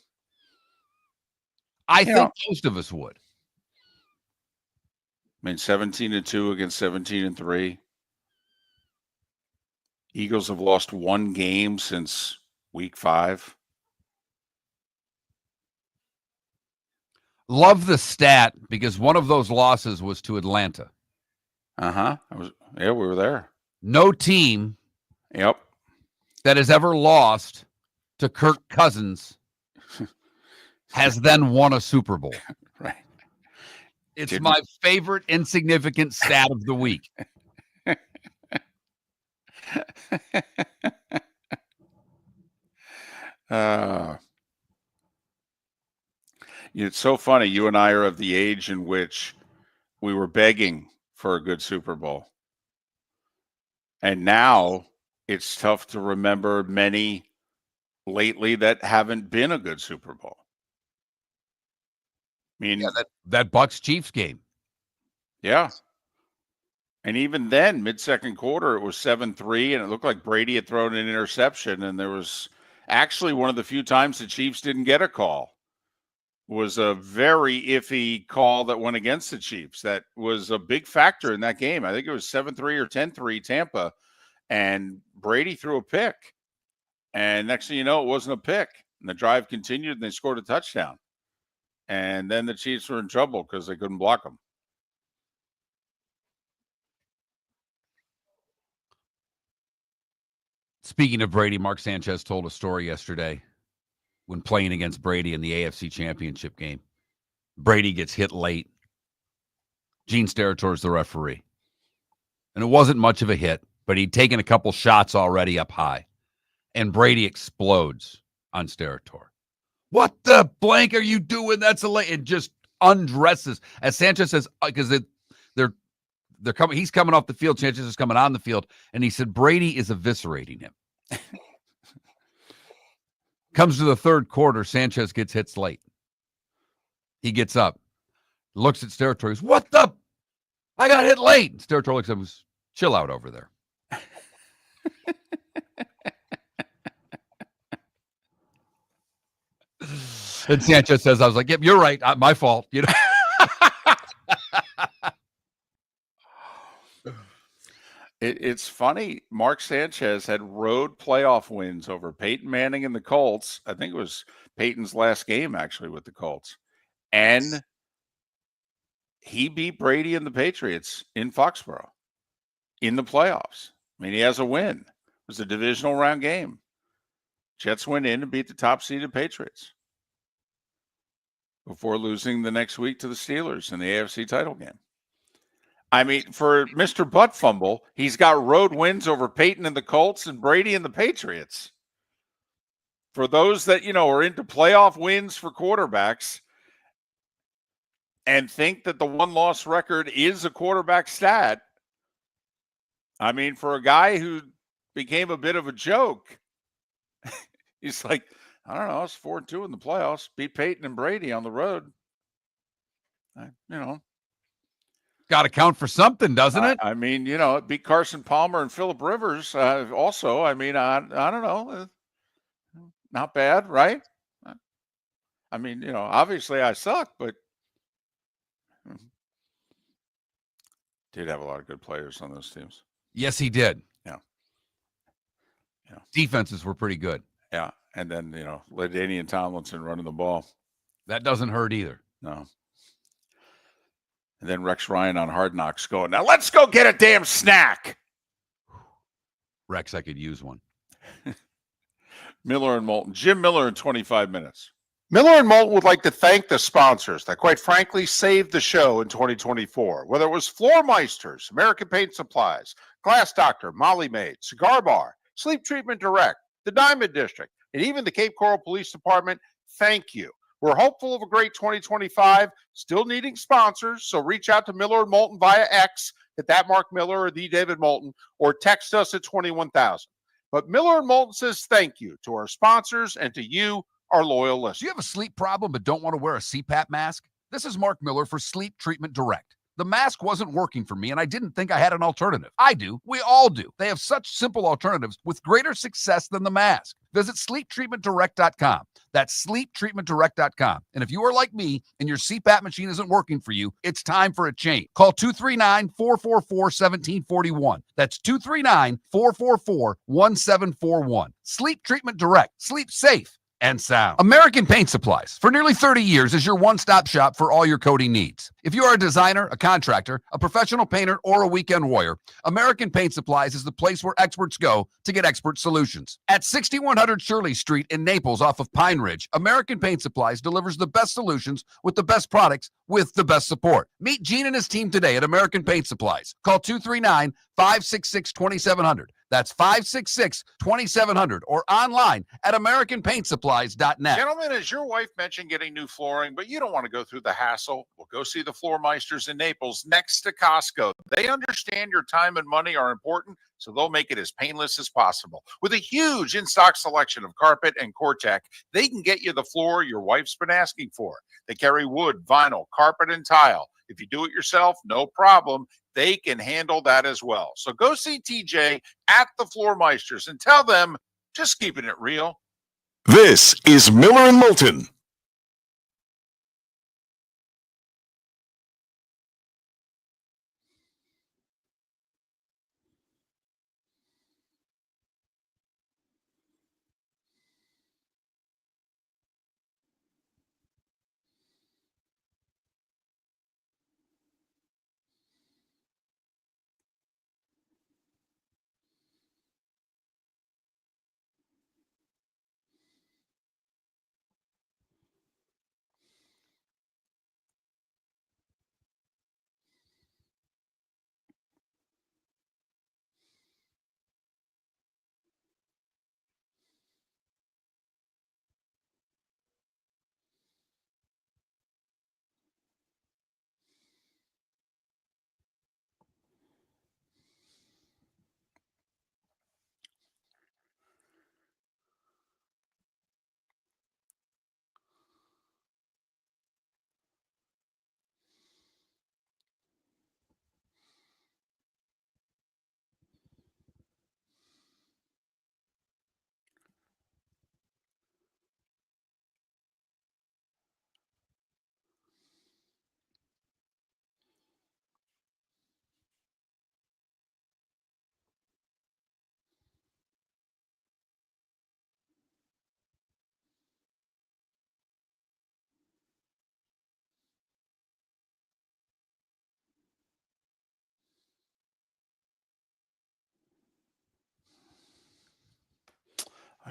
I think most of us would. I mean, 17-2 against 17-3. Eagles have lost one game since week 5. Love the stat because one of those losses was to Atlanta. Yeah, we were there. No team Yep. that has ever lost to Kirk Cousins has then won a Super Bowl. Right. It's Didn't- my favorite insignificant stat of the week. It's so funny. You and I are of the age in which we were begging for a good Super Bowl. And now it's tough to remember many lately that haven't been a good Super Bowl. I mean, Yeah, that Bucks Chiefs game. yeah. And even then, mid-second quarter, it was 7-3, and it looked like Brady had thrown an interception. And there was actually one of the few times the Chiefs didn't get a call. It was a very iffy call that went against the Chiefs. That was a big factor in that game. I think it was 7-3 or 10-3 Tampa, and Brady threw a pick. And next thing you know, it wasn't a pick. And the drive continued, and they scored a touchdown. And then the Chiefs were in trouble because they couldn't block them. Speaking of Brady, Mark Sanchez told a story yesterday when playing against Brady in the AFC Championship game. Brady gets hit late. Gene Steratore the referee. And it wasn't much of a hit, but he'd taken a couple shots already up high. And Brady explodes on Steratore. What the blank are you doing? That's a late. It just undresses. As Sanchez says, because they're coming, he's coming off the field. Sanchez is coming on the field. And he said, Brady is eviscerating him. Comes to the third quarter, Sanchez gets hits late. He gets up, looks at Steratore. Goes, what the? I got hit late. Steratore looks at him. Chill out over there. And Sanchez says, I was like, yep, you're right. My fault. You know. It's funny. Mark Sanchez had road playoff wins over Peyton Manning and the Colts. I think it was Peyton's last game, actually, with the Colts. And he beat Brady and the Patriots in Foxborough in the playoffs. I mean, he has a win. It was a divisional round game. Jets went in and beat the top-seeded Patriots before losing the next week to the Steelers in the AFC title game. I mean, for Mr. Butt Fumble, he's got road wins over Peyton and the Colts and Brady and the Patriots. For those that, are into playoff wins for quarterbacks and think that the one-loss record is a quarterback stat, I mean, for a guy who became a bit of a joke, he's like, I don't know, it's 4-2 in the playoffs, beat Peyton and Brady on the road. Got to count for something, doesn't it? I mean, it beat Carson Palmer and Phillip Rivers. Also, I mean, I don't know. Not bad, right? I mean, obviously I suck, but did have a lot of good players on those teams. Yes, he did. Yeah. Defenses were pretty good. Yeah. And then, LaDainian Tomlinson running the ball. That doesn't hurt either. No. And then Rex Ryan on Hard Knocks going, now let's go get a damn snack. Rex, I could use one. Miller and Moulton. Jim Miller in 25 minutes. Miller and Moulton would like to thank the sponsors that, quite frankly, saved the show in 2024. Whether it was Floor Meisters, American Paint Supplies, Glass Doctor, Molly Maid, Cigar Bar, Sleep Treatment Direct, the Diamond District, and even the Cape Coral Police Department, thank you. We're hopeful of a great 2025, still needing sponsors, so reach out to Miller and Moulton via X at that Mark Miller or the David Moulton, or text us at 21,000. But Miller and Moulton says thank you to our sponsors and to you, our loyal listeners. Do you have a sleep problem but don't want to wear a CPAP mask? This is Mark Miller for Sleep Treatment Direct. The mask wasn't working for me, and I didn't think I had an alternative. I do. We all do. They have such simple alternatives with greater success than the mask. Visit sleeptreatmentdirect.com. That's sleeptreatmentdirect.com. And if you are like me and your CPAP machine isn't working for you, it's time for a change. Call 239-444-1741. That's 239-444-1741. Sleep Treatment Direct. Sleep safe and sound. American Paint Supplies, for nearly 30 years, is your one-stop shop for all your coating needs. If you are a designer, a contractor, a professional painter, or a weekend warrior, American Paint Supplies is the place where experts go to get expert solutions. At 6100 Shirley Street in Naples off of Pine Ridge, American Paint Supplies delivers the best solutions with the best products with the best support. Meet Gene and his team today at American Paint Supplies. Call 239-566-2700. That's 566-2700 or online at AmericanPaintSupplies.net. Gentlemen, as your wife mentioned getting new flooring, but you don't want to go through the hassle, well, go see the Floor Meisters in Naples next to Costco. They understand your time and money are important, so they'll make it as painless as possible. With a huge in-stock selection of carpet and Cortec, they can get you the floor your wife's been asking for. They carry wood, vinyl, carpet, and tile. If you do it yourself, no problem. They can handle that as well. So go see TJ at the Floor Meisters and tell them, just keeping it real. This is Miller and Moulton.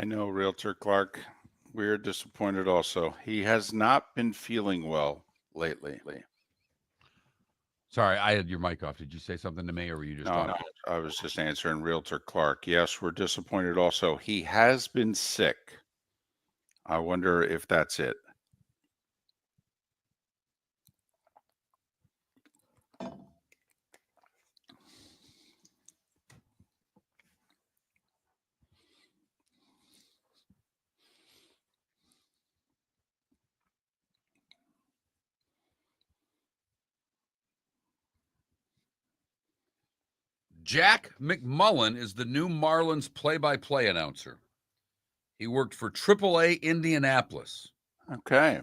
I know, Realtor Clark. We're disappointed also. He has not been feeling well lately. Sorry, I had your mic off. Did you say something to me, or were you just talking? No, I was just answering Realtor Clark. Yes, we're disappointed also. He has been sick. I wonder if that's it. Jack McMullen is the new Marlins play-by-play announcer. He worked for AAA Indianapolis. Okay.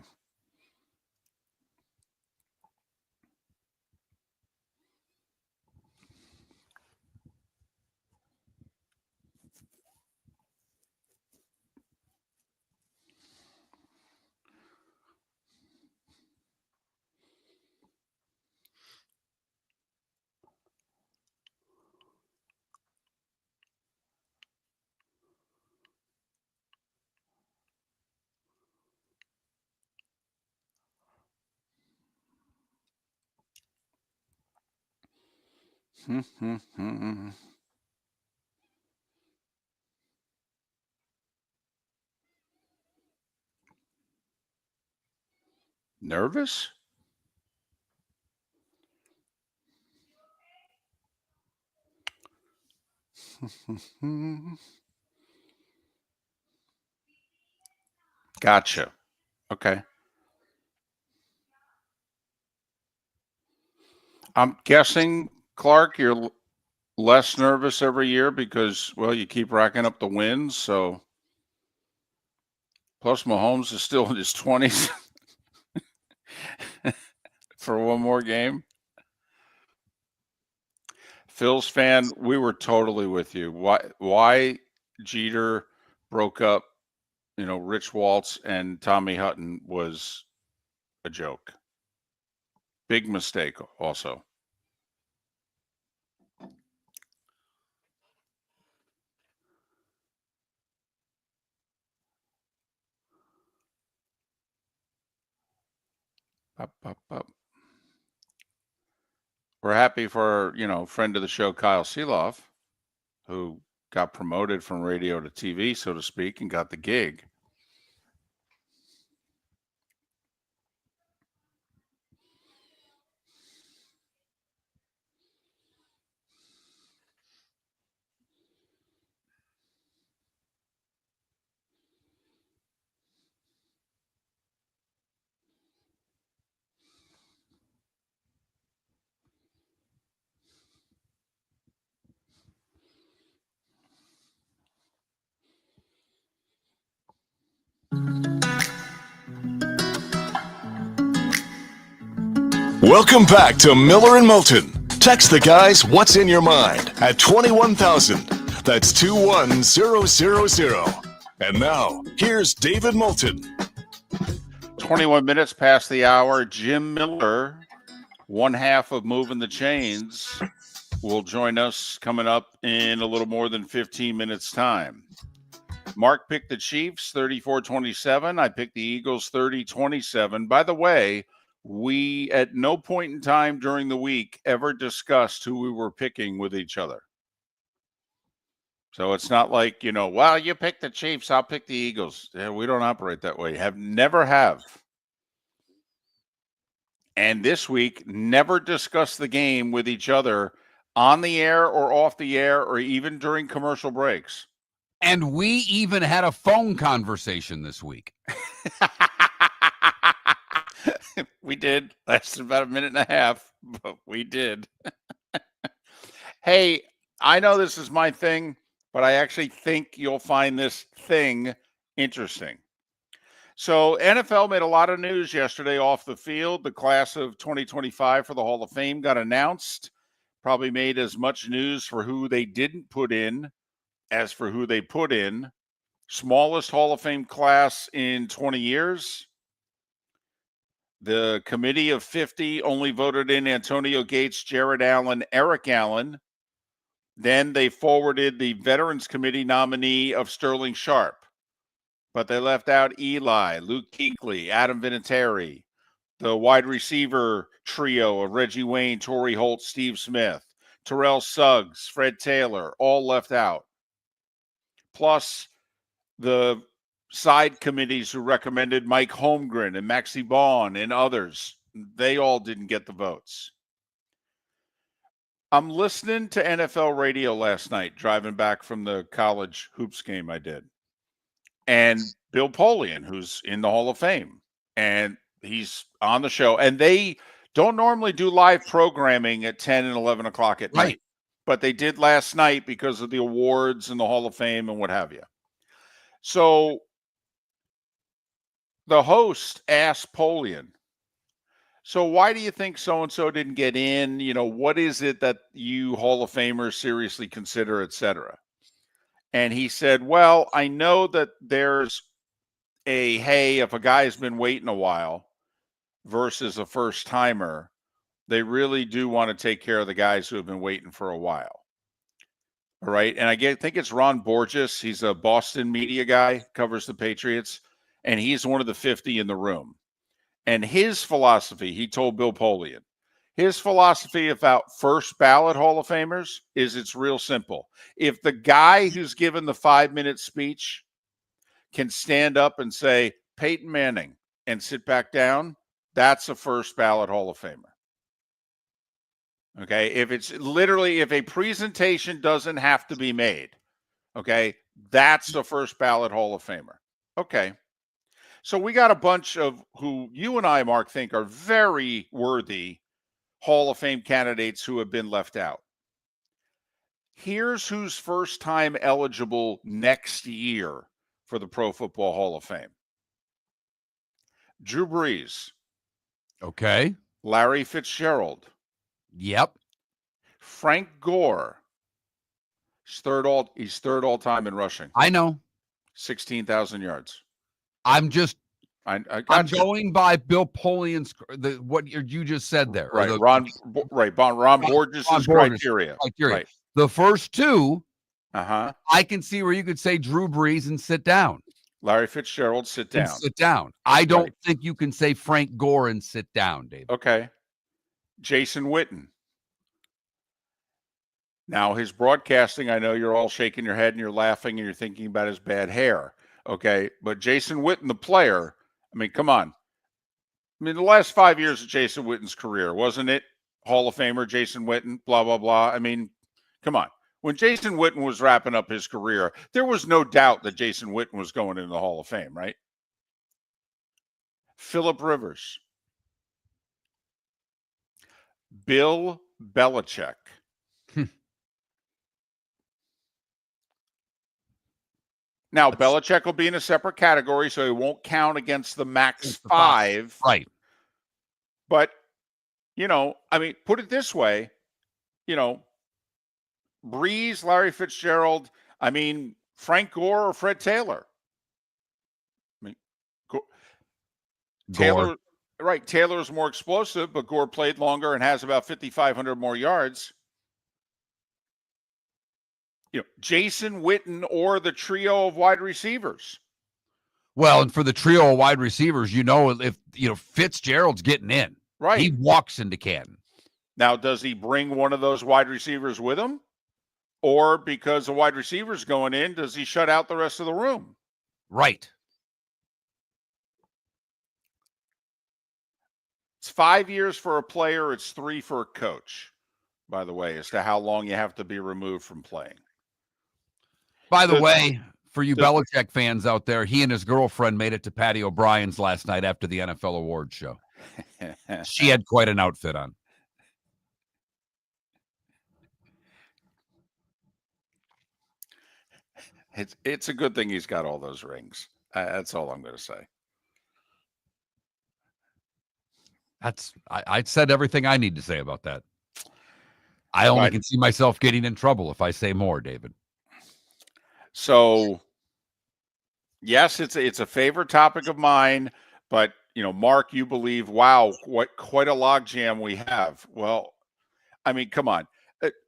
Nervous? Gotcha. Okay. I'm guessing, Clark, you're less nervous every year because, well, you keep racking up the wins. So Plus, Mahomes is still in his 20s for one more game. Phil's fan, we were totally with you. Why Jeter broke up, Rich Waltz and Tommy Hutton was a joke. Big mistake also. Up. We're happy for, friend of the show, Kyle Seeloff, who got promoted from radio to TV, so to speak, and got the gig. Welcome back to Miller and Moulton. Text the guys what's in your mind at 21,000. That's 21000. And now, here's David Moulton. 21 minutes past the hour. Jim Miller, one half of Moving the Chains, will join us coming up in a little more than 15 minutes' time. Mark picked the Chiefs 34-27. I picked the Eagles 30-27. By the way, we at no point in time during the week ever discussed who we were picking with each other. So it's not like, well, you pick the Chiefs, I'll pick the Eagles. Yeah, we don't operate that way. Never have. And this week, never discuss the game with each other on the air or off the air or even during commercial breaks. And we even had a phone conversation this week. We did. Lasted about a minute and a half, but we did. Hey, I know this is my thing, but I actually think you'll find this thing interesting. So NFL made a lot of news yesterday off the field. The class of 2025 for the Hall of Fame got announced. Probably made as much news for who they didn't put in as for who they put in. Smallest Hall of Fame class in 20 years. The committee of 50 only voted in Antonio Gates, Jared Allen, Eric Allen. Then they forwarded the Veterans Committee nominee of Sterling Sharp. But they left out Eli, Luke Kuechly, Adam Vinatieri, the wide receiver trio of Reggie Wayne, Torrey Holt, Steve Smith, Terrell Suggs, Fred Taylor, all left out. Plus the side committees who recommended Mike Holmgren and Maxie Baughan and others, they all didn't get the votes. I'm listening to NFL radio last night, driving back from the college hoops game I did. And Bill Polian, who's in the Hall of Fame, and he's on the show. And they don't normally do live programming at 10 and 11 o'clock at night, but they did last night because of the awards and the Hall of Fame and what have you. So the host asked Polian, so why do you think so-and-so didn't get in? What is it that you Hall of Famers seriously consider, et cetera? And he said, well, I know that there's if a guy's been waiting a while versus a first-timer, they really do want to take care of the guys who have been waiting for a while. All right. And I think it's Ron Borges. He's a Boston media guy, covers the Patriots, and he's one of the 50 in the room. And his philosophy, he told Bill Polian, his philosophy about first ballot Hall of Famers is it's real simple. If the guy who's given the 5-minute speech can stand up and say, Peyton Manning, and sit back down, that's a first ballot Hall of Famer. Okay. If a presentation doesn't have to be made, okay, that's the first ballot Hall of Famer. Okay. So we got a bunch of who you and I, Mark, think are very worthy Hall of Fame candidates who have been left out. Here's who's first time eligible next year for the Pro Football Hall of Fame. Drew Brees, Okay. Larry Fitzgerald, Yep. Frank Gore. He's third all time in rushing. I know. 16,000 yards. I'm just I I'm got you. going by Bill Polian's what you just said there. Right. or the- Ron Borges' Ron Borges' criteria. criteria. Right. The first two, Uh-huh. I can see where you could say Drew Brees and sit down. Larry Fitzgerald, sit And down. sit down. I don't Right. think you can say Frank Gore and sit down, Dave. Okay. Jason Witten. Now, his broadcasting, I know you're all shaking your head and you're laughing and you're thinking about his bad hair. Okay. But Jason Witten, the player, I mean, come on. I mean, the last 5 years of Jason Witten's career, wasn't it? Hall of Famer, Jason Witten, blah, blah, blah. I mean, come on. When Jason Witten was wrapping up his career, there was no doubt that Jason Witten was going into the Hall of Fame, right? Phillip Rivers. Bill Belichick. Now, Belichick will be in a separate category, so he won't count against the max five. Right. But, I mean, put it this way, Breeze, Larry Fitzgerald, I mean, Frank Gore or Fred Taylor. I mean, Taylor, right, Taylor's more explosive, but Gore played longer and has about 5,500 more yards. Jason Witten or the trio of wide receivers. Well, and for the trio of wide receivers, if Fitzgerald's getting in. Right. He walks into Canton. Now, does he bring one of those wide receivers with him? Or because the wide receiver's going in, does he shut out the rest of the room? Right. It's 5 years for a player. It's 3 for a coach, by the way, as to how long you have to be removed from playing. By the way, for you Belichick fans out there, he and his girlfriend made it to Patty O'Brien's last night after the NFL awards show. She had quite an outfit on. It's a good thing he's got all those rings. That's all I'm going to say. I said everything I need to say about that. I only can see myself getting in trouble if I say more, David. So, yes, it's a favorite topic of mine, but Mark, you believe, wow, quite a logjam we have. Well, I mean, come on,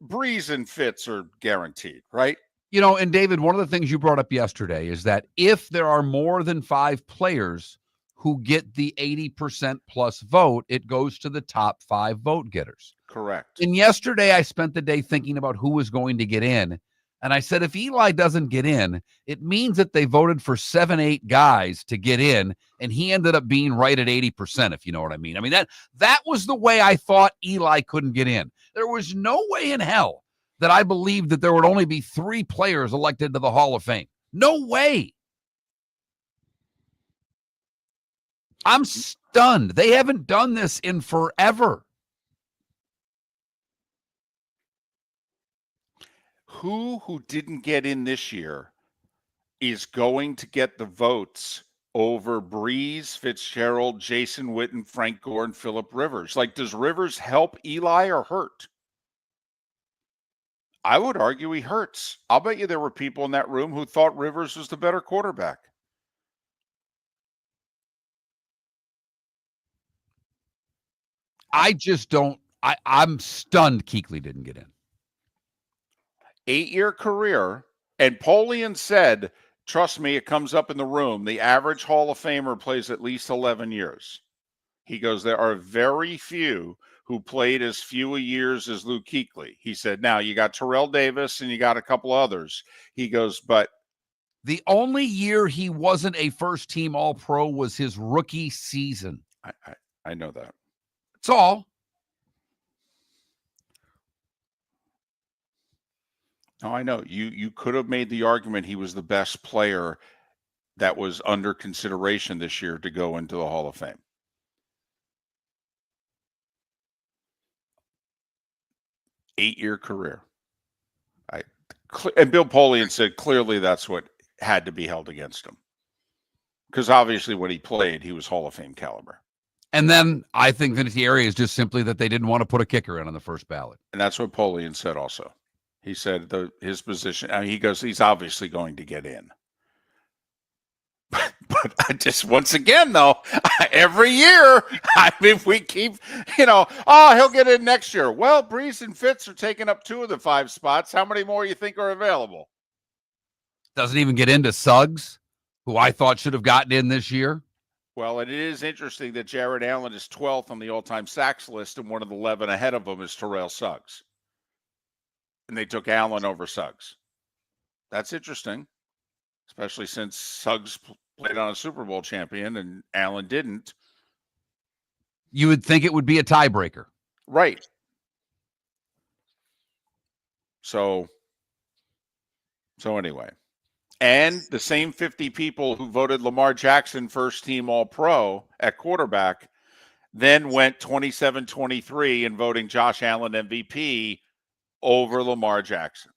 Breeze and Fitz are guaranteed, right? And David, one of the things you brought up yesterday is that if there are more than 5 players who get the 80% plus vote, it goes to the top 5 vote getters. Correct. And yesterday I spent the day thinking about who was going to get in. And I said, if Eli doesn't get in, it means that they voted for 7, 8 guys to get in, and he ended up being right at 80%, if you know what I mean. I mean, that was the way I thought Eli couldn't get in. There was no way in hell that I believed that there would only be 3 players elected to the Hall of Fame. No way. I'm stunned. They haven't done this in forever. Who didn't get in this year is going to get the votes over Breeze, Fitzgerald, Jason Witten, Frank Gore, and Phillip Rivers. Like, does Rivers help Eli or hurt? I would argue he hurts. I'll bet you there were people in that room who thought Rivers was the better quarterback. I just don't. I'm stunned Kuechly didn't get in. 8-year career, and Polian said, trust me, it comes up in the room. The average Hall of Famer plays at least 11 years. He goes, there are very few who played as few years as Luke Kuechly. He said, now you got Terrell Davis and you got a couple others. He goes, but the only year he wasn't a first-team All-Pro was his rookie season. I know that. That's all. Oh, I know. You could have made the argument he was the best player that was under consideration this year to go into the Hall of Fame. Eight-year career. And Bill Polian said clearly that's what had to be held against him. because obviously when he played, he was Hall of Fame caliber. And then I think Vinatieri is just simply that they didn't want to put a kicker in on the first ballot. And that's what Polian said also. He said his position, I mean, he goes, he's obviously going to get in. But I just, once again, though, every year, I mean, we keep, he'll get in next year. Well, Breeze and Fitz are taking up 2 of the 5 spots. How many more you think are available? Doesn't even get into Suggs, who I thought should have gotten in this year. Well, it is interesting that Jared Allen is 12th on the all-time sacks list, and one of the 11 ahead of him is Terrell Suggs. And they took Allen over Suggs. That's interesting, especially since Suggs played on a Super Bowl champion and Allen didn't. You would think it would be a tiebreaker. Right. So anyway. And the same 50 people who voted Lamar Jackson first team All-Pro at quarterback then went 27-23 in voting Josh Allen MVP over Lamar Jackson.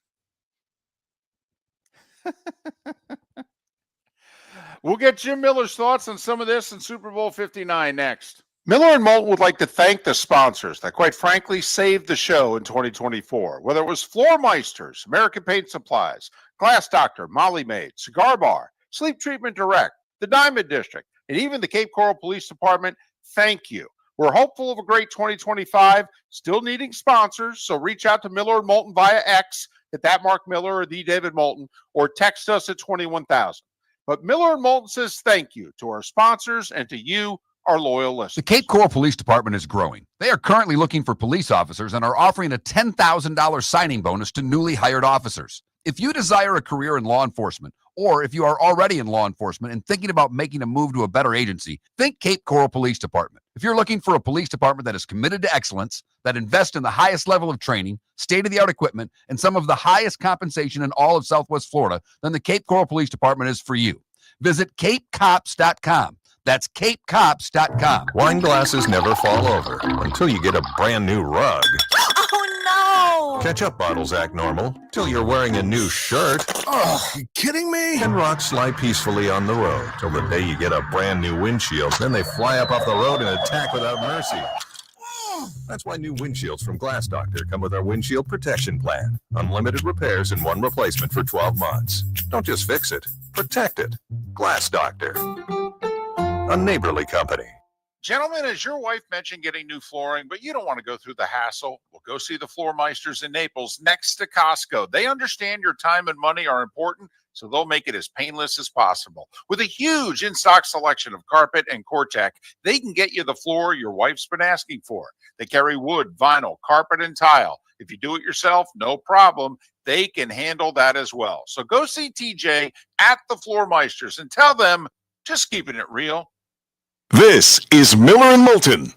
We'll get Jim Miller's thoughts on some of this in Super Bowl 59 next. Miller and Moulton would like to thank the sponsors that, quite frankly, saved the show in 2024. Whether it was Floor Meisters, American Paint Supplies, Glass Doctor, Molly Maid, Cigar Bar, Sleep Treatment Direct, the Diamond District, and even the Cape Coral Police Department, thank you. We're hopeful of a great 2025, still needing sponsors, so reach out to Miller and Moulton via X at that Mark Miller or the David Moulton, or text us at 21,000. But Miller and Moulton says thank you to our sponsors and to you, our loyal listeners. The Cape Coral Police Department is growing. They are currently looking for police officers and are offering a $10,000 signing bonus to newly hired officers. If you desire a career in law enforcement, or if you are already in law enforcement and thinking about making a move to a better agency, think Cape Coral Police Department. If you're looking for a police department that is committed to excellence, that invests in the highest level of training, state-of-the-art equipment, and some of the highest compensation in all of Southwest Florida, then the Cape Coral Police Department is for you. Visit capecops.com. That's capecops.com. Wine glasses never fall over until you get a brand new rug. Oh no! Ketchup bottles act normal till you're wearing a new shirt. Oh, you kidding me? And rocks lie peacefully on the road till the day you get a brand new windshield. Then they fly up off the road and attack without mercy. That's why new windshields from Glass Doctor come with our windshield protection plan. Unlimited repairs and 1 replacement for 12 months. Don't just fix it, protect it. Glass Doctor, a neighborly company. Gentlemen, as your wife mentioned getting new flooring, but you don't want to go through the hassle, well, go see the Floor Meisters in Naples next to Costco. They understand your time and money are important, so they'll make it as painless as possible. With a huge in-stock selection of carpet and Cortec, they can get you the floor your wife's been asking for. They carry wood, vinyl, carpet, and tile. If you do it yourself, no problem. They can handle that as well. So go see TJ at the Floor Meisters and tell them, just keeping it real. This is Miller and Moulton.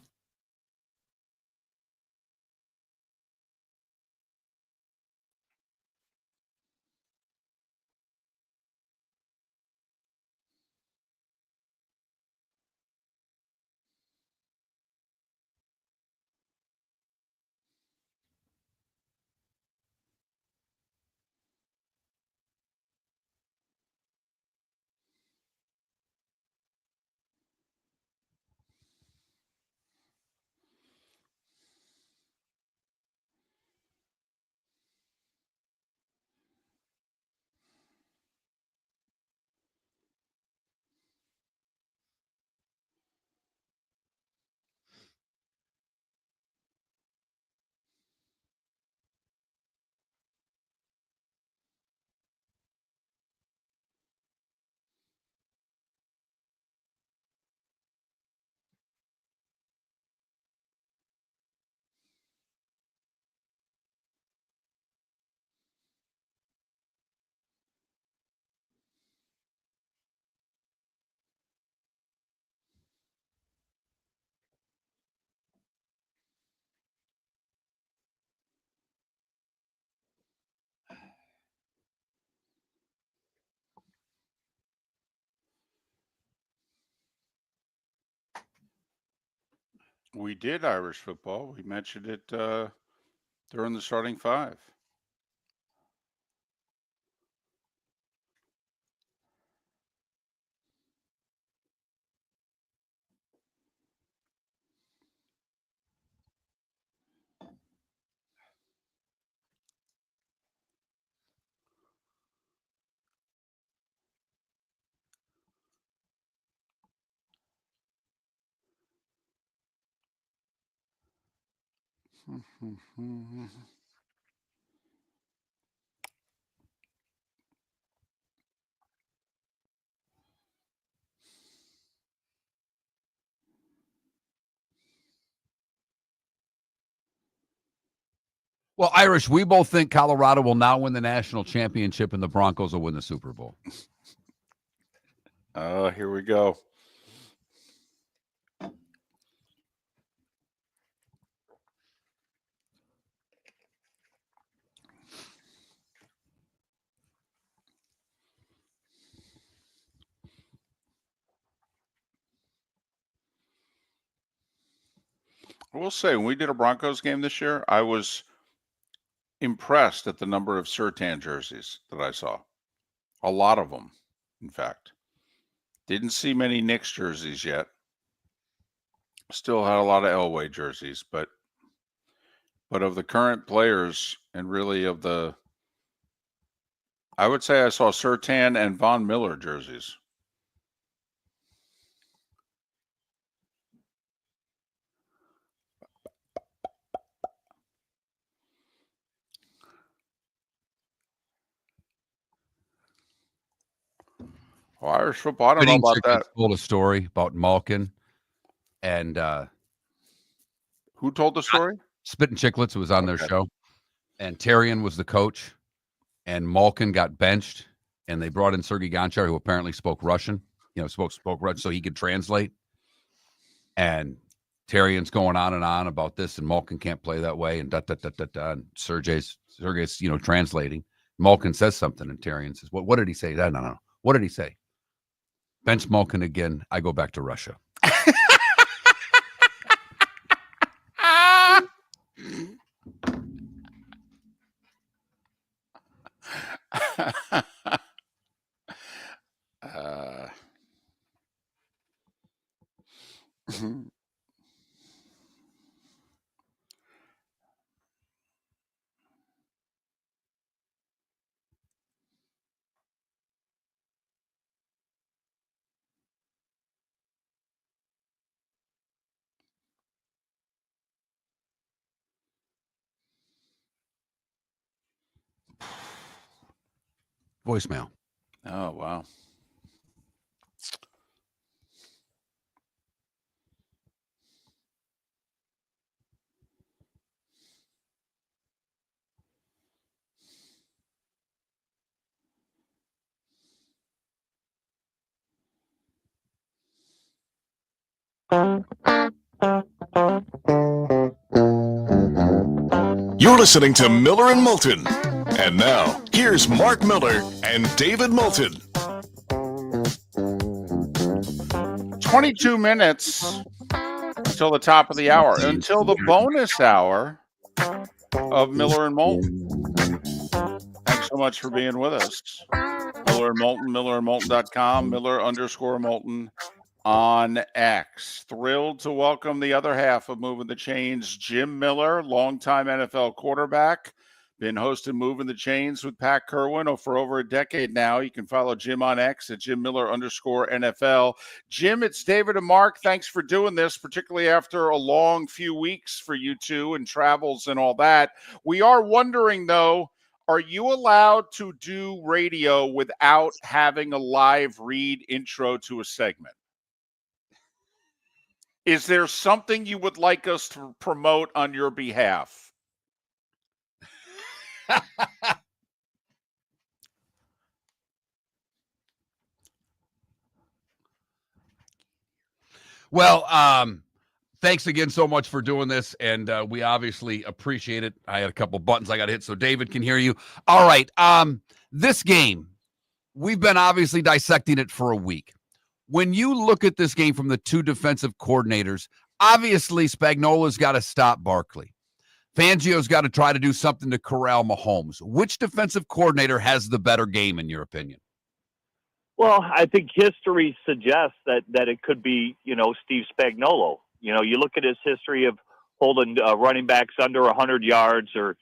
We did Irish football. We mentioned it during the starting 5. Well, Irish, we both think Colorado will now win the national championship and the Broncos will win the Super Bowl. Here we go. I will say, when we did a Broncos game this year, I was impressed at the number of Surtan jerseys that I saw. A lot of them, in fact. Didn't see many Knicks jerseys yet. Still had a lot of Elway jerseys, but of the current players and really of the, I would say I saw Surtan and Von Miller jerseys. Well, Irish football, I don't know about that. Told a story about Malkin and who told the story? Spittin' Chicklets was on their show, and Tarian was the coach, and Malkin got benched, and they brought in Sergei Gonchar, who apparently spoke Russian, spoke Russian so he could translate. And Tarian's going on and on about this, and Malkin can't play that way, and and Sergei's translating. Malkin says something, and Tarian says, "What did he say?" No. What did he say? Bench Malkin again. I go back to Russia. Voicemail. Oh, wow. You're listening to Miller and Moulton. And now, here's Mark Miller and David Moulton. 22 minutes until the top of the hour, until the bonus hour of Miller and Moulton. Thanks so much for being with us. Miller and Moulton, millerandmoulton.com, Miller_Moulton on X. Thrilled to welcome the other half of Moving the Chains, Jim Miller, longtime NFL quarterback. Been hosting Moving the Chains with Pat Kirwan for over a decade now. You can follow Jim on X at Jim Miller_NFL. Jim, it's David and Mark. Thanks for doing this, particularly after a long few weeks for you two and travels and all that. We are wondering, though, are you allowed to do radio without having a live read intro to a segment? Is there something you would like us to promote on your behalf? Well, thanks again so much for doing this, and we obviously appreciate it. I had a couple buttons I got to hit so David can hear you. All right, this game, we've been obviously dissecting it for a week. When you look at this game from the two defensive coordinators, obviously Spagnuolo's got to stop Barkley. Fangio's got to try to do something to corral Mahomes. Which defensive coordinator has the better game, in your opinion? Well, I think history suggests that it could be, Steve Spagnuolo. You look at his history of holding running backs under 100 yards or,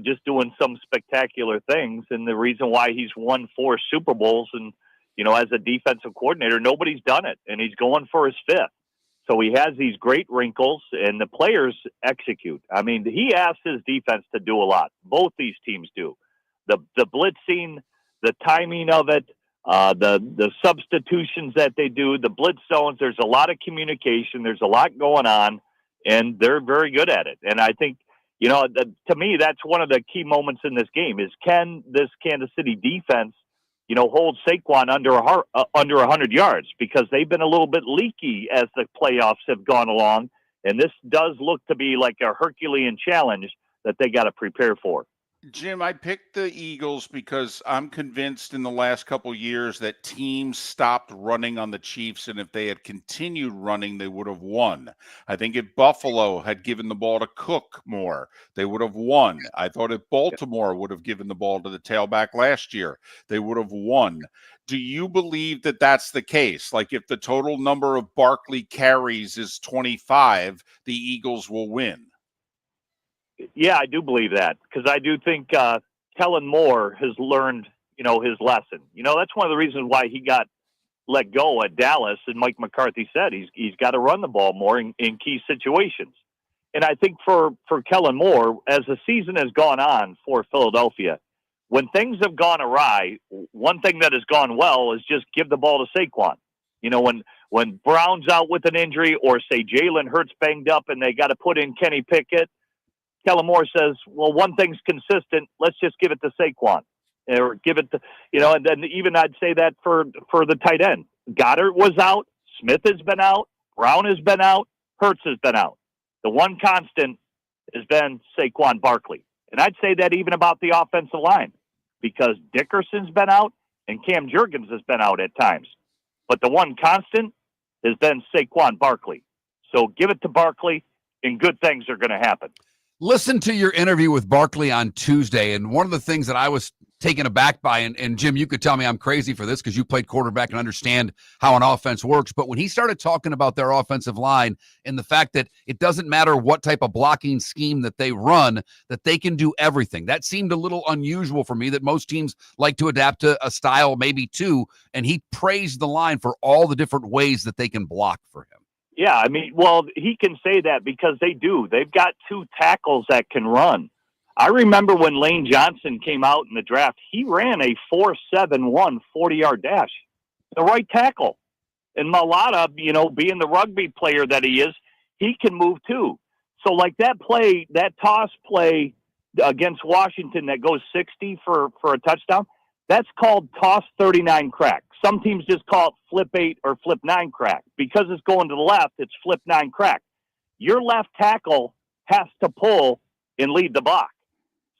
just doing some spectacular things. And the reason why he's won 4 Super Bowls and, as a defensive coordinator, nobody's done it. And he's going for his 5th. So he has these great wrinkles, and the players execute. I mean, he asks his defense to do a lot. Both these teams do. The blitzing, the timing of it, the substitutions that they do, the blitz zones. There's a lot of communication. There's a lot going on, and they're very good at it. And I think, to me, that's one of the key moments in this game is, can this Kansas City defense, hold Saquon under 100 yards, because they've been a little bit leaky as the playoffs have gone along. And this does look to be like a Herculean challenge that they got to prepare for. Jim, I picked the Eagles because I'm convinced in the last couple years that teams stopped running on the Chiefs, and if they had continued running, they would have won. I think if Buffalo had given the ball to Cook more, they would have won. I thought if Baltimore would have given the ball to the tailback last year, they would have won. Do you believe that that's the case? Like, if the total number of Barkley carries is 25, the Eagles will win? Yeah, I do believe that, because I do think Kellen Moore has learned, his lesson. That's one of the reasons why he got let go at Dallas, and Mike McCarthy said he's got to run the ball more in key situations. And I think for Kellen Moore, as the season has gone on for Philadelphia, when things have gone awry, one thing that has gone well is just give the ball to Saquon. When Brown's out with an injury, or say Jalen Hurts banged up and they got to put in Kenny Pickett, Kellen Moore says, well, one thing's consistent. Let's just give it to Saquon, or give it to, and then even I'd say that for the tight end. Goddard was out. Smith has been out. Brown has been out. Hurts has been out. The one constant has been Saquon Barkley. And I'd say that even about the offensive line, because Dickerson's been out and Cam Jurgens has been out at times. But the one constant has been Saquon Barkley. So give it to Barkley, and good things are going to happen. Listen to your interview with Barkley on Tuesday, and one of the things that I was taken aback by, and Jim, you could tell me I'm crazy for this because you played quarterback and understand how an offense works, but when he started talking about their offensive line and the fact that it doesn't matter what type of blocking scheme that they run, that they can do everything, that seemed a little unusual for me, that most teams like to adapt to a style, maybe two, and he praised the line for all the different ways that they can block for him. Yeah, I mean, well, he can say that because they do. They've got two tackles that can run. I remember when Lane Johnson came out in the draft, he ran a 4.71 40-yard dash, the right tackle. And Mailata, being the rugby player that he is, he can move too. So like that play, that toss play against Washington that goes 60 for a touchdown, that's called toss 39 crack. Some teams just call it flip 8 or flip 9 crack. Because it's going to the left, it's flip 9 crack. Your left tackle has to pull and lead the block.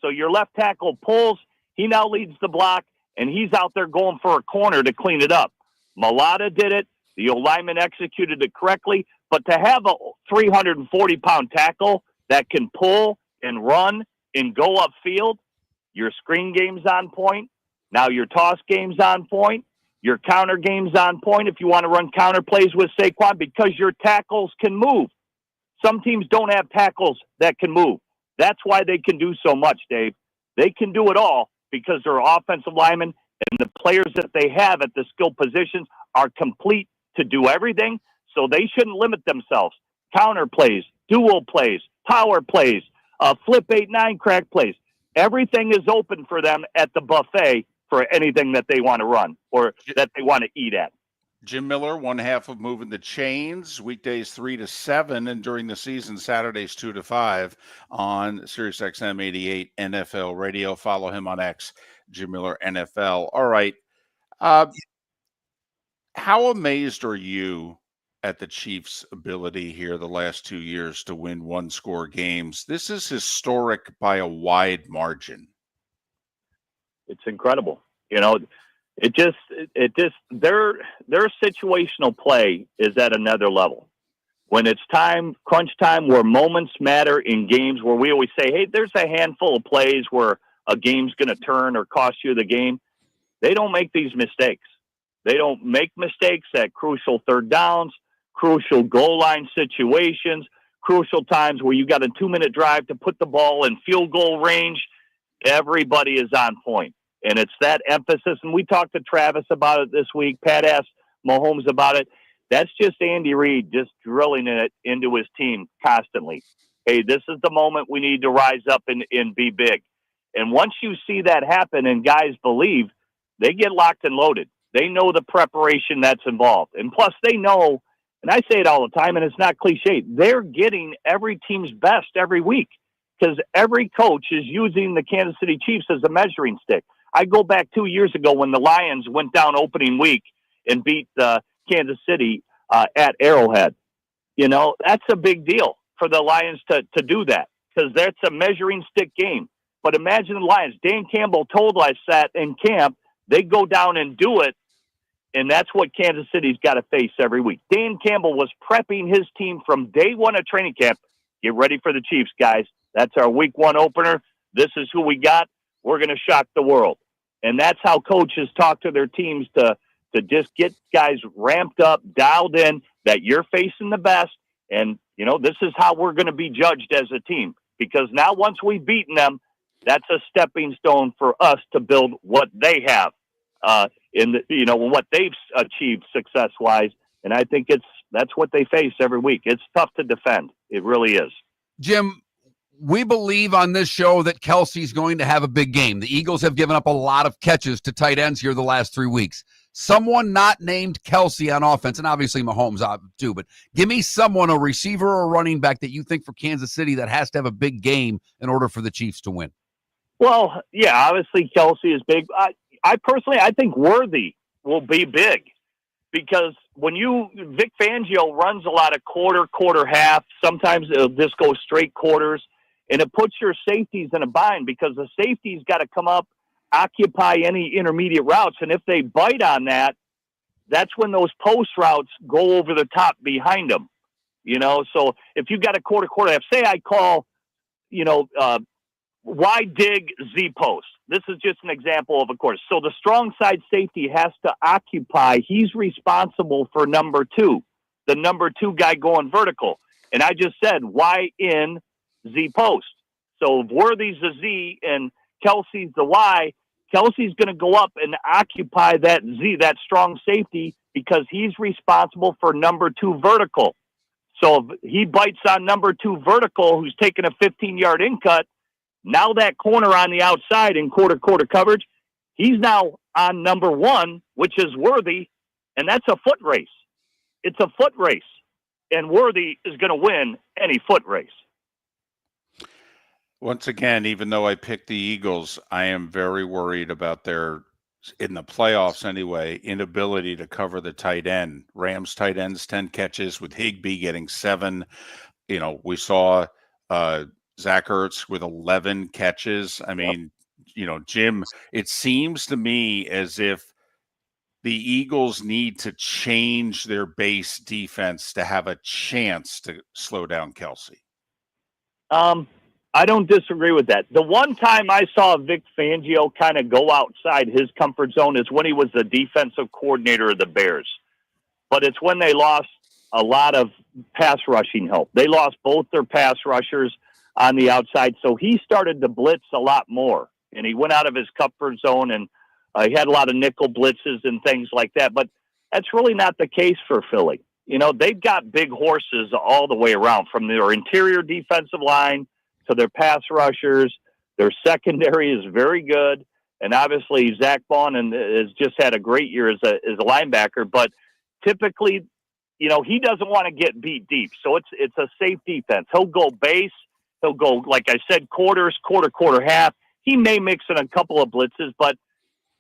So your left tackle pulls, he now leads the block, and he's out there going for a corner to clean it up. Mailata did it. The O-lineman executed it correctly. But to have a 340-pound tackle that can pull and run and go upfield, your screen game's on point. Now your toss game's on point. Your counter game's on point if you want to run counter plays with Saquon, because your tackles can move. Some teams don't have tackles that can move. That's why they can do so much, Dave. They can do it all because they're offensive linemen, and the players that they have at the skill positions are complete to do everything, so they shouldn't limit themselves. Counter plays, dual plays, power plays, flip 8-9 crack plays. Everything is open for them at the buffet for anything that they want to run or that they want to eat at. Jim Miller, one half of Moving the Chains, weekdays 3 to 7, and during the season, Saturdays 2 to 5 on SiriusXM 88 NFL Radio. Follow him on X, Jim Miller NFL. All right. How amazed are you at the Chiefs' ability here the last 2 years to win one-score games? This is historic by a wide margin. It's incredible. Their situational play is at another level. When it's time, crunch time, where moments matter in games, where we always say, hey, there's a handful of plays where a game's going to turn or cost you the game. They don't make these mistakes. They don't make mistakes at crucial third downs, crucial goal line situations, crucial times where you got a 2-minute drive to put the ball in field goal range. Everybody is on point. And it's that emphasis. And we talked to Travis about it this week. Pat asked Mahomes about it. That's just Andy Reid just drilling it into his team constantly. Hey, this is the moment we need to rise up and be big. And once you see that happen and guys believe, they get locked and loaded. They know the preparation that's involved. And plus they know, and I say it all the time, and it's not cliche, they're getting every team's best every week because every coach is using the Kansas City Chiefs as a measuring stick. I go back 2 years ago when the Lions went down opening week and beat Kansas City at Arrowhead. You know, that's a big deal for the Lions to do that because that's a measuring stick game. But imagine the Lions. Dan Campbell told us that in camp, they go down and do it, and that's what Kansas City's got to face every week. Dan Campbell was prepping his team from day one of training camp. Get ready for the Chiefs, guys. That's our week one opener. This is who we got. We're going to shock the world. And that's how coaches talk to their teams to just get guys ramped up, dialed in, that you're facing the best. And, you know, this is how we're going to be judged as a team. Because now once we've beaten them, that's a stepping stone for us to build what they have what they've achieved success-wise. And I think that's what they face every week. It's tough to defend. It really is. Jim, we believe on this show that Kelsey's going to have a big game. The Eagles have given up a lot of catches to tight ends here the last 3 weeks. Someone not named Kelsey on offense, and obviously Mahomes too, but give me someone, a receiver or a running back that you think for Kansas City that has to have a big game in order for the Chiefs to win. Well, yeah, obviously Kelsey is big. I personally think Worthy will be big because when Vic Fangio runs a lot of quarter, half, sometimes it'll just go straight quarters, and it puts your safeties in a bind because the safeties got to come up, occupy any intermediate routes, and if they bite on that, that's when those post routes go over the top behind them. You know, so if you got a quarter half, say I call, wide dig Z post. This is just an example of course. So the strong side safety has to occupy. He's responsible for number 2, the number 2 guy going vertical. And I just said, Y in Z post. So if Worthy's the Z and Kelsey's the Y, Kelsey's going to go up and occupy that Z, that strong safety, because he's responsible for number 2 vertical. So if he bites on number 2 vertical, who's taking a 15-yard in cut, now that corner on the outside in quarter coverage, he's now on number 1, which is Worthy, and that's a foot race. It's a foot race, and Worthy is going to win any foot race. Once again, even though I picked the Eagles, I am very worried about their, in the playoffs anyway, inability to cover the tight end. Rams tight ends, 10 catches with Higbee getting 7. We saw Zach Ertz with 11 catches. I mean, Jim, it seems to me as if the Eagles need to change their base defense to have a chance to slow down Kelsey. I don't disagree with that. The one time I saw Vic Fangio kind of go outside his comfort zone is when he was the defensive coordinator of the Bears. But it's when they lost a lot of pass rushing help. They lost both their pass rushers on the outside, so he started to blitz a lot more, and he went out of his comfort zone, and he had a lot of nickel blitzes and things like that, but that's really not the case for Philly. They've got big horses all the way around, from their interior defensive line to their pass rushers. Their secondary is very good, and obviously Zach Vaughn has just had a great year as a linebacker, but typically, he doesn't want to get beat deep, so it's a safe defense. He'll go base. He'll go, like I said, quarters, quarter, half. He may mix in a couple of blitzes, but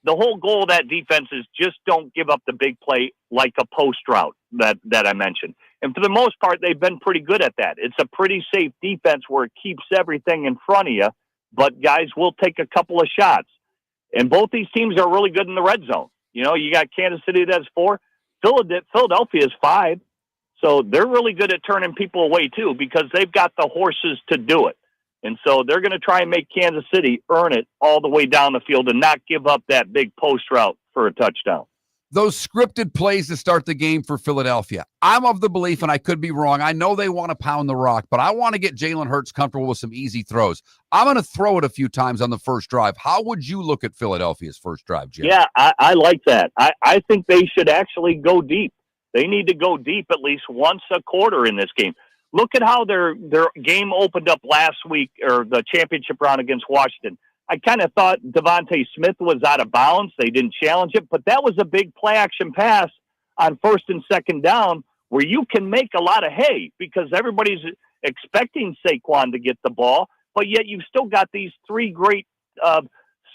the whole goal of that defense is just don't give up the big play like a post route that I mentioned. And for the most part, they've been pretty good at that. It's a pretty safe defense where it keeps everything in front of you, but guys will take a couple of shots. And both these teams are really good in the red zone. You got Kansas City that's 4. Philadelphia is 5. So they're really good at turning people away, too, because they've got the horses to do it. And so they're going to try and make Kansas City earn it all the way down the field and not give up that big post route for a touchdown. Those scripted plays to start the game for Philadelphia. I'm of the belief, and I could be wrong, I know they want to pound the rock, but I want to get Jalen Hurts comfortable with some easy throws. I'm going to throw it a few times on the first drive. How would you look at Philadelphia's first drive, Jim? Yeah, I like that. I think they should actually go deep. They need to go deep at least once a quarter in this game. Look at how their game opened up last week, or the championship round against Washington. I kind of thought Devontae Smith was out of bounds. They didn't challenge it, but that was a big play-action pass on first and second down where you can make a lot of hay because everybody's expecting Saquon to get the ball, but yet you've still got these three great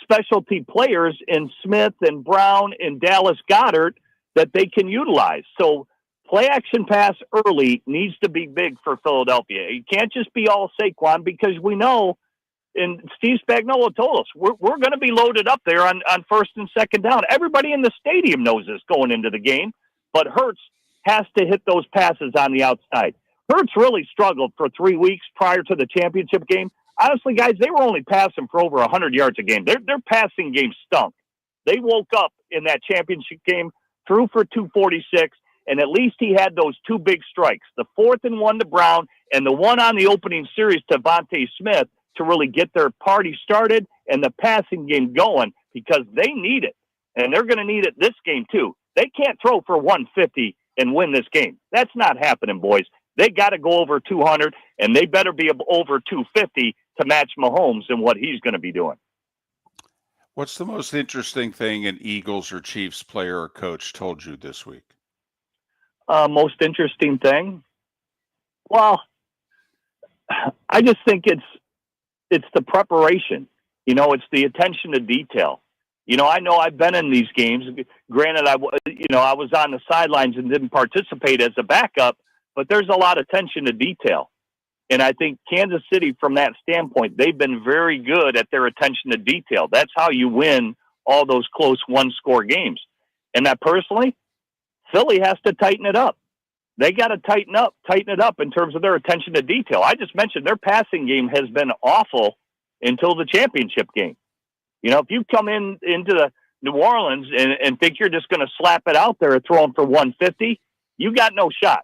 specialty players in Smith and Brown and Dallas Goedert that they can utilize. So play-action pass early needs to be big for Philadelphia. It can't just be all Saquon because we know, and Steve Spagnuolo told us, we're going to be loaded up there on first and second down. Everybody in the stadium knows this going into the game, but Hurts has to hit those passes on the outside. Hurts really struggled for 3 weeks prior to the championship game. Honestly, guys, they were only passing for over 100 yards a game. Their passing game stunk. They woke up in that championship game, threw for 246, and at least he had those two big strikes, the 4th and 1 to Brown and the one on the opening series to Devontae Smith to really get their party started and the passing game going because they need it. And they're going to need it this game too. They can't throw for 150 and win this game. That's not happening, boys. They got to go over 200, and they better be over 250 to match Mahomes and what he's going to be doing. What's the most interesting thing an Eagles or Chiefs player or coach told you this week? Most interesting thing? Well, I just think it's the preparation. It's the attention to detail. I know I've been in these games. Granted, I was on the sidelines and didn't participate as a backup, but there's a lot of attention to detail. And I think Kansas City, from that standpoint, they've been very good at their attention to detail. That's how you win all those close one-score games. And that personally, Philly has to tighten it up. They got to tighten it up in terms of their attention to detail. I just mentioned their passing game has been awful until the championship game. If you come into the New Orleans and think you're just going to slap it out there and throw them for 150, you got no shot.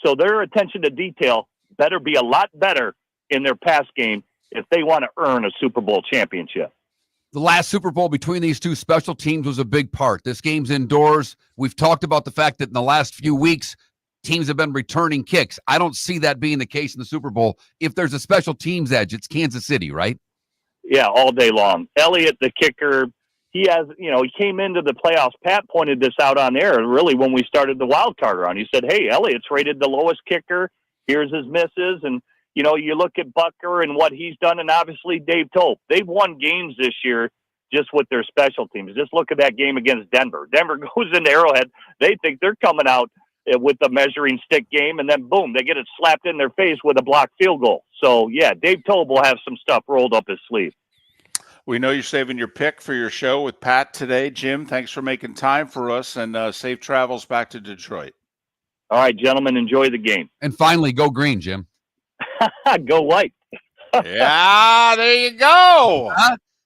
So their attention to detail better be a lot better in their pass game if they want to earn a Super Bowl championship. The last Super Bowl between these two special teams was a big part. This game's indoors. We've talked about the fact that in the last few weeks, teams have been returning kicks. I don't see that being the case in the Super Bowl. If there's a special teams edge, it's Kansas City, right? Yeah, all day long. Elliott, the kicker, he came into the playoffs. Pat pointed this out on air, really, when we started the wild card round. He said, hey, Elliott's rated the lowest kicker. Here's his misses. And, you look at Bucker and what he's done, and obviously Dave Tope. They've won games this year just with their special teams. Just look at that game against Denver. Denver goes into Arrowhead. They think they're coming out with the measuring stick game, and then, boom, they get it slapped in their face with a blocked field goal. So, yeah, Dave Tope will have some stuff rolled up his sleeve. We know you're saving your pick for your show with Pat today. Jim, thanks for making time for us, and safe travels back to Detroit. All right, gentlemen, enjoy the game. And finally, go green, Jim. Go white. Yeah, there you go.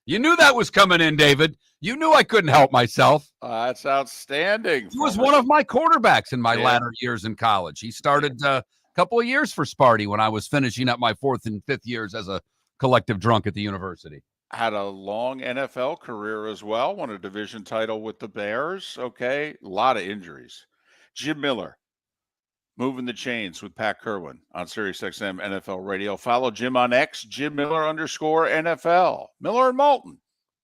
You knew that was coming in, David. You knew I couldn't help myself. That's outstanding. He was one of my quarterbacks in my latter years in college. He started a couple of years for Sparty when I was finishing up my 4th and 5th years as a collective drunk at the university. Had a long NFL career as well. Won a division title with the Bears. Okay, a lot of injuries. Jim Miller, moving the chains with Pat Kirwan on SiriusXM NFL Radio. Follow Jim on X, Jim Miller _NFL. Miller and Moulton.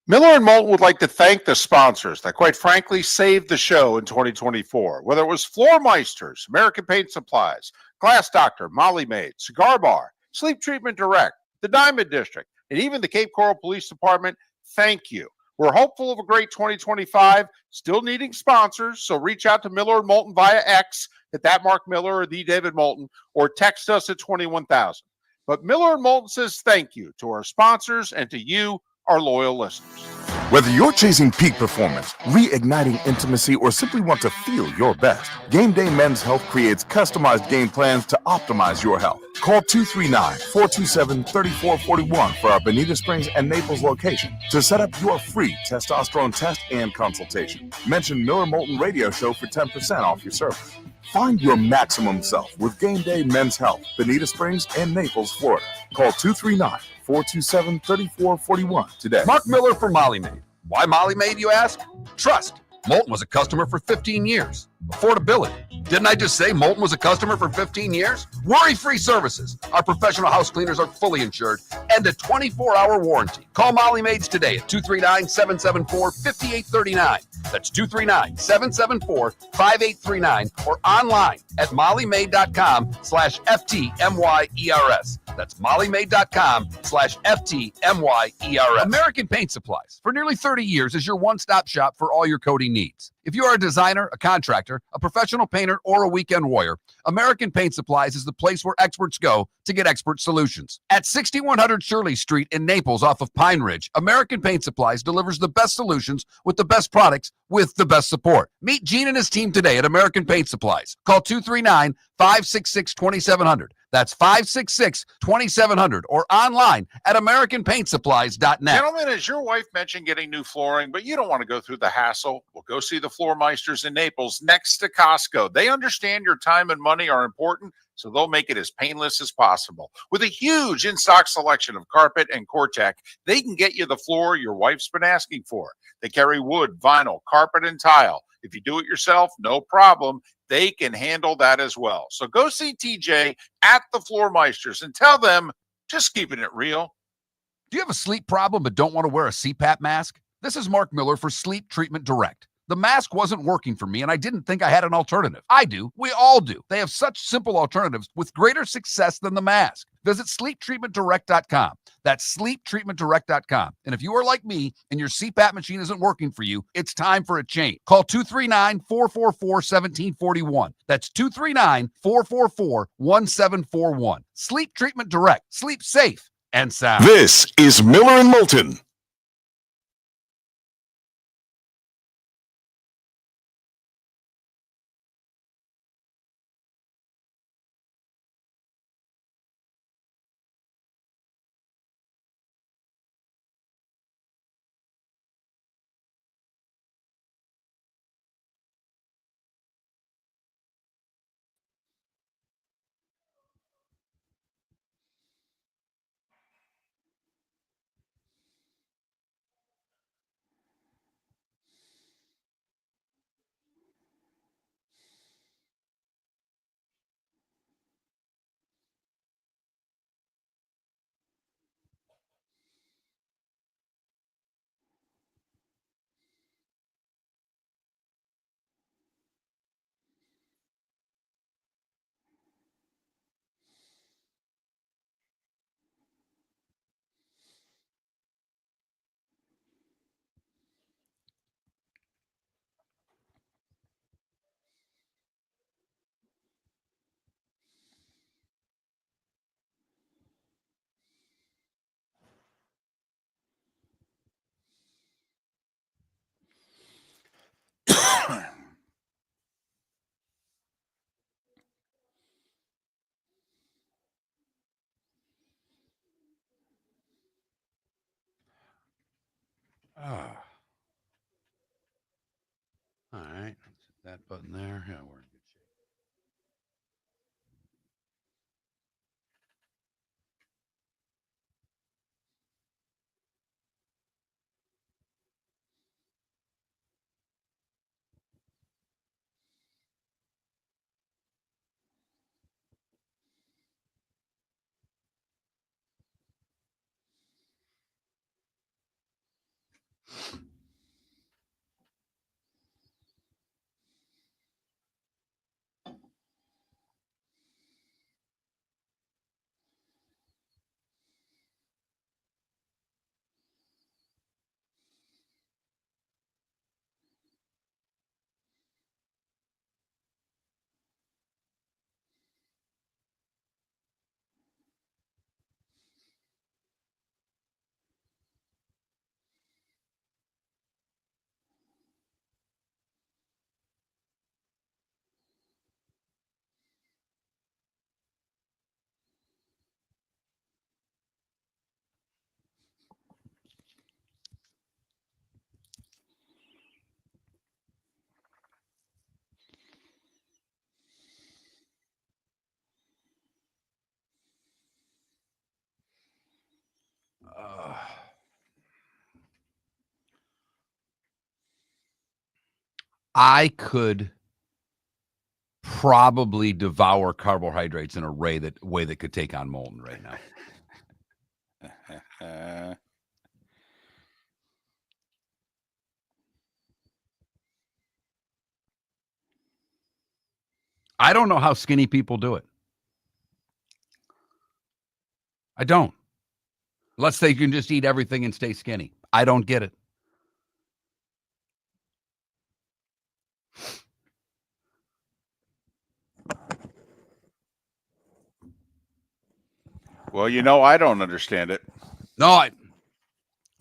Miller and Moulton would like to thank the sponsors that, quite frankly, saved the show in 2024. Whether it was Floor Meisters, American Paint Supplies, Glass Doctor, Molly Maid, Cigar Bar, Sleep Treatment Direct, the Diamond District, and even the Cape Coral Police Department, thank you. We're hopeful of a great 2025, still needing sponsors, so reach out to Miller and Moulton via X at that Mark Miller or the David Moulton, or text us at 21,000. But Miller and Moulton says thank you to our sponsors and to you, our loyal listeners. Whether you're chasing peak performance, reigniting intimacy, or simply want to feel your best, Game Day Men's Health creates customized game plans to optimize your health. Call 239-427-3441 for our Bonita Springs and Naples location to set up your free testosterone test and consultation. Mention Miller Moulton Radio Show for 10% off your service. Find your maximum self with Game Day Men's Health, Bonita Springs and Naples, Florida. Call 239-427-3441 today. Mark Miller for Molly Maid. Why Molly Maid, you ask? Trust. Moulton was a customer for 15 years. Affordability. Didn't I just say Moulton was a customer for 15 years? Worry-free services. Our professional house cleaners are fully insured and a 24-hour warranty. Call Molly Maids today at 239-774-5839. That's 239-774-5839 or online at mollymaid.com/FTMYERS. That's mollymaid.com/FTMYERS. American Paint Supplies, for nearly 30 years, is your one-stop shop for all your coating needs. If you are a designer, a contractor, a professional painter, or a weekend warrior, American Paint Supplies is the place where experts go to get expert solutions. At 6100 Shirley Street in Naples off of Pine Ridge, American Paint Supplies delivers the best solutions with the best products with the best support. Meet Gene and his team today at American Paint Supplies. Call 239-566-2700. That's 566-2700 or online at AmericanPaintSupplies.net. Gentlemen, as your wife mentioned getting new flooring, but you don't want to go through the hassle, well, go see the Floor Meisters in Naples next to Costco. They understand your time and money are important, so they'll make it as painless as possible. With a huge in-stock selection of carpet and Cortec, they can get you the floor your wife's been asking for. They carry wood, vinyl, carpet, and tile. If you do it yourself, no problem. They can handle that as well. So go see TJ at the Floor Meisters and tell them, just keeping it real. Do you have a sleep problem but don't want to wear a CPAP mask? This is Mark Miller for Sleep Treatment Direct. The mask wasn't working for me, and I didn't think I had an alternative. I do. We all do. They have such simple alternatives with greater success than the mask. Visit sleeptreatmentdirect.com. That's sleeptreatmentdirect.com. And if you are like me and your CPAP machine isn't working for you, it's time for a change. Call 239-444-1741. That's 239-444-1741. Sleep Treatment Direct. Sleep safe and sound. This is Miller and Moulton. All right. That button there. Yeah, we're in good shape. I could probably devour carbohydrates in a way that could take on Moulton right now. I don't know how skinny people do it. I don't. Unless they can just eat everything and stay skinny. I don't get it. Well, I don't understand it. No, I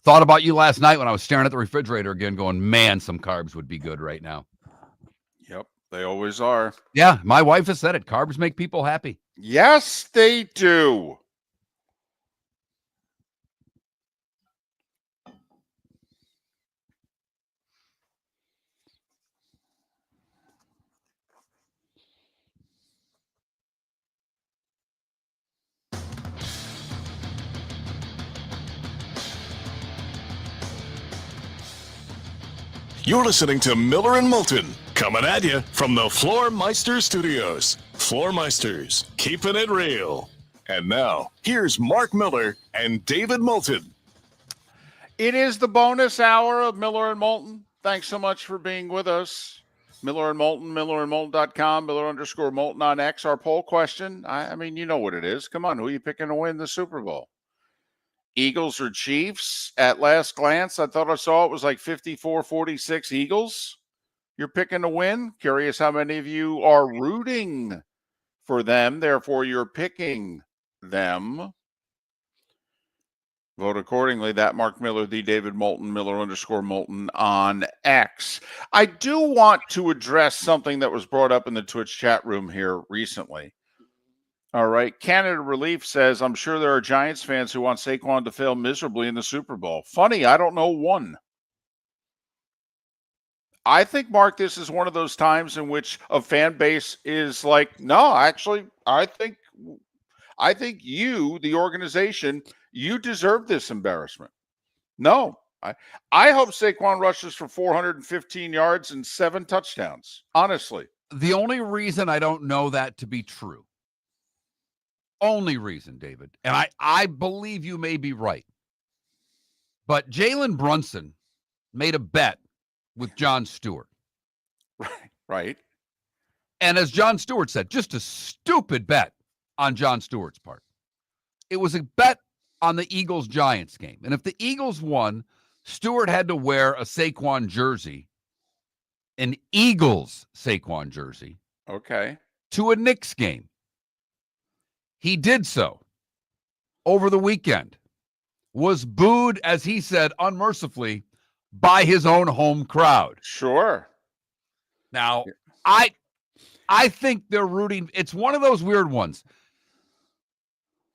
thought about you last night when I was staring at the refrigerator again going, man, some carbs would be good right now. Yep, they always are. Yeah, my wife has said it. Carbs make people happy. Yes, they do. You're listening to Miller and Moulton, coming at you from the Floor Meister Studios. Floor Meisters, keeping it real. And now, here's Mark Miller and David Moulton. It is the bonus hour of Miller and Moulton. Thanks so much for being with us. Miller and Moulton, millerandmoulton.com, Miller_Moulton on X. Our poll question, I mean, you know what it is. Come on, who are you picking to win the Super Bowl? Eagles or Chiefs? At last glance, I thought I saw it was like 54-46 Eagles. You're picking to win. Curious how many of you are rooting for them. Therefore, you're picking them. Vote accordingly. That Mark Miller, the David Moulton, Miller_Moulton on X. I do want to address something that was brought up in the Twitch chat room here recently. All right. Canada Relief says, I'm sure there are Giants fans who want Saquon to fail miserably in the Super Bowl. Funny, I don't know one. I think, Mark, this is one of those times in which a fan base is like, no, actually, I think you, the organization, you deserve this embarrassment. No, I hope Saquon rushes for 415 yards and 7 touchdowns, honestly. The only reason I don't know that to be true, only reason, David, and I believe you may be right, but Jalen Brunson made a bet with Jon Stewart. Right. And as Jon Stewart said, just a stupid bet on Jon Stewart's part. It was a bet on the Eagles-Giants game. And if the Eagles won, Stewart had to wear a Saquon jersey, an Eagles Saquon jersey, okay, to a Knicks game. He did so over the weekend, was booed, as he said, unmercifully, by his own home crowd. Sure. Now, I think they're rooting. It's one of those weird ones.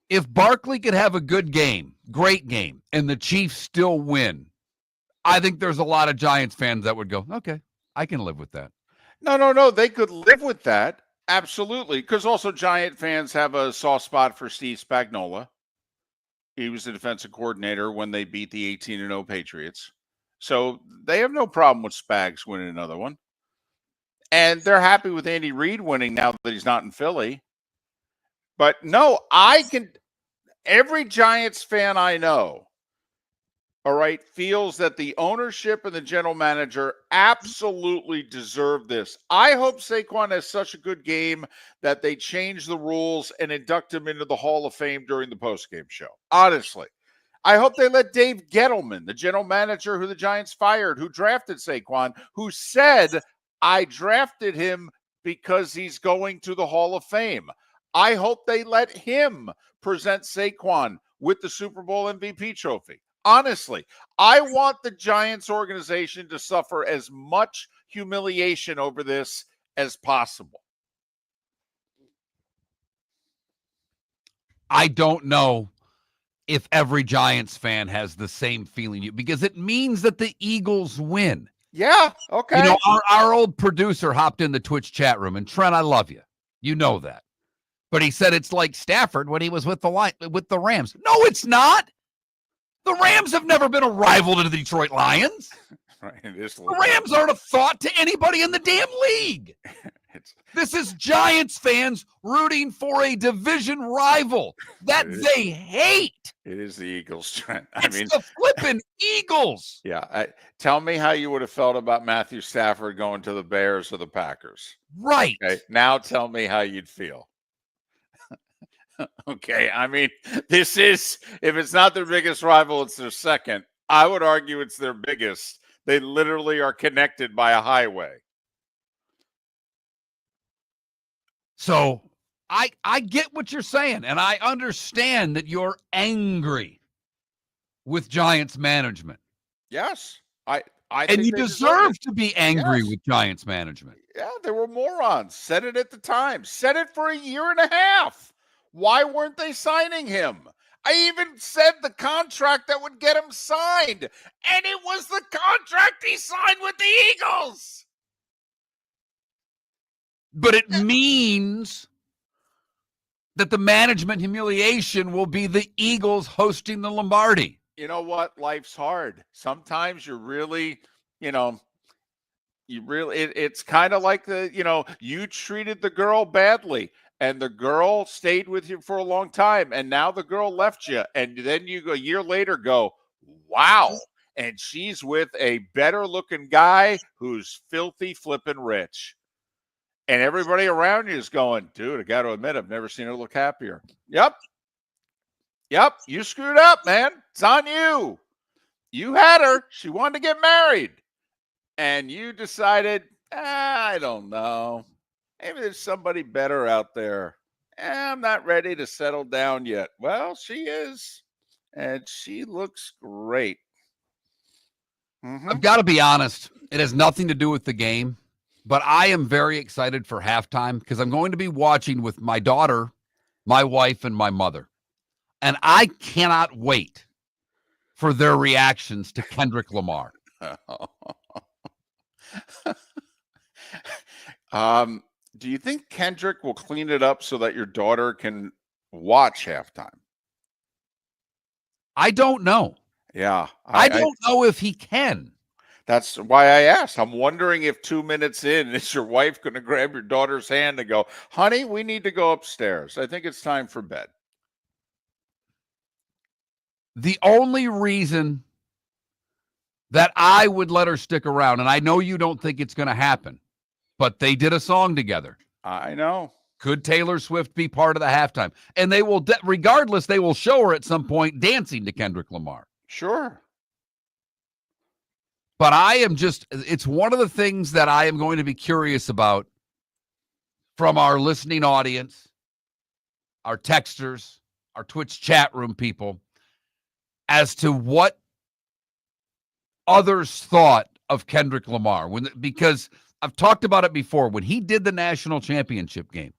If Barkley could have a good game, great game, and the Chiefs still win, I think there's a lot of Giants fans that would go, okay, I can live with that. No. They could live with that. Absolutely. Because also Giant fans have a soft spot for Steve Spagnuolo. He was the defensive coordinator when they beat the 18-0 Patriots. So they have no problem with Spags winning another one. And they're happy with Andy Reid winning now that he's not in Philly. But no, every Giants fan I know, all right, feels that the ownership and the general manager absolutely deserve this. I hope Saquon has such a good game that they change the rules and induct him into the Hall of Fame during the postgame show. Honestly. I hope they let Dave Gettleman, the general manager who the Giants fired, who drafted Saquon, who said, I drafted him because he's going to the Hall of Fame. I hope they let him present Saquon with the Super Bowl MVP trophy. Honestly, I want the Giants organization to suffer as much humiliation over this as possible. I don't know if every Giants fan has the same feeling, because it means that the Eagles win. Yeah, okay. You know, our old producer hopped in the Twitch chat room, and Trent, I love you. You know that. But he said it's like Stafford when he was with the Rams. No, it's not. The Rams have never been a rival to the Detroit Lions. Right, the Rams aren't a thought to anybody in the damn league. This is Giants fans rooting for a division rival that they hate. It is the Eagles, Trent. It's the flipping Eagles. Yeah. Tell me how you would have felt about Matthew Stafford going to the Bears or the Packers. Right. Okay. Now tell me how you'd feel. Okay. I mean, this is, if it's not their biggest rival, it's their second. I would argue it's their biggest. They literally are connected by a highway. So I get what you're saying, and I understand that you're angry with Giants management. Yes. I And think you they deserve to be angry Yes. with Giants management. Yeah, they were morons. Said it at the time. Said it for a year and a half. Why weren't they signing him? I even said the contract that would get him signed, and it was the contract he signed with the Eagles. But it means that the management humiliation will be the Eagles hosting the Lombardi. You know what? Life's hard. Sometimes you're really, it's kind of like you treated the girl badly and the girl stayed with you for a long time and now the girl left you. And then you go a year later go, wow. And she's with a better looking guy who's filthy flipping rich. And everybody around you is going, dude, I got to admit, I've never seen her look happier. Yep. You screwed up, man. It's on you. You had her. She wanted to get married. And you decided, I don't know. Maybe there's somebody better out there. I'm not ready to settle down yet. Well, she is. And she looks great. Mm-hmm. I've got to be honest. It has nothing to do with the game. But I am very excited for halftime because I'm going to be watching with my daughter, my wife, and my mother. And I cannot wait for their reactions to Kendrick Lamar. Do you think Kendrick will clean it up so that your daughter can watch halftime? I don't know. Yeah. I don't know if he can. That's why I asked. I'm wondering if 2 minutes in, is your wife going to grab your daughter's hand and go, honey, we need to go upstairs. I think it's time for bed. The only reason that I would let her stick around, and I know you don't think it's going to happen, but they did a song together. I know. Could Taylor Swift be part of the halftime? And they will, regardless, they will show her at some point dancing to Kendrick Lamar. Sure. But it's one of the things that I am going to be curious about from our listening audience, our texters, our Twitch chat room people, as to what others thought of Kendrick Lamar. Because I've talked about it before. When he did the national championship game,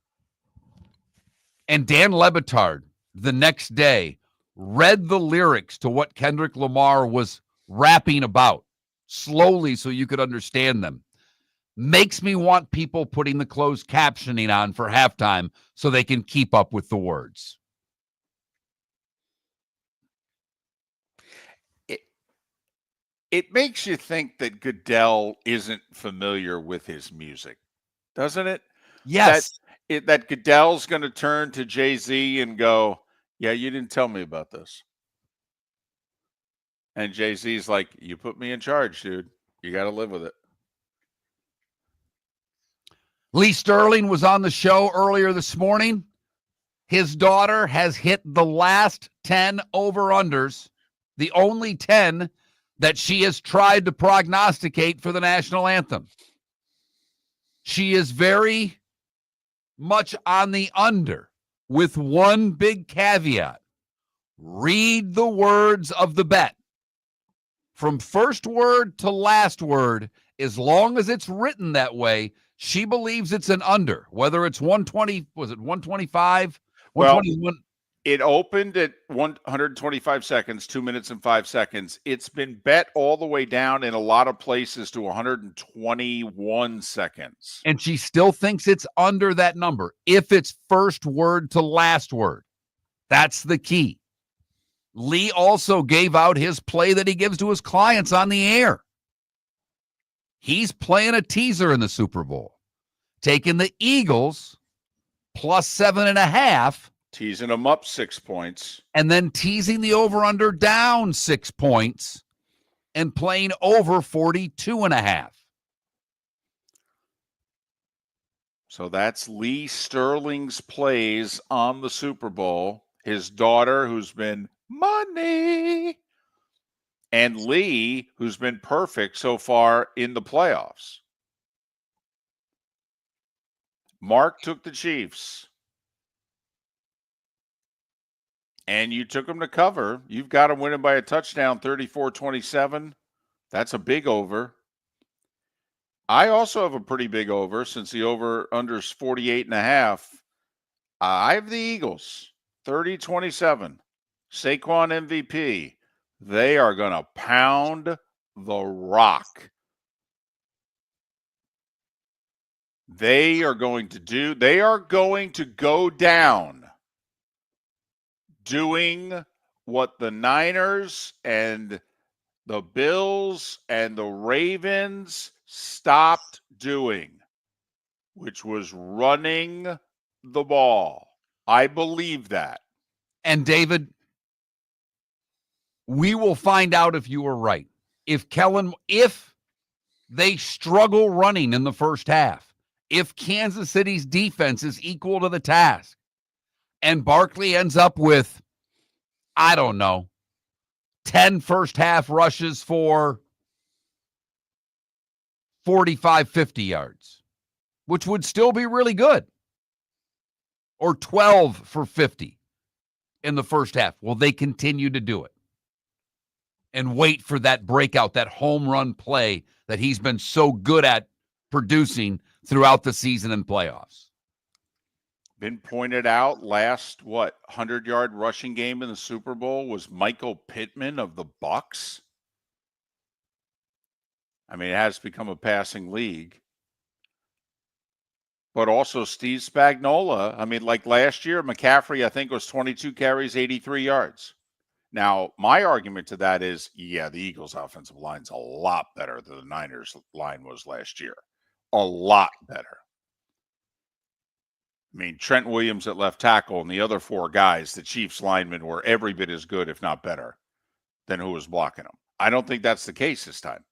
and Dan Le Batard the next day read the lyrics to what Kendrick Lamar was rapping about, slowly so you could understand them, makes me want people putting the closed captioning on for halftime so they can keep up with the words. It makes you think that Goodell isn't familiar with his music, doesn't it? Yes. That Goodell's going to turn to Jay-Z and go, yeah, you didn't tell me about this. And Jay-Z's like, you put me in charge, dude. You got to live with it. Lee Sterling was on the show earlier this morning. His daughter has hit the last 10 over-unders, the only 10 that she has tried to prognosticate for the national anthem. She is very much on the under with one big caveat. Read the words of the bet. From first word to last word, as long as it's written that way, she believes it's an under. Whether it's 120, was it 125? 121? Well, it opened at 125 seconds, 2 minutes and 5 seconds. It's been bet all the way down in a lot of places to 121 seconds. And she still thinks it's under that number. If it's first word to last word, that's the key. Lee also gave out his play that he gives to his clients on the air. He's playing a teaser in the Super Bowl. taking the Eagles plus 7.5, Teasing them up 6 points. and then teasing the over-under down 6 points and playing over 42.5. So that's Lee Sterling's plays on the Super Bowl. His daughter, who's been money, and Lee, who's been perfect so far in the playoffs. Mark took the Chiefs. And you took them to cover. You've got them winning by a touchdown, 34-27. That's a big over. I also have a pretty big over since the over-under is 48.5. I have the Eagles, 30-27. Saquon MVP. They are going to pound the rock. They are going to go down doing what the Niners and the Bills and the Ravens stopped doing, which was running the ball. I believe that. And David, we will find out if you were right. If they struggle running in the first half, if Kansas City's defense is equal to the task, and Barkley ends up with, I don't know, 10 first half rushes for 45, 50 yards, which would still be really good, or 12 for 50 in the first half. Will they continue to do it and wait for that breakout, that home run play that he's been so good at producing throughout the season and playoffs? Been pointed out last 100-yard rushing game in the Super Bowl was Michael Pittman of the Bucks. I mean, it has become a passing league. But also Steve Spagnuolo. I mean, like last year, McCaffrey, I think, was 22 carries, 83 yards. Now, my argument to that is, yeah, the Eagles' offensive line's a lot better than the Niners' line was last year. A lot better. I mean, Trent Williams at left tackle and the other four guys, the Chiefs linemen, were every bit as good, if not better, than who was blocking them. I don't think that's the case this time.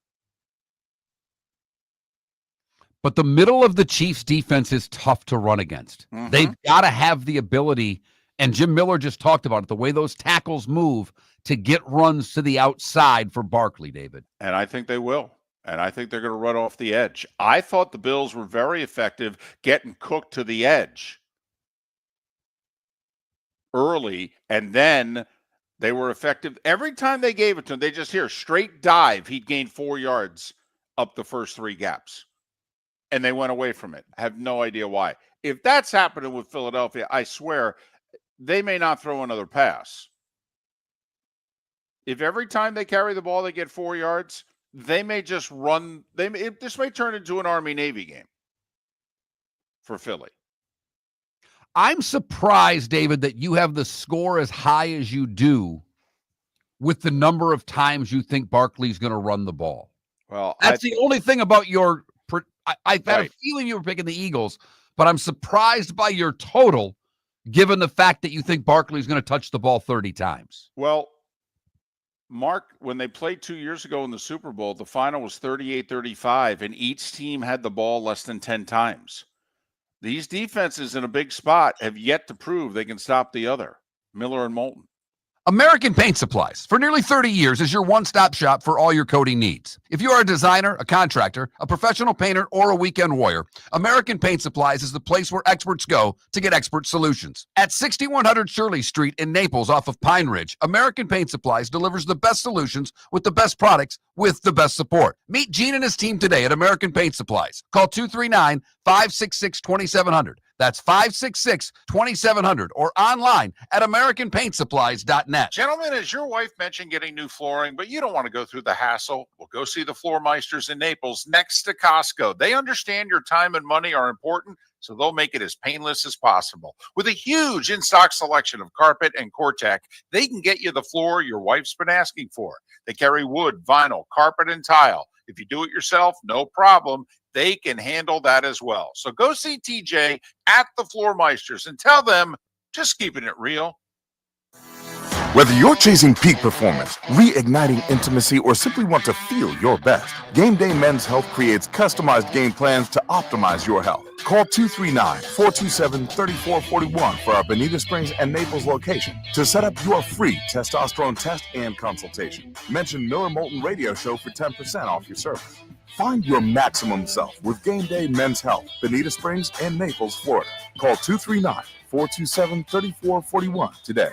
But the middle of the Chiefs' defense is tough to run against. Mm-hmm. They've got to have the ability, and Jim Miller just talked about it, the way those tackles move to get runs to the outside for Barkley, David. And I think they will. And I think they're going to run off the edge. I thought the Bills were very effective getting cooked to the edge early, and then they were effective. Every time they gave it to him, they just hear straight dive. He'd gain 4 yards up the first 3 gaps. And they went away from it. I have no idea why. If that's happening with Philadelphia, I swear they may not throw another pass. If every time they carry the ball, they get 4 yards, they may just run. This may turn into an Army-Navy game for Philly. I'm surprised, David, that you have the score as high as you do with the number of times you think Barkley's going to run the ball. Well, that's the only thing about your. I've had Right. a feeling you were picking the Eagles, but I'm surprised by your total, given the fact that you think Barkley's going to touch the ball 30 times. Well, Mark, when they played 2 years ago in the Super Bowl, the final was 38-35, and each team had the ball less than 10 times. These defenses in a big spot have yet to prove they can stop the other, Miller and Moulton. American Paint Supplies, for nearly 30 years, is your one-stop shop for all your coating needs. If you are a designer, a contractor, a professional painter, or a weekend warrior, American Paint Supplies is the place where experts go to get expert solutions. At 6100 Shirley Street in Naples off of Pine Ridge, American Paint Supplies delivers the best solutions with the best products with the best support. Meet Gene and his team today at American Paint Supplies. Call 239-566-2700. That's 566-2700 or online at AmericanPaintSupplies.net. Gentlemen, as your wife mentioned getting new flooring, but you don't want to go through the hassle, well, go see the Floor Meisters in Naples next to Costco. They understand your time and money are important, so they'll make it as painless as possible. With a huge in-stock selection of carpet and Cortec, they can get you the floor your wife's been asking for. They carry wood, vinyl, carpet, and tile. If you do it yourself, no problem. They can handle that as well. So go see TJ at the Floor Meisters and tell them, just keeping it real. Whether you're chasing peak performance, reigniting intimacy, or simply want to feel your best, Game Day Men's Health creates customized game plans to optimize your health. Call 239-427-3441 for our Bonita Springs and Naples location to set up your free testosterone test and consultation. Mention Miller Moulton Radio Show for 10% off your service. Find your maximum self with Game Day Men's Health, Bonita Springs and Naples, Florida. Call 239-427-3441 today.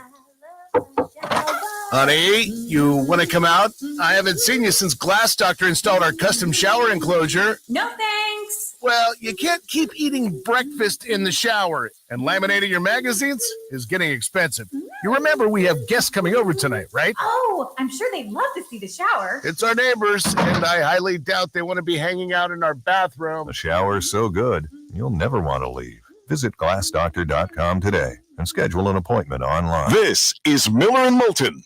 Honey, you want to come out? I haven't seen you since Glass Doctor installed our custom shower enclosure. No thanks. Well, you can't keep eating breakfast in the shower, and laminating your magazines is getting expensive. You remember we have guests coming over tonight, right? Oh, I'm sure they'd love to see the shower. It's our neighbors, and I highly doubt they want to be hanging out in our bathroom. The shower's so good, you'll never want to leave. Visit glassdoctor.com today and schedule an appointment online. This is Miller and Moulton.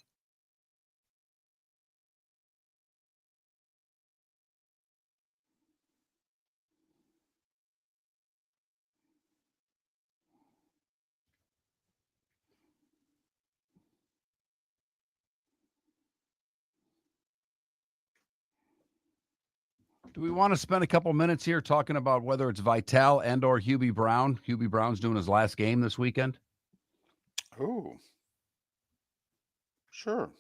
Do we want to spend a couple minutes here talking about whether it's Vitale and or Hubie Brown? Hubie Brown's doing his last game this weekend. Oh, sure.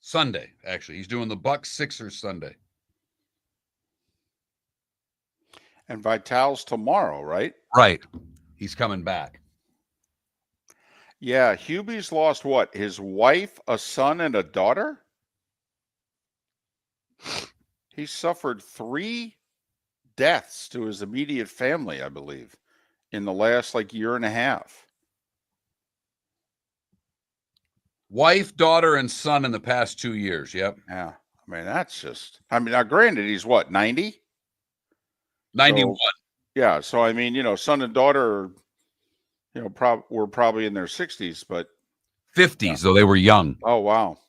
Sunday, actually. He's doing the Bucks Sixers Sunday. And Vitale's tomorrow, right? Right. He's coming back. Yeah, Hubie's lost what? His wife, a son, and a daughter? He suffered 3 deaths to his immediate family, I believe, in the last year and a half. Wife, daughter, and son in the past 2 years. Yep. Yeah. I mean, that's just, now granted, he's what, 90? 91. So, yeah. So, I mean, son and daughter, were probably in their 60s, but 50s, though they were young. Oh, wow.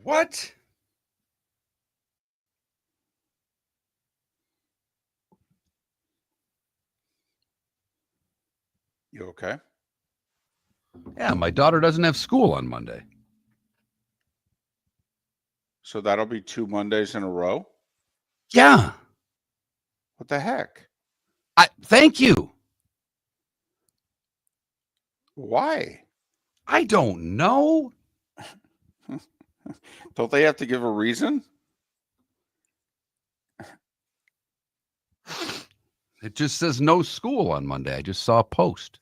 What? You okay? Yeah, my daughter doesn't have school on Monday. So that'll be 2 Mondays in a row? Yeah. What the heck? Thank you. Why? I don't know. Don't they have to give a reason? It just says no school on Monday. I just saw a post.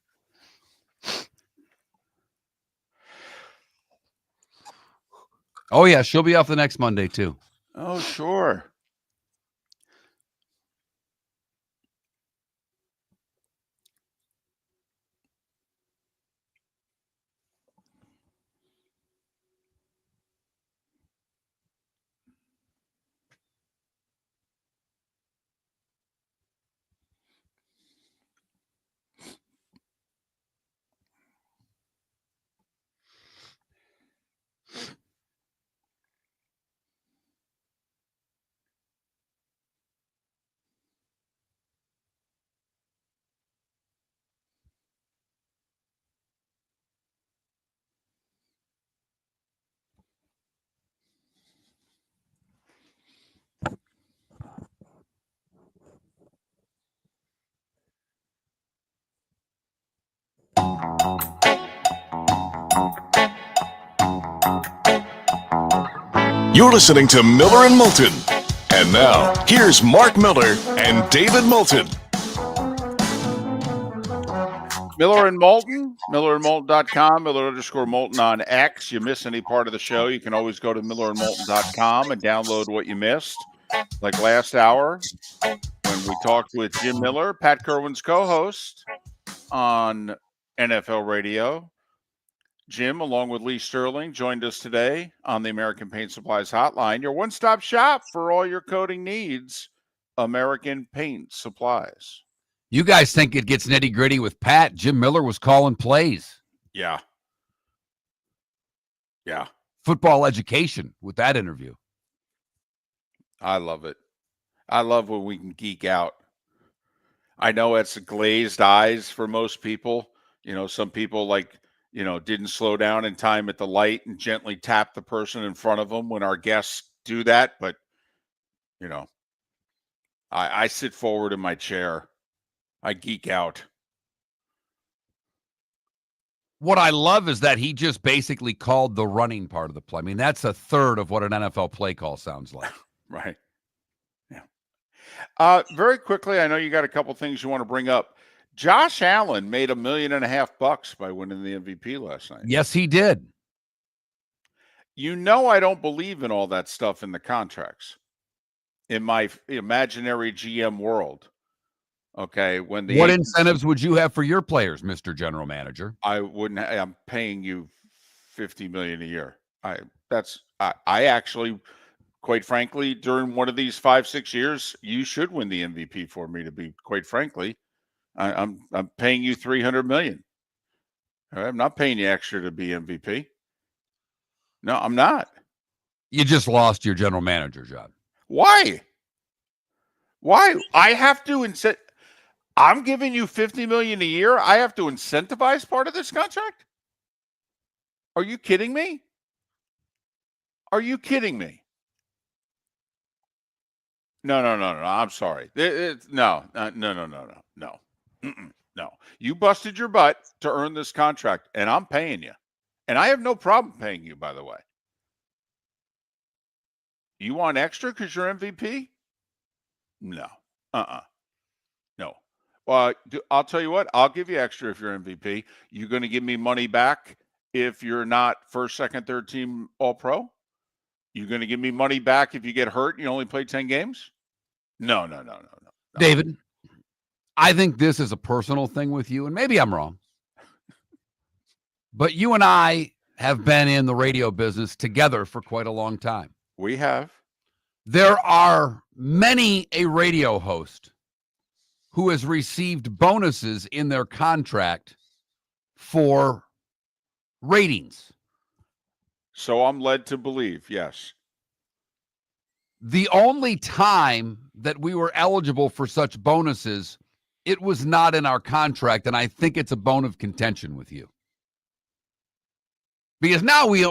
Oh, yeah, she'll be off the next Monday, too. Oh, sure. You're listening to Miller and Moulton. And now, here's Mark Miller and David Moulton. Miller and Moulton, millerandmoulton.com, Miller_Moulton on X. You miss any part of the show, you can always go to millerandmoulton.com and download what you missed. Like last hour, when we talked with Jim Miller, Pat Kirwan's co-host on NFL Radio. Jim, along with Lee Sterling, joined us today on the American Paint Supplies Hotline, your one-stop shop for all your coating needs, American Paint Supplies. You guys think it gets nitty-gritty with Pat. Jim Miller was calling plays. Yeah. Yeah. Football education with that interview. I love it. I love when we can geek out. I know it's glazed eyes for most people. You know, some people didn't slow down in time at the light and gently tap the person in front of them when our guests do that. But, I sit forward in my chair. I geek out. What I love is that he just basically called the running part of the play. I mean, that's a third of what an NFL play call sounds like. Right. Yeah. Very quickly, I know you got a couple things you want to bring up. Josh Allen made $1.5 million by winning the MVP last night. Yes, he did. I don't believe in all that stuff in the contracts. In my imaginary GM world. Okay. What incentives would you have for your players, Mr. General Manager? I wouldn't. I'm paying you $50 million a year. I actually, quite frankly, during one of these 5-6 years, you should win the MVP for me. To be quite frankly, I'm paying you $300 million. All right, I'm not paying you extra to be MVP. No, I'm not. You just lost your general manager job. Why? I have to I'm giving you $50 million a year. I have to incentivize part of this contract? Are you kidding me? No. I'm sorry. No. No. You busted your butt to earn this contract, and I'm paying you. And I have no problem paying you, by the way. You want extra because you're MVP? No. No. Well, I'll tell you what. I'll give you extra if you're MVP. You're going to give me money back if you're not first, second, third team All-Pro? You're going to give me money back if you get hurt and you only play 10 games? No. David, I think this is a personal thing with you, and maybe I'm wrong. But you and I have been in the radio business together for quite a long time. We have. There are many a radio host who has received bonuses in their contract for ratings. So I'm led to believe, yes. The only time that we were eligible for such bonuses, it was not in our contract, and I think it's a bone of contention with you. Because now we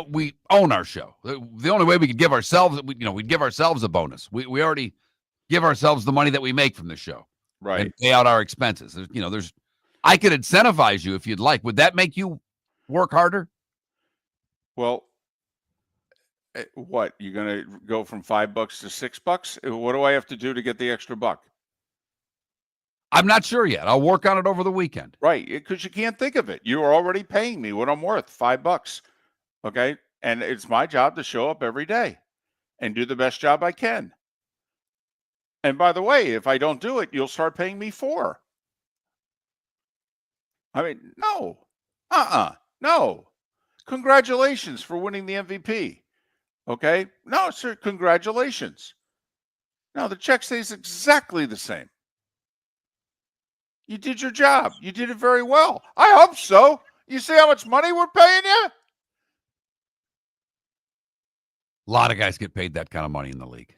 own our show. The only way we could give ourselves, we'd give ourselves a bonus. We already give ourselves the money that we make from the show, right? And pay out our expenses. I could incentivize you if you'd like. Would that make you work harder? Well, What, you're going to go from $5 to $6? What do I have to do to get the extra buck? I'm not sure yet. I'll work on it over the weekend. Right, because you can't think of it. You are already paying me what I'm worth, $5. Okay, and it's my job to show up every day and do the best job I can. And by the way, if I don't do it, you'll start paying me $4. I mean, no, no. Congratulations for winning the MVP. Okay, no, sir, congratulations. No, the check stays exactly the same. You did your job. You did it very well. I hope so. You see how much money we're paying you? A lot of guys get paid that kind of money in the league.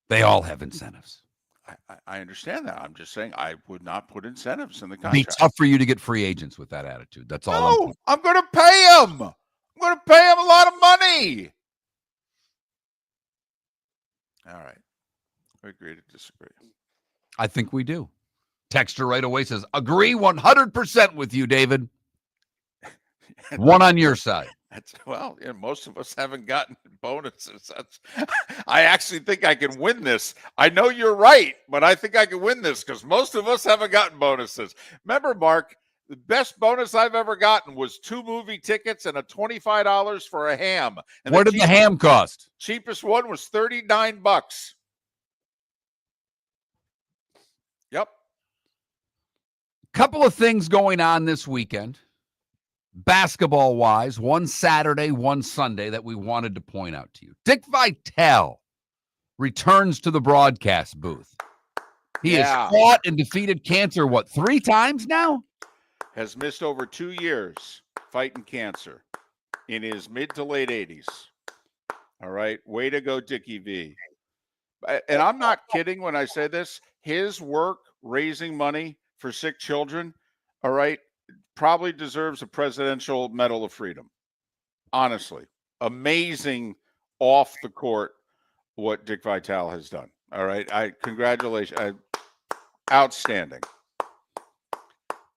They all have incentives. I understand that. I'm just saying I would not put incentives in the It'd be contract. tough for you to get free agents with that attitude. That's all. No, I'm going to pay them. I'm going to pay them a lot of money. All right. I agree to disagree. I think we do. Texter right away says, agree 100% with you, David. One on your side. Well, most of us haven't gotten bonuses. I actually think I can win this. I know you're right, but I think I can win this because most of us haven't gotten bonuses. Remember, Mark, the best bonus I've ever gotten was 2 movie tickets and a $25 for a ham. And what did the ham cost? Cheapest one was $39. Yep. Couple of things going on this weekend, basketball-wise, one Saturday, one Sunday that we wanted to point out to you. Dick Vitale returns to the broadcast booth. He has fought and defeated cancer, 3 times now? Has missed over 2 years fighting cancer in his mid to late 80s. All right. Way to go, Dickie V. And I'm not kidding when I say this. His work raising money for sick children, all right, probably deserves a Presidential Medal of Freedom. Honestly. Amazing off the court what Dick Vitale has done. All right. Congratulations. Outstanding.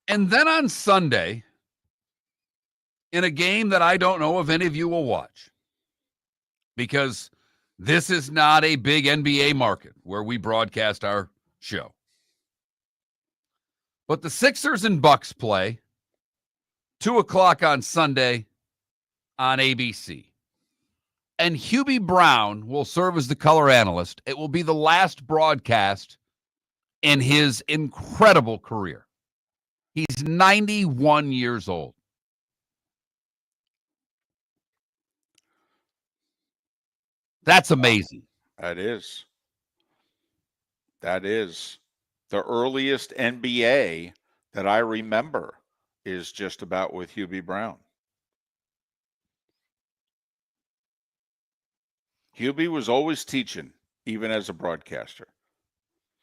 And then on Sunday, in a game that I don't know if any of you will watch, because this is not a big NBA market where we broadcast our show. But the Sixers and Bucks play 2:00 on Sunday on ABC. And Hubie Brown will serve as the color analyst. It will be the last broadcast in his incredible career. He's 91 years old. That's amazing. That is. That is. The earliest NBA that I remember is just about with Hubie Brown. Hubie was always teaching, even as a broadcaster.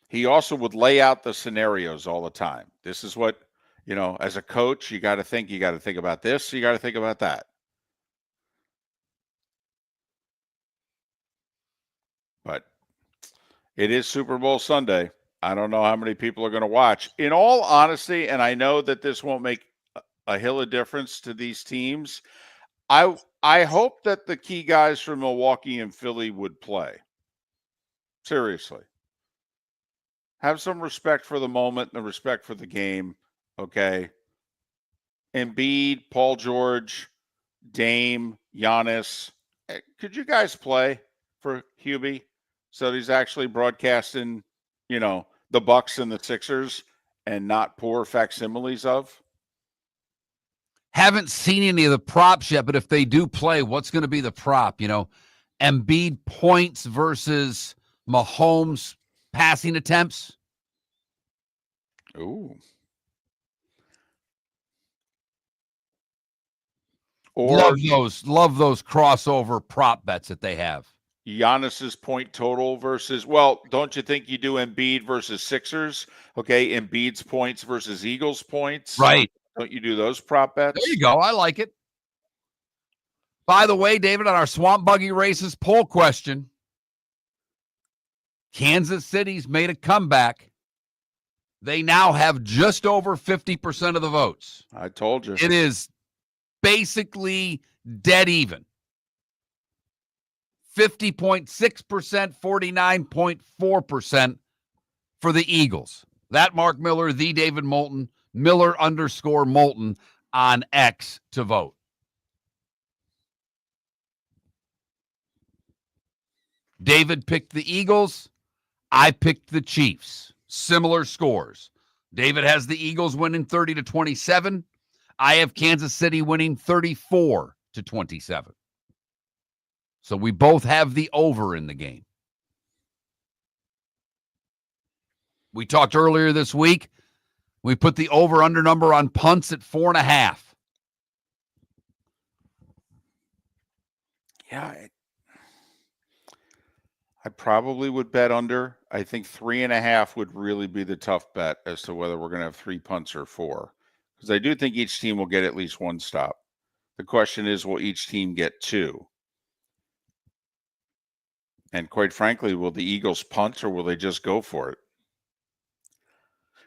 He also would lay out the scenarios all the time. This is what, as a coach, you got to think about this, you got to think about that. But it is Super Bowl Sunday. I don't know how many people are going to watch. In all honesty, and I know that this won't make a hill of difference to these teams, I hope that the key guys from Milwaukee and Philly would play. Seriously. Have some respect for the moment and the respect for the game, okay? Embiid, Paul George, Dame, Giannis. Could you guys play for Hubie so that he's actually broadcasting, the Bucks and the Sixers and not poor facsimiles of? Haven't seen any of the props yet, but if they do play, what's going to be the prop? Embiid points versus Mahomes passing attempts. Ooh. Love those crossover prop bets that they have. Giannis's point total versus, well, don't you think you do Embiid versus Sixers? Okay, Embiid's points versus Eagles points. Right. Don't you do those prop bets? There you go. I like it. By the way, David, on our Swamp Buggy Races poll question, Kansas City's made a comeback. They now have just over 50% of the votes. I told you. It is basically dead even. 50.6%, 49.4% for the Eagles. That Mark Miller, the David Moulton, Miller_Moulton on X to vote. David picked the Eagles. I picked the Chiefs. Similar scores. David has the Eagles winning 30-27. I have Kansas City winning 34-27. So we both have the over in the game. We talked earlier this week. We put the over-under number on punts at 4.5. Yeah, I probably would bet under. I think 3.5 would really be the tough bet as to whether we're going to have 3 punts or 4. Because I do think each team will get at least 1 stop. The question is, will each team get 2? And quite frankly, will the Eagles punt or will they just go for it?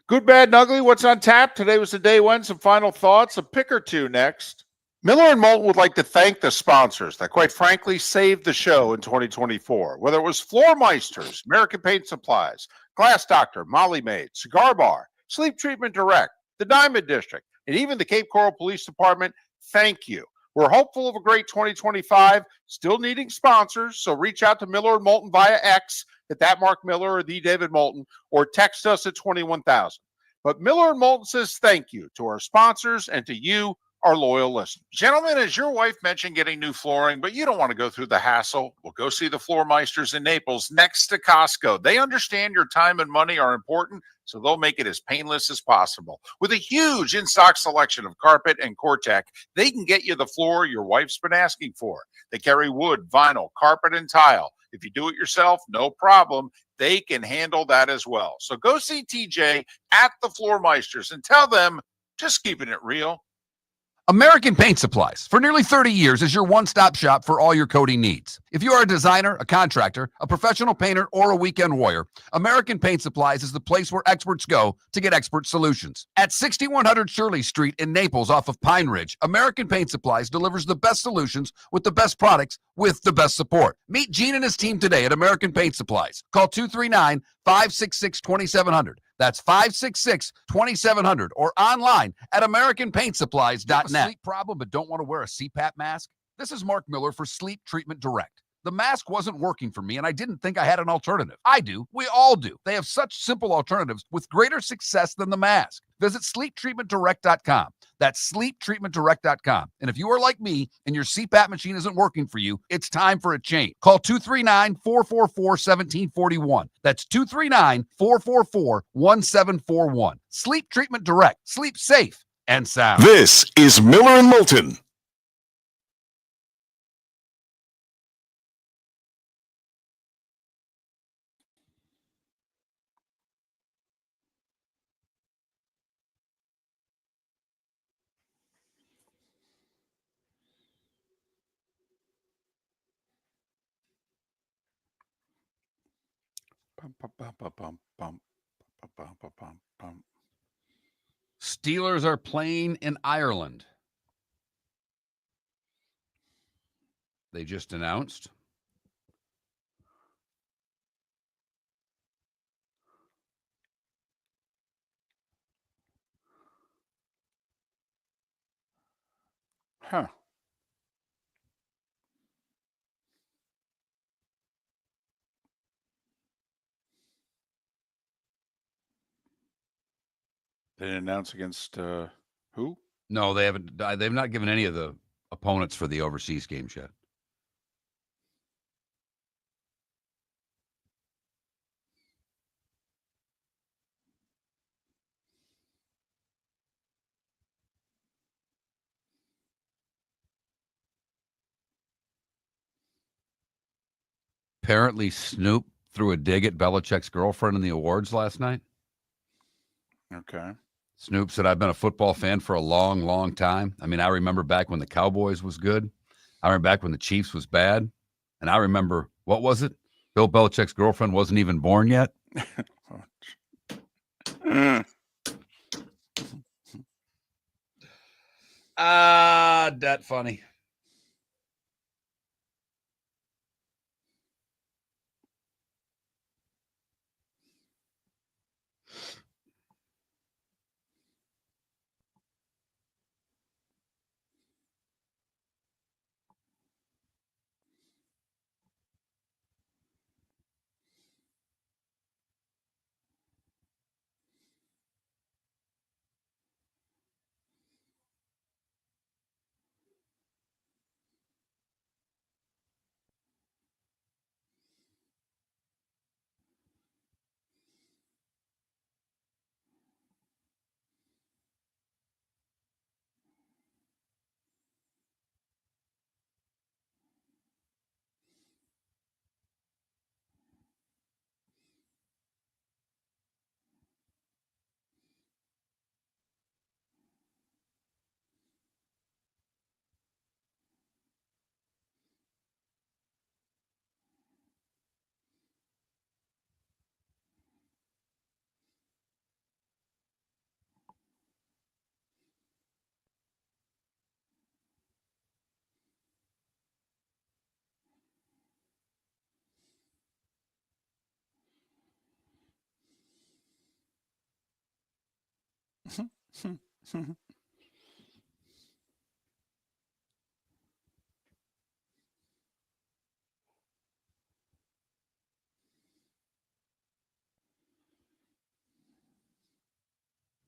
Good, bad, and ugly. What's on tap? Today was the day when. Some final thoughts. A pick or two next. Miller and Moulton would like to thank the sponsors that, quite frankly, saved the show in 2024. Whether it was Floor Meisters, American Paint Supplies, Glass Doctor, Molly Maid, Cigar Bar, Sleep Treatment Direct, the Diamond District, and even the Cape Coral Police Department, thank you. We're hopeful of a great 2025, still needing sponsors, so reach out to Miller and Moulton via X at that Mark Miller or the David Moulton, or text us at 21,000. But Miller and Moulton says thank you to our sponsors and to you, our loyal listeners. Gentlemen, as your wife mentioned getting new flooring, but you don't want to go through the hassle, well, go see the Floor Meisters in Naples next to Costco. They understand your time and money are important, so they'll make it as painless as possible. With a huge in-stock selection of carpet and Cortec, they can get you the floor your wife's been asking for. They carry wood, vinyl, carpet, and tile. If you do it yourself, no problem. They can handle that as well. So go see TJ at the Floor Meisters and tell them, just keeping it real. American Paint Supplies, for nearly 30 years, is your one-stop shop for all your coating needs. If you are a designer, a contractor, a professional painter, or a weekend warrior, American Paint Supplies is the place where experts go to get expert solutions. At 6100 Shirley Street in Naples off of Pine Ridge, American Paint Supplies delivers the best solutions with the best products with the best support. Meet Gene and his team today at American Paint Supplies. Call 239-566-2700. That's 566-2700 or online at AmericanPaintSupplies.net. Sleep problem but don't want to wear a CPAP mask? This is Mark Miller for Sleep Treatment Direct. The mask wasn't working for me, and I didn't think I had an alternative. I do. We all do. They have such simple alternatives with greater success than the mask. Visit SleepTreatmentDirect.com. That's SleepTreatmentDirect.com. And if you are like me and your CPAP machine isn't working for you, it's time for a change. Call 239-444-1741. That's 239-444-1741. Sleep Treatment Direct. Sleep safe and sound. This is Miller and Moulton. Steelers are playing in Ireland. They just announced. Huh. They didn't announce against who? No, they haven't. They've not given any of the opponents for the overseas games yet. Apparently, Snoop threw a dig at Belichick's girlfriend in the awards last night. Okay. Snoop said, I've been a football fan for a long, long time. I mean, I remember back when the Cowboys was good. I remember back when the Chiefs was bad. And I remember, what was it? Bill Belichick's girlfriend wasn't even born yet. That funny.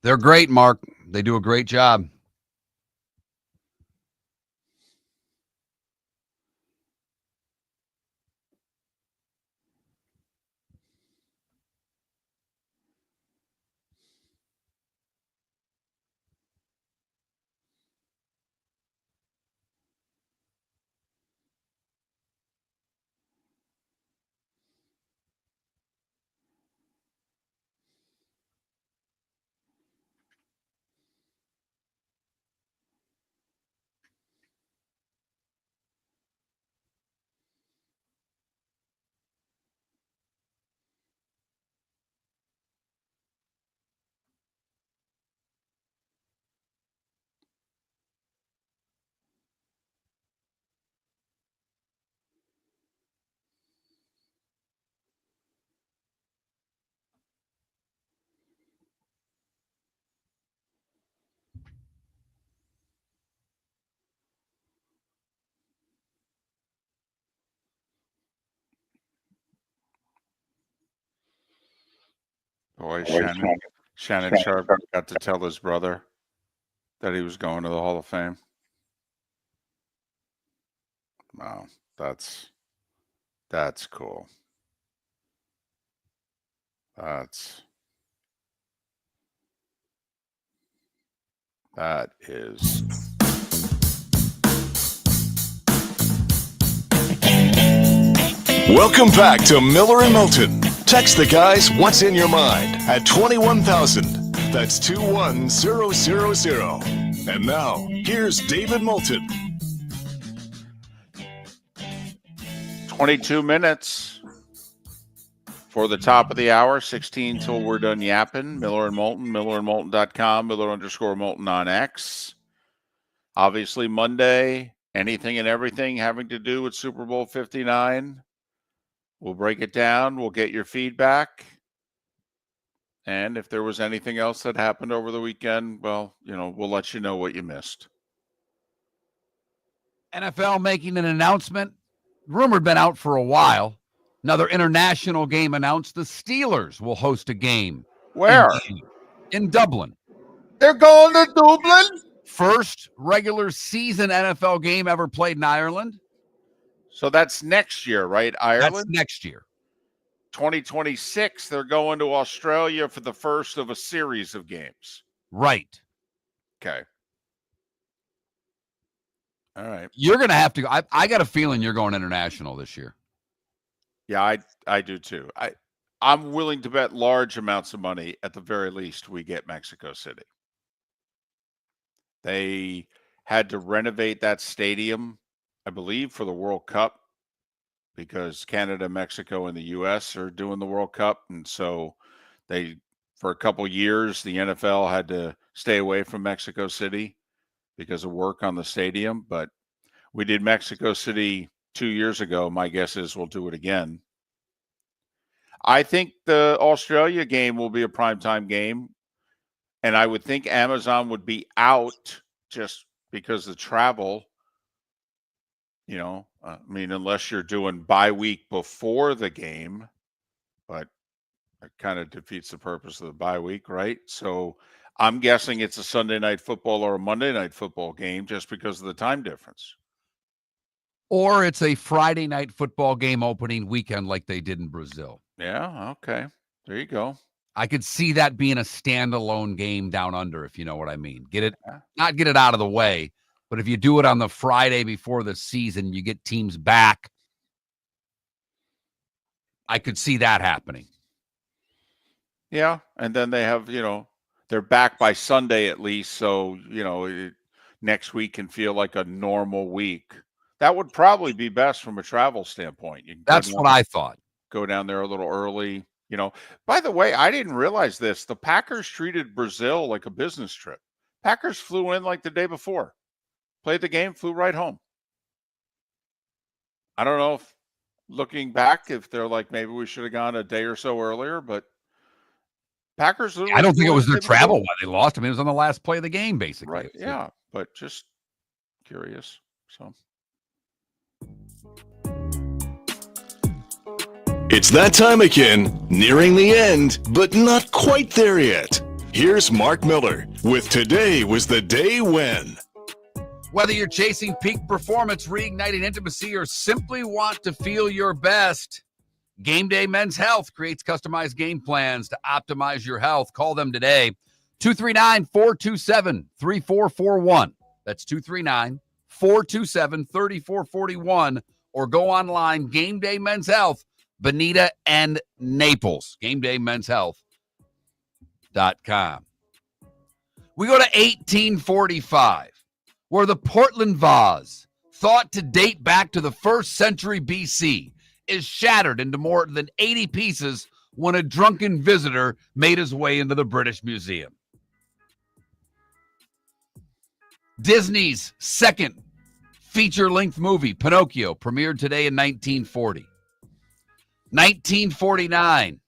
They're great, Mark. They do a great job. Boy, Shannon Sharp got to tell his brother that he was going to the Hall of Fame. Wow, that's cool. That is. Welcome back to Miller and Moulton. Text the guys what's in your mind at 21,000. That's 21000. And now, here's David Moulton. 22 minutes for the top of the hour, 16 till we're done yapping. Miller and Moulton, millerandmoulton.com, Miller_Moulton on X. Obviously, Monday, anything and everything having to do with Super Bowl 59. We'll break it down. We'll get your feedback. And if there was anything else that happened over the weekend, well, we'll let you know what you missed. NFL making an announcement. Rumor had been out for a while. Another international game announced. The Steelers will host a game. Where? In Dublin. They're going to Dublin? First regular season NFL game ever played in Ireland. So that's next year, right? Ireland? That's next year. 2026, they're going to Australia for the first of a series of games. Right. Okay. All right. You're going to have to go. I got a feeling you're going international this year. Yeah, I do too. I'm willing to bet large amounts of money. At the very least, we get Mexico City. They had to renovate that stadium, I believe, for the World Cup because Canada, Mexico, and the U.S. are doing the World Cup. And so for a couple years, the NFL had to stay away from Mexico City because of work on the stadium. But we did Mexico City 2 years ago. My guess is we'll do it again. I think the Australia game will be a primetime game. And I would think Amazon would be out just because of travel. Unless you're doing bye week before the game, but it kind of defeats the purpose of the bye week, right? So I'm guessing it's a Sunday night football or a Monday night football game just because of the time difference. Or it's a Friday night football game opening weekend like they did in Brazil. Yeah, okay. There you go. I could see that being a standalone game down under, if you know what I mean. Not get it out of the way, but if you do it on the Friday before the season, you get teams back. I could see that happening. Yeah, and then they have, they're back by Sunday at least, so, next week can feel like a normal week. That would probably be best from a travel standpoint. That's what I thought. Go down there a little early. By the way, I didn't realize this. The Packers treated Brazil like a business trip. Packers flew in like the day before, played the game, flew right home. I don't know if looking back, if they're like, maybe we should have gone a day or so earlier, but Packers. I don't think it was their they travel won. why they lost. I mean, it was on the last play of the game, basically. Right. Yeah, but just curious. So. It's that time again, nearing the end, but not quite there yet. Here's Mark Miller with Today Was the Day When. Whether you're chasing peak performance, reigniting intimacy, or simply want to feel your best, Game Day Men's Health creates customized game plans to optimize your health. Call them today, 239-427-3441. That's 239-427-3441. Or go online, Game Day Men's Health, Bonita and Naples. GameDayMen'sHealth.com. We go to 1845, where the Portland vase, thought to date back to the 1st century BC, is shattered into more than 80 pieces when a drunken visitor made his way into the British Museum. Disney's second feature-length movie, Pinocchio, premiered today in 1940. 1949,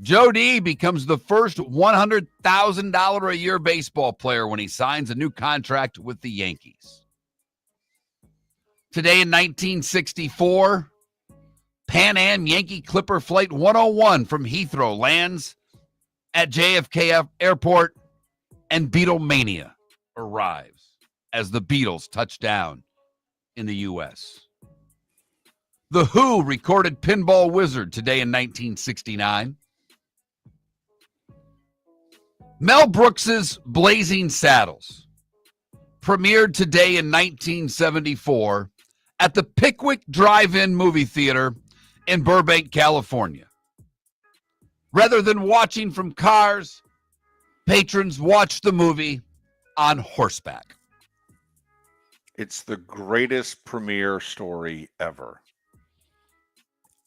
Joe D becomes the first $100,000 a year baseball player when he signs a new contract with the Yankees. Today in 1964, Pan Am Yankee Clipper Flight 101 from Heathrow lands at JFK Airport, and Beatlemania arrives as the Beatles touch down in the U.S. The Who recorded Pinball Wizard today in 1969. Mel Brooks's Blazing Saddles premiered today in 1974 at the Pickwick Drive-In movie theater in Burbank, California. Rather than watching from cars, patrons watched the movie on horseback. It's the greatest premiere story ever.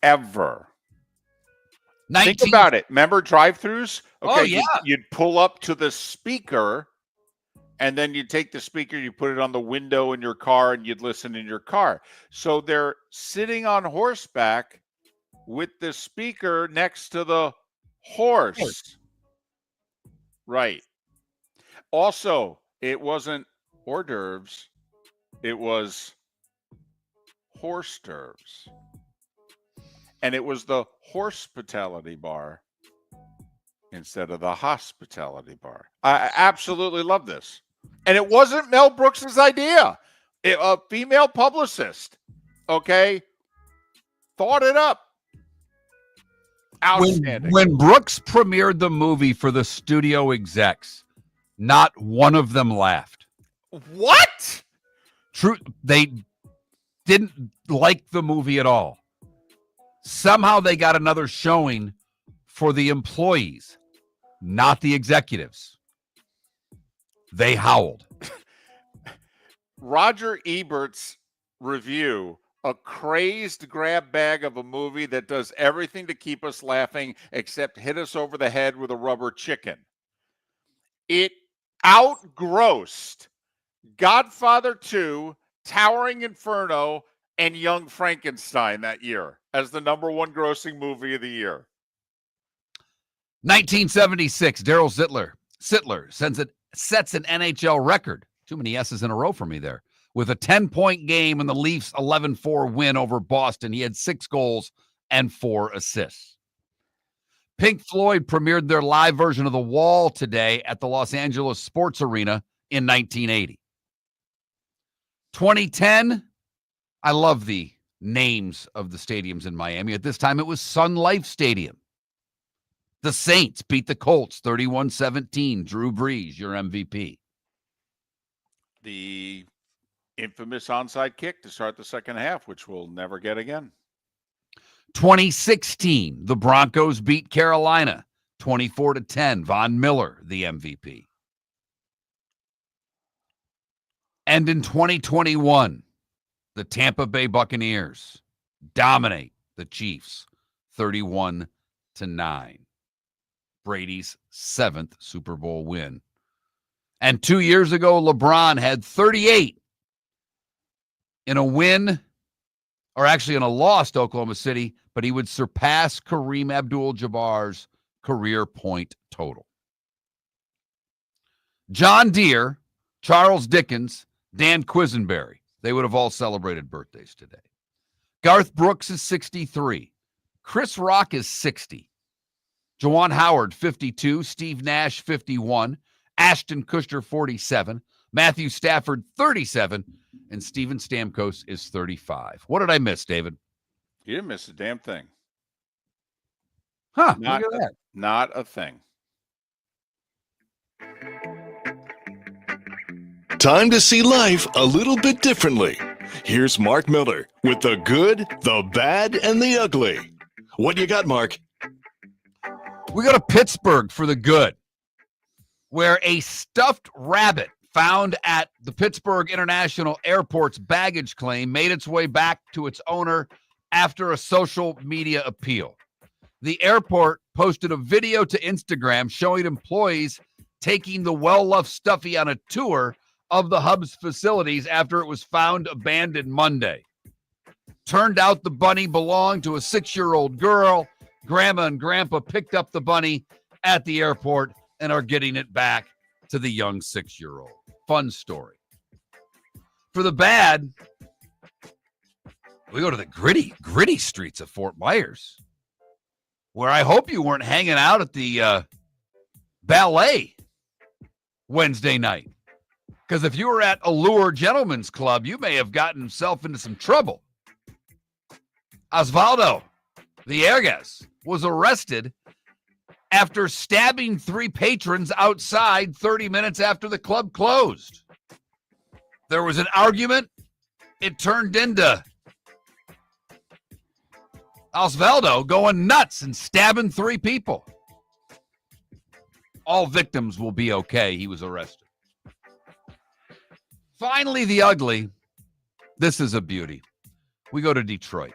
Ever. Think about it. Remember drive-thrus? Okay, Oh, yeah. You'd pull up to the speaker, and then you'd take the speaker, you put it on the window in your car, and you'd listen in your car. So they're sitting on horseback with the speaker next to the horse. Right. Also, it wasn't hors d'oeuvres. It was horse d'oeuvres. And it was the horspitality bar instead of the hospitality bar. I absolutely love this. And it wasn't Mel Brooks's idea. A female publicist, okay, thought it up. Outstanding. When Brooks premiered the movie for the studio execs, not one of them laughed. What? True, they didn't like the movie at all. Somehow they got another showing for the employees, not the executives. They howled. Roger Ebert's review, a crazed grab bag of a movie that does everything to keep us laughing except hit us over the head with a rubber chicken. It outgrossed Godfather 2, Towering Inferno, and Young Frankenstein that year as the number one grossing movie of the year. 1976, Daryl Sittler sets an NHL record. Too many S's in a row for me there. With a 10-point game in the Leafs' 11-4 win over Boston. He had 6 goals and 4 assists. Pink Floyd premiered their live version of The Wall today at the Los Angeles Sports Arena in 1980. 2010, I love the names of the stadiums in Miami. At this time, it was Sun Life Stadium. The Saints beat the Colts 31-17. Drew Brees, your MVP. The infamous onside kick to start the second half, which we'll never get again. 2016, the Broncos beat Carolina 24-10. Von Miller, the MVP. And in 2021, the Tampa Bay Buccaneers dominate the Chiefs 31-9. Brady's 7th Super Bowl win. And 2 years ago, LeBron had 38 in a win, or actually in a loss to Oklahoma City, but he would surpass Kareem Abdul-Jabbar's career point total. John Deere, Charles Dickens, Dan Quisenberry. They would have all celebrated birthdays today. Garth Brooks is 63. Chris Rock is 60. Juwan Howard, 52. Steve Nash, 51. Ashton Kutcher, 47. Matthew Stafford, 37. And Steven Stamkos is 35. What did I miss, David? You didn't miss a damn thing. Huh, Not, look at that. Not a thing. Time to see life a little bit differently. Here's Mark Miller with the good, the bad, and the ugly. What you got, Mark? We go to Pittsburgh for the good, where a stuffed rabbit found at the Pittsburgh International Airport's baggage claim made its way back to its owner after a social media appeal. The airport posted a video to Instagram showing employees taking the well-loved stuffy on a tour of the hub's facilities after it was found abandoned Monday. Turned out the bunny belonged to a 6-year-old girl. Grandma and Grandpa picked up the bunny at the airport and are getting it back to the young 6-year-old. Fun story. For the bad, we go to the gritty streets of Fort Myers, where I hope you weren't hanging out at the ballet Wednesday night. Because if you were at Allure Gentlemen's Club, you may have gotten himself into some trouble. Osvaldo Villegas was arrested after stabbing 3 patrons outside 30 minutes after the club closed. There was an argument. It turned into Osvaldo going nuts and stabbing 3 people. All victims will be okay. He was arrested. Finally, the ugly. This is a beauty. We go to Detroit,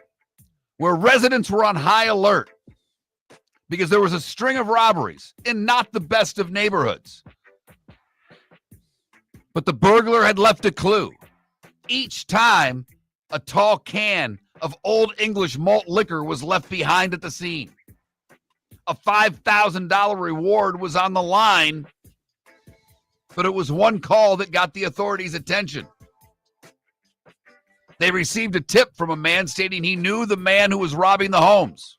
where residents were on high alert because there was a string of robberies in not the best of neighborhoods. But the burglar had left a clue. Each time, a tall can of Old English malt liquor was left behind at the scene. A $5,000 reward was on the line, but it was one call that got the authorities' attention. They received a tip from a man stating he knew the man who was robbing the homes,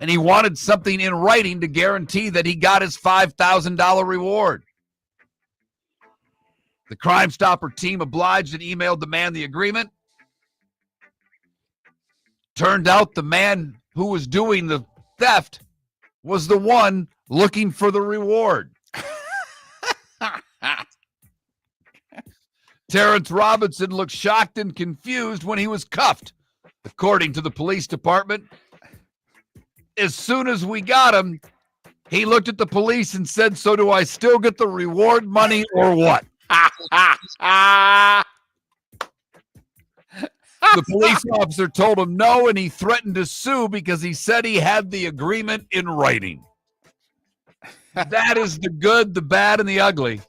and he wanted something in writing to guarantee that he got his $5,000 reward. The Crime Stopper team obliged and emailed the man the agreement. Turned out the man who was doing the theft was the one looking for the reward. Terrence Robinson looked shocked and confused when he was cuffed, according to the police department. As soon as we got him, he looked at the police and said, "So do I still get the reward money or what?" The police officer told him no, and he threatened to sue because he said he had the agreement in writing. That is the good, the bad, and the ugly.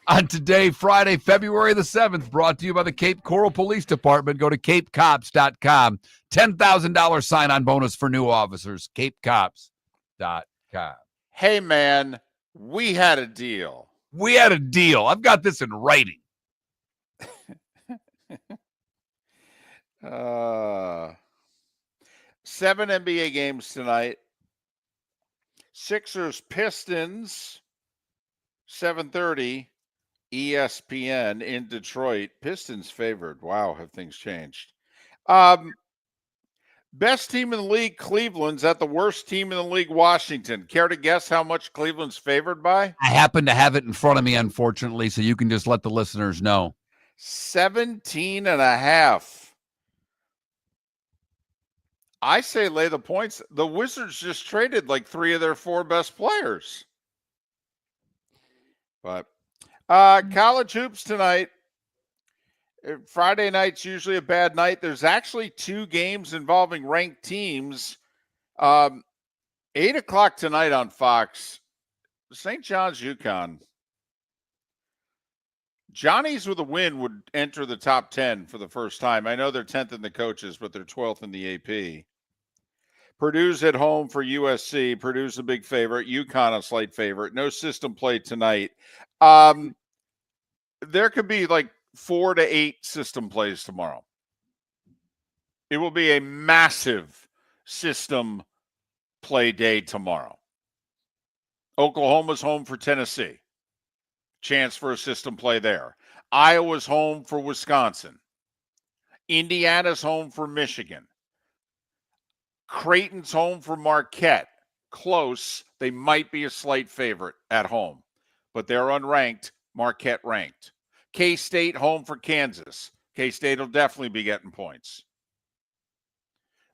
On today, Friday, February the 7th, brought to you by the Cape Coral Police Department. Go to capecops.com. $10,000 sign-on bonus for new officers. capecops.com. Hey, man, we had a deal. We had a deal. I've got this in writing. 7 NBA games tonight. Sixers, Pistons, 7:30. ESPN in Detroit. Pistons favored. Wow, have things changed? Best team in the league, Cleveland's at the worst team in the league, Washington. Care to guess how much Cleveland's favored by? I happen to have it in front of me, unfortunately, so you can just let the listeners know. 17.5. I say lay the points. The Wizards just traded like 3 of their 4 best players. But college hoops tonight. Friday night's usually a bad night. There's actually 2 games involving ranked teams. 8 o'clock tonight on Fox. St. John's, UConn. Johnny's with a win would enter the top 10 for the first time. I know they're 10th in the coaches, but they're 12th in the AP. Purdue's at home for USC. Purdue's a big favorite. UConn a slight favorite. No system play tonight. There could be like 4 to 8 system plays tomorrow. It will be a massive system play day tomorrow. Oklahoma's home for Tennessee. Chance for a system play there. Iowa's home for Wisconsin. Indiana's home for Michigan. Creighton's home for Marquette. Close. They might be a slight favorite at home, but they're unranked. Marquette ranked. K-State home for Kansas. K-State will definitely be getting points.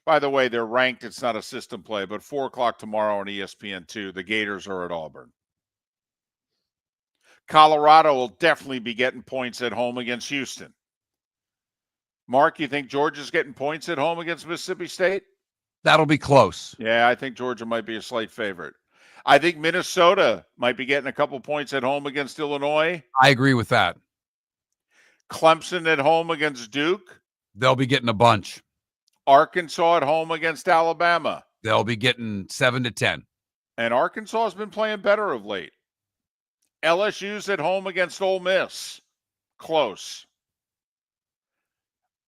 By the way, they're ranked. It's not a system play, but 4 o'clock tomorrow on ESPN2. The Gators are at Auburn. Colorado will definitely be getting points at home against Houston. Mark, you think Georgia's getting points at home against Mississippi State? That'll be close. Yeah, I think Georgia might be a slight favorite. I think Minnesota might be getting a couple points at home against Illinois. I agree with that. Clemson at home against Duke. They'll be getting a bunch. Arkansas at home against Alabama. They'll be getting 7 to 10. And Arkansas has been playing better of late. LSU's at home against Ole Miss. Close.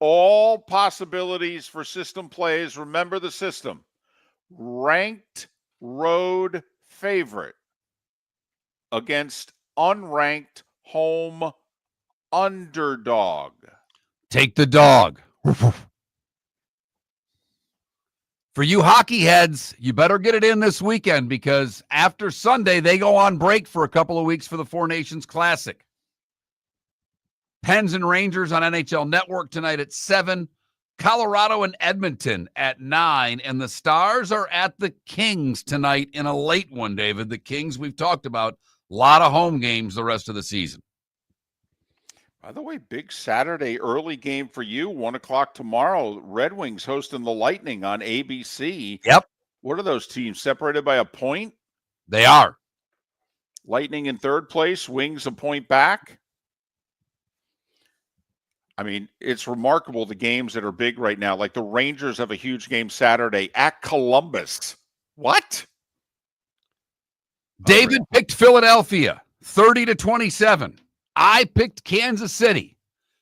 All possibilities for system plays. Remember the system. Ranked road favorite against unranked home underdog. Take the dog. For you hockey heads, you better get it in this weekend because after Sunday, they go on break for a couple of weeks for the Four Nations Classic. Pens and Rangers on NHL Network tonight at 7. Colorado and Edmonton at 9. And the Stars are at the Kings tonight in a late one, David. The Kings we've talked about. A lot of home games the rest of the season. By the way, big Saturday early game for you, 1 o'clock tomorrow. Red Wings hosting the Lightning on ABC. Yep. What are those teams? Separated by a point? They are. Lightning in third place, Wings a point back. I mean, it's remarkable the games that are big right now. Like the Rangers have a huge game Saturday at Columbus. What? David picked Philadelphia, 30 to 27. I picked Kansas City,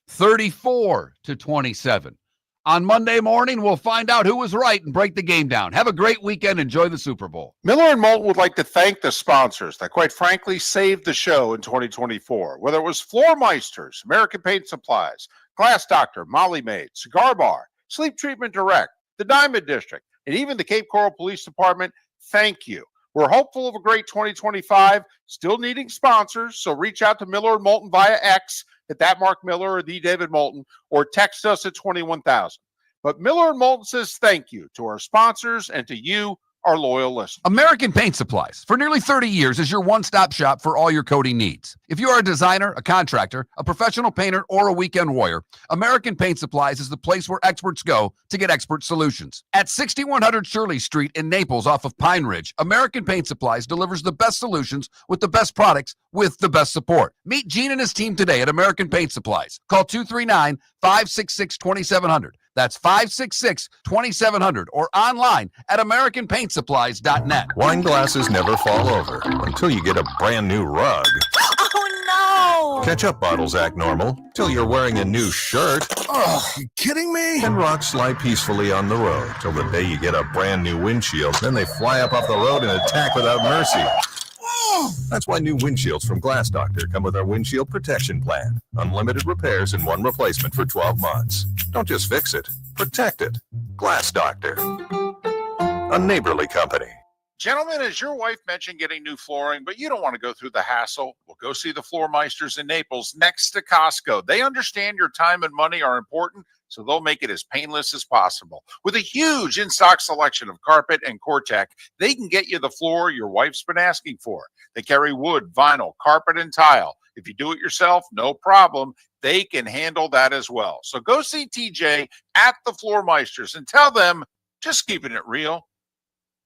34 to 27. On Monday morning, we'll find out who was right and break the game down. Have a great weekend. Enjoy the Super Bowl. Miller and Moulton would like to thank the sponsors that, quite frankly, saved the show in 2024. Whether it was Floor Meisters, American Paint Supplies, Glass Doctor, Molly Maid, Cigar Bar, Sleep Treatment Direct, the Diamond District, and even the Cape Coral Police Department, thank you. We're hopeful of a great 2025, still needing sponsors, so reach out to Miller and Moulton via X at that Mark Miller or the David Moulton, or text us at 21,000. But Miller and Moulton says thank you to our sponsors and to you, our loyal listeners. American Paint Supplies, for nearly 30 years, is your one-stop shop for all your coating needs. If you are a designer, a contractor, a professional painter, or a weekend warrior, American Paint Supplies is the place where experts go to get expert solutions. At 6100 Shirley Street in Naples off of Pine Ridge, American Paint Supplies delivers the best solutions with the best products with the best support. Meet Gene and his team today at American Paint Supplies. Call 239-566-2700. That's 566-2700 or online at AmericanPaintSupplies.net. Wine glasses never fall over until you get a brand new rug. Oh, no. Ketchup bottles act normal till you're wearing a new shirt. Oh, you kidding me? And rocks lie peacefully on the road till the day you get a brand new windshield. Then they fly up off the road and attack without mercy. That's why new windshields from Glass Doctor come with our windshield protection plan. Unlimited repairs and one replacement for 12 months. Don't just fix it, protect it. Glass Doctor. A neighborly company. Gentlemen, as your wife mentioned getting new flooring, but you don't want to go through the hassle, well, go see the Floor Meisters in Naples next to Costco. They understand your time and money are important, so they'll make it as painless as possible. With a huge in-stock selection of carpet and Cortec, they can get you the floor your wife's been asking for. They carry wood, vinyl, carpet, and tile. If you do it yourself, no problem. They can handle that as well. So go see TJ at the Floor Meisters and tell them, just keeping it real.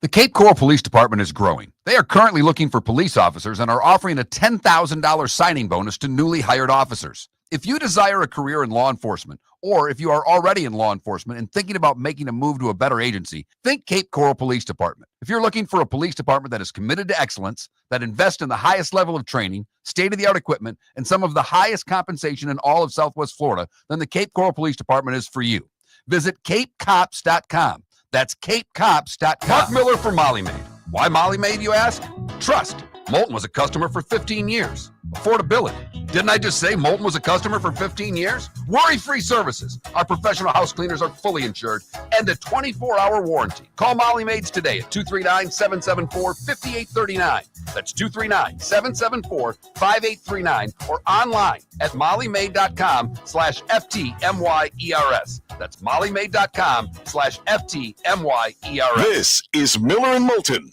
The Cape Coral Police Department is growing. They are currently looking for police officers and are offering a $10,000 signing bonus to newly hired officers. If you desire a career in law enforcement, Or if you are already in law enforcement and thinking about making a move to a better agency, think Cape Coral Police Department. If you're looking for a police department that is committed to excellence, that invests in the highest level of training, state-of-the-art equipment, and some of the highest compensation in all of Southwest Florida, then the Cape Coral Police Department is for you. Visit capecops.com. That's capecops.com. Mark Miller for Molly Maid. Why Molly Maid, you ask? Trust. Moulton was a customer for 15 years. Affordability. Didn't I just say Moulton was a customer for 15 years? Worry-free services. Our professional house cleaners are fully insured and a 24-hour warranty. Call Molly Maids today at 239-774-5839. That's 239-774-5839 or online at mollymaid.com/FTMYERS. That's mollymaid.com/FTMYERS. This is Miller and Moulton